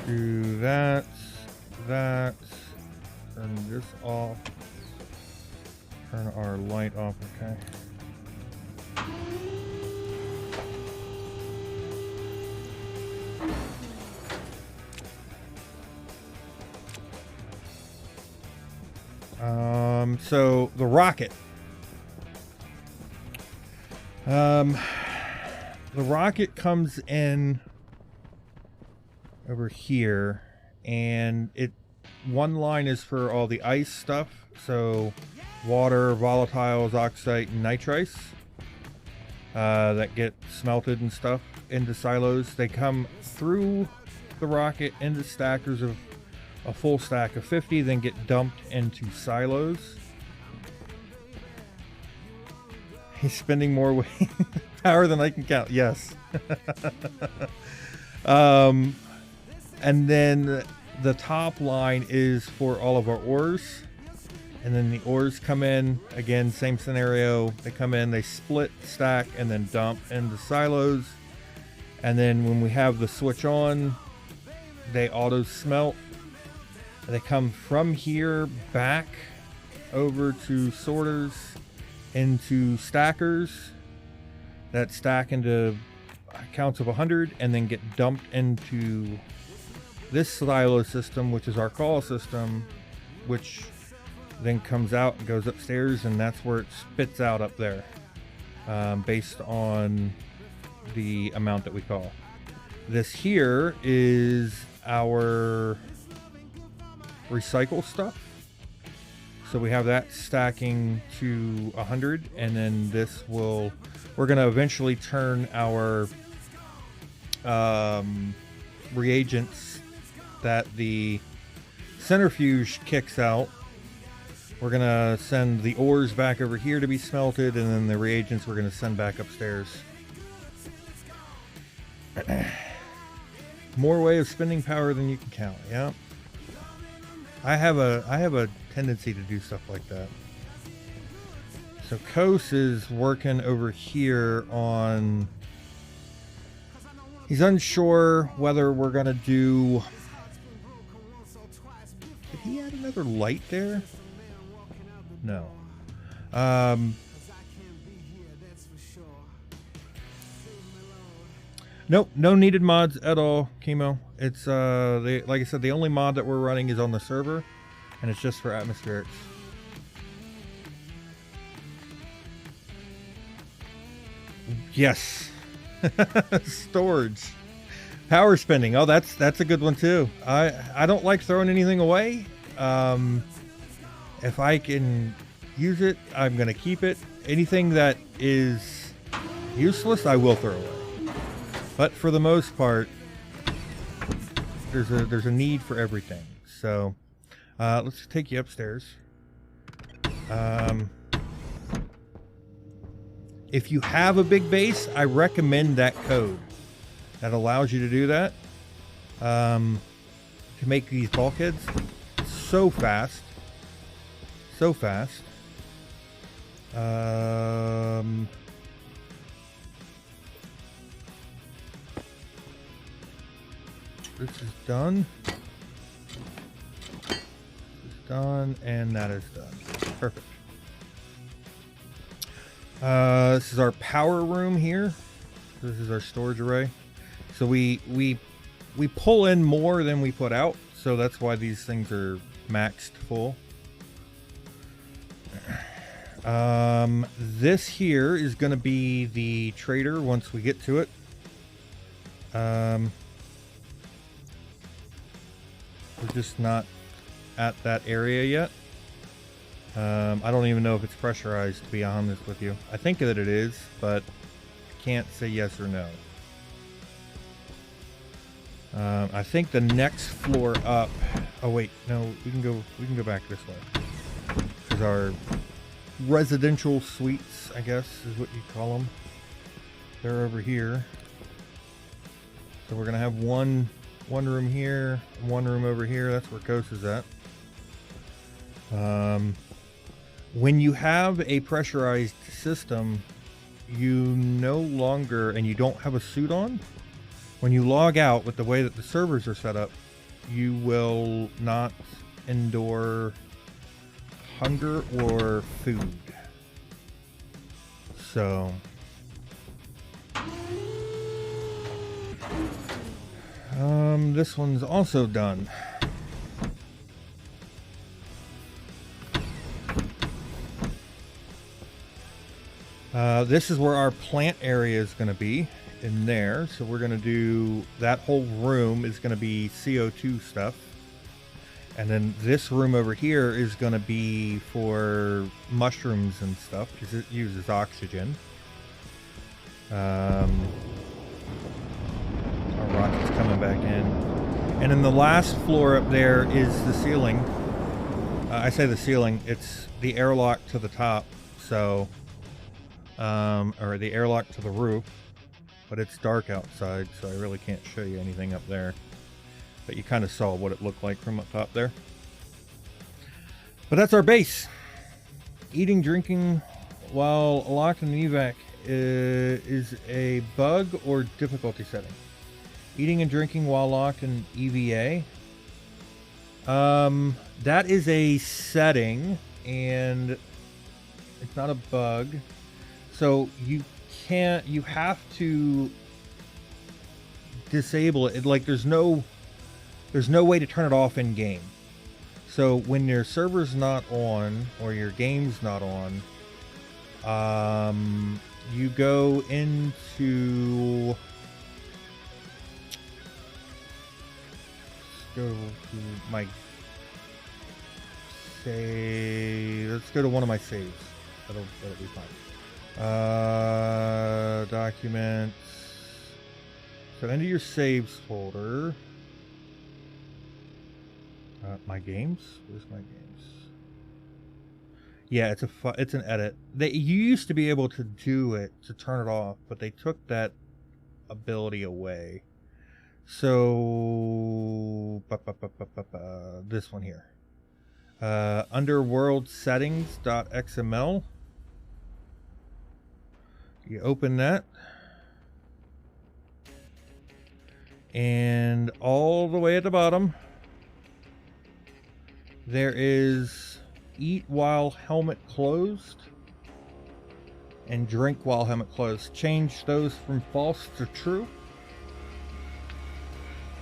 D: Do that, turn this off, turn our light off, okay. So the rocket. The rocket comes in over here, and one line is for all the ice stuff, so water, volatiles, oxide, and nitrice that get smelted and stuff into silos. They come through the rocket into stackers of a full stack of 50, then get dumped into silos. He's spending more power than I can count. Yes. And then the top line is for all of our ores. And then the ores come in. Again, same scenario. They come in, they split, stack, and then dump into silos. And then when we have the switch on, they auto smelt. They come from here back over to sorters, into stackers that stack into counts of 100, and then get dumped into this silo system, which is our call system, which then comes out and goes upstairs, and that's where it spits out up there, based on the amount that we call. This here is our recycle stuff. So we have that stacking to 100, and then this will, we're going to eventually turn our reagents that the centrifuge kicks out. We're going to send the ores back over here to be smelted, and then the reagents we're going to send back upstairs. More way of spending power than you can count. Yeah. I have a tendency to do stuff like that. So Kos is working over here on, he's unsure whether we're gonna do, did he add another light there? No. Nope, no needed mods at all, Chemo. It's like I said, the only mod that we're running is on the server, and it's just for atmospherics. Yes. Storage. Power spending. Oh, that's a good one too. I don't like throwing anything away. If I can use it, I'm gonna keep it. Anything that is useless, I will throw away. But for the most part, there's a need for everything. So let's take you upstairs. If you have a big base, I recommend that code that allows you to do that. To make these bulkheads so fast. So fast. This is done. This is done, and that is done. Perfect. This is our power room here. This is our storage array. So we pull in more than we put out, so that's why these things are maxed full. This here is going to be the trader once we get to it. We're just not at that area yet. I don't even know if it's pressurized, to be honest with you. I think that it is, but I can't say yes or no. I think the next floor up. Oh wait, no, we can go back this way. Because our residential suites, I guess, is what you call them. They're over here. So we're gonna have one room here, one room over here. That's where Kos is at. When you have a pressurized system, you no longer, and you don't have a suit on, when you log out with the way that the servers are set up, you will not endure hunger or food. So this one's also done. This is where our plant area is going to be, in there. So we're going to do, that whole room is going to be CO2 stuff. And then this room over here is going to be for mushrooms and stuff, because it uses oxygen. Our rocket's coming back in. And then the last floor up there is the ceiling. I say the ceiling, it's the airlock to the top, so, or the airlock to the roof, but it's dark outside, so I really can't show you anything up there. But you kind of saw what it looked like from up top there. But that's our base. Eating, drinking while locked in evac is a bug or difficulty setting. Eating and drinking while locked in EVA. That is a setting, and it's not a bug. So you have to disable it. Like there's no way to turn it off in game. So when your server's not on or your game's not on, you go into, let's go to my save. Let's go to one of my saves. That'll be fine. Documents. So into your saves folder. My games. Where's my games? Yeah, it's an edit. You used to be able to do it to turn it off, but they took that ability away. So this one here. Under world settings.xml. You open that. And all the way at the bottom, there is eat while helmet closed and drink while helmet closed. Change those from false to true,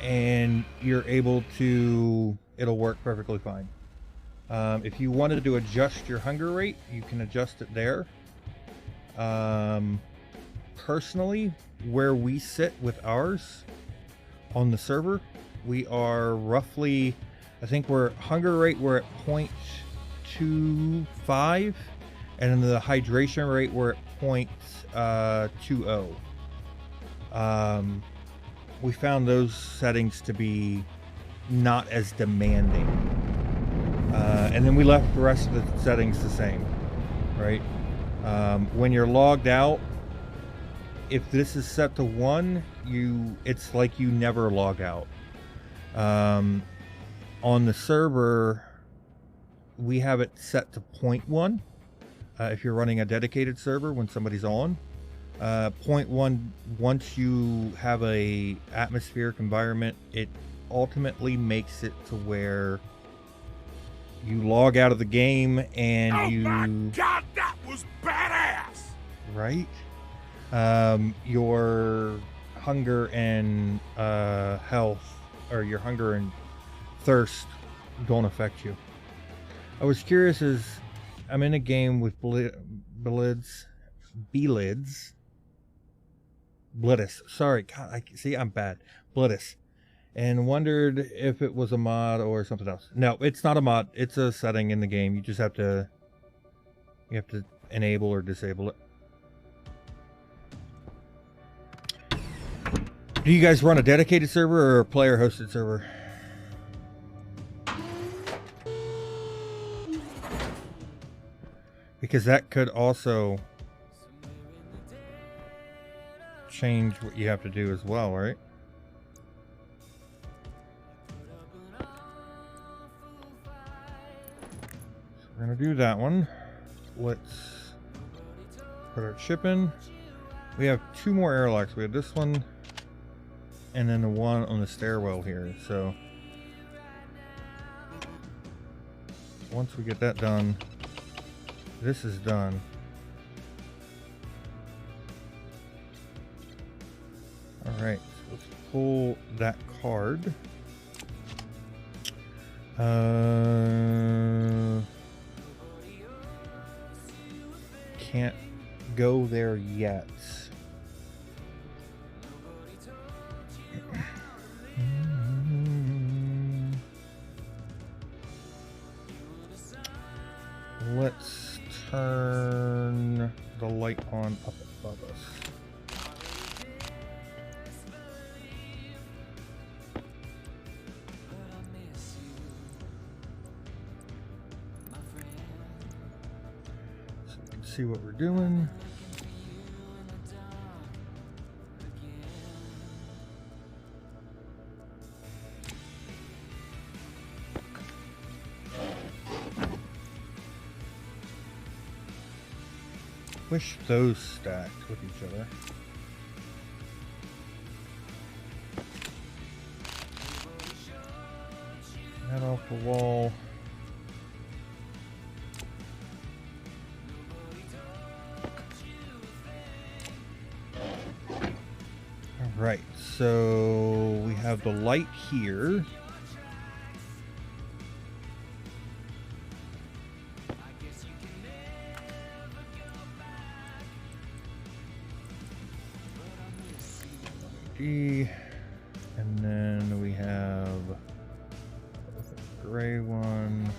D: and you're able to, it'll work perfectly fine. If you wanted to adjust your hunger rate, you can adjust it there. Personally, where we sit with ours on the server, we are roughly, I think we're hunger rate, we're at 0.25, and then the hydration rate we're at 0.20. We found those settings to be not as demanding, and then we left the rest of the settings the same, right? When you're logged out, if this is set to 1, it's like you never log out. On the server, we have it set to 0.1. If you're running a dedicated server when somebody's on, 0.1, once you have a atmospheric environment, it ultimately makes it to where you log out of the game and
I: oh my God, that was badass!
D: Right? Your hunger and health, or your hunger and thirst, don't affect you. I was curious, as I'm in a game with Blitz, sorry, God, I'm bad, Blitz, and wondered if it was a mod or something else. No, it's not a mod, it's a setting in the game. You just have to enable or disable it. Do you guys run a dedicated server or a player hosted server? Because that could also change what you have to do as well, right? So we're gonna do that one. Let's put our chip in. We have 2 more airlocks. We have this one and then the one on the stairwell here. So once we get that done, this is done. All right, so let's pull that card. Can't go there yet. Let's turn the light on up above us. see what we're doing. Wish those stacked with each other. That off the wall. Alright, so we have the light here. And then we have a gray one.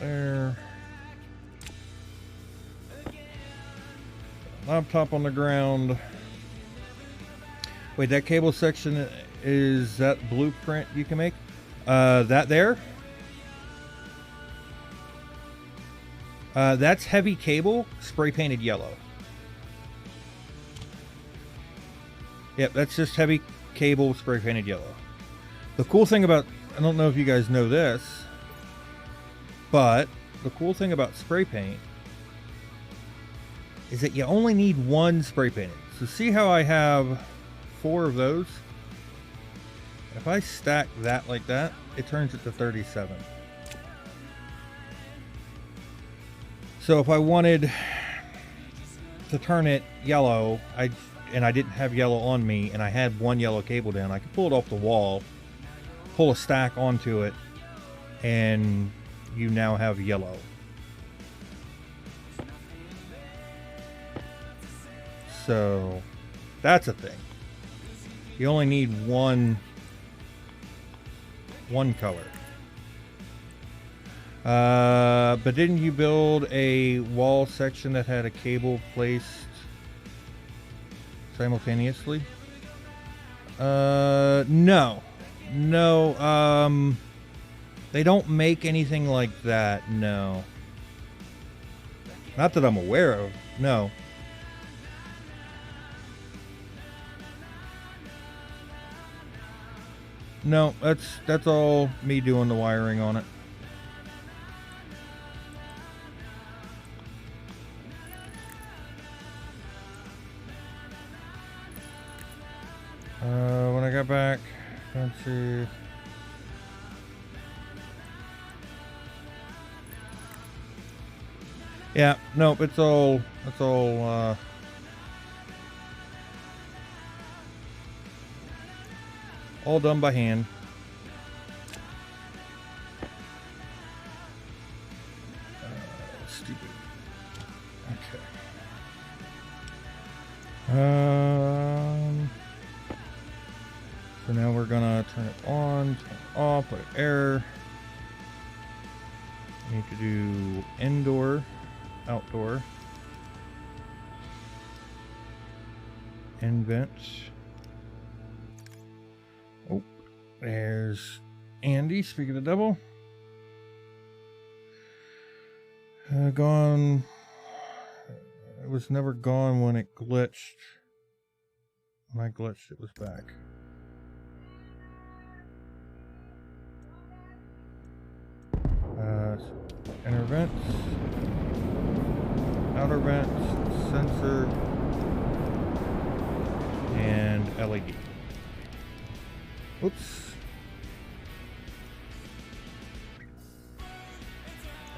D: There. Laptop on the ground. Wait, that cable section, is that blueprint you can make? That there? That's heavy cable, spray painted yellow. Yep, that's just heavy cable, spray painted yellow. The cool thing about, I don't know if you guys know this, but the cool thing about spray paint is that you only need one spray painted. So see how I have 4 of those? If I stack that like that, it turns it to 37. So if I wanted to turn it yellow, and I didn't have yellow on me, and I had one yellow cable down, I could pull it off the wall, pull a stack onto it, and you now have yellow. So that's a thing. You only need one color. But didn't you build a wall section that had a cable placed simultaneously? No. They don't make anything like that, no. Not that I'm aware of, no. No, that's all me doing the wiring on it. When I got back, let's see. Yeah, nope, it's all done by hand. Stupid. Okay. So now we're gonna turn it on, turn it off, put an error. We need to do indoor, outdoor, invent. Oh, there's Andy, speaking of the devil. Gone. It was never gone when it glitched. When I glitched, it was back. Inner vents, outer vents, sensor, and LED. Oops.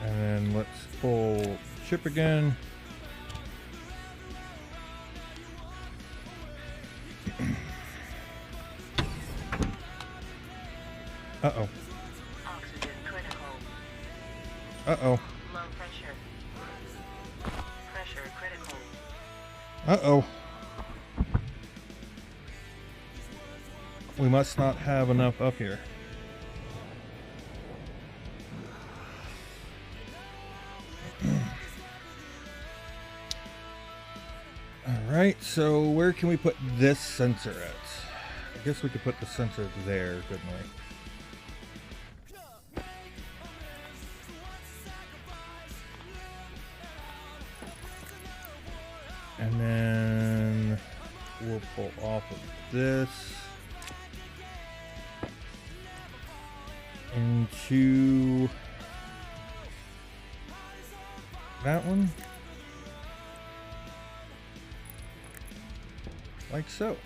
D: And then let's pull chip again. Uh-oh.
C: Oxygen critical.
D: Uh-oh.
C: Low pressure. Pressure critical.
D: Uh-oh. We must not have enough up here. Alright, so where can we put this sensor at? I guess we could put the sensor there, couldn't we? pull off of this into that one, like so.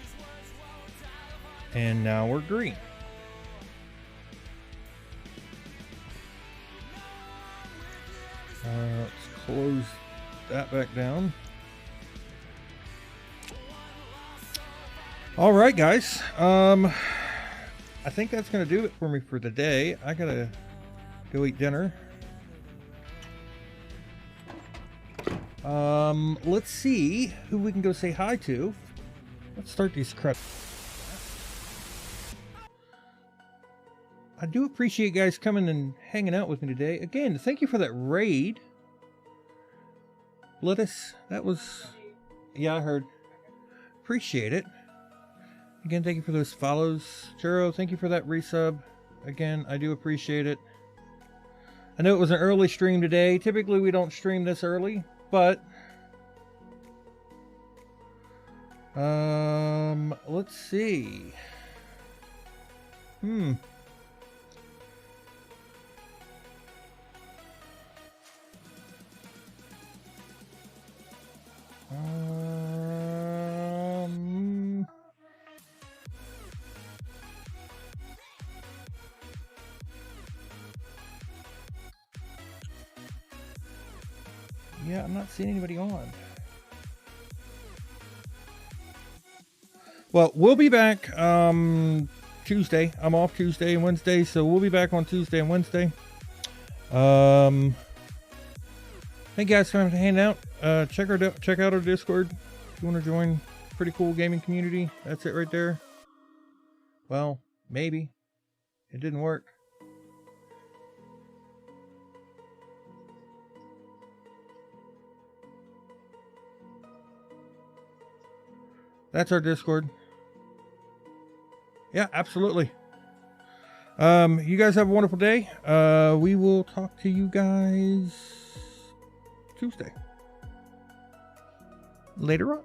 D: And now we're green. Let's close that back down. All right, guys. I think that's going to do it for me for the day. I got to go eat dinner. Let's see who we can go say hi to. Let's start these credits. I do appreciate you guys coming and hanging out with me today. Again, thank you for that raid. Lettuce, that was... Yeah, I heard. Appreciate it. Again, thank you for those follows. Churro, thank you for that resub. Again, I do appreciate it. I know it was an early stream today. Typically, we don't stream this early, but... let's see. Yeah, I'm not seeing anybody on. Well, we'll be back Tuesday. I'm off Tuesday and Wednesday, so we'll be back on Tuesday and Wednesday. Thank you guys for hanging out. Check out our Discord if you want to join. Pretty cool gaming community. That's it right there. Well, maybe. It didn't work. That's our Discord. Yeah, absolutely. You guys have a wonderful day. We will talk to you guys Tuesday. Later on.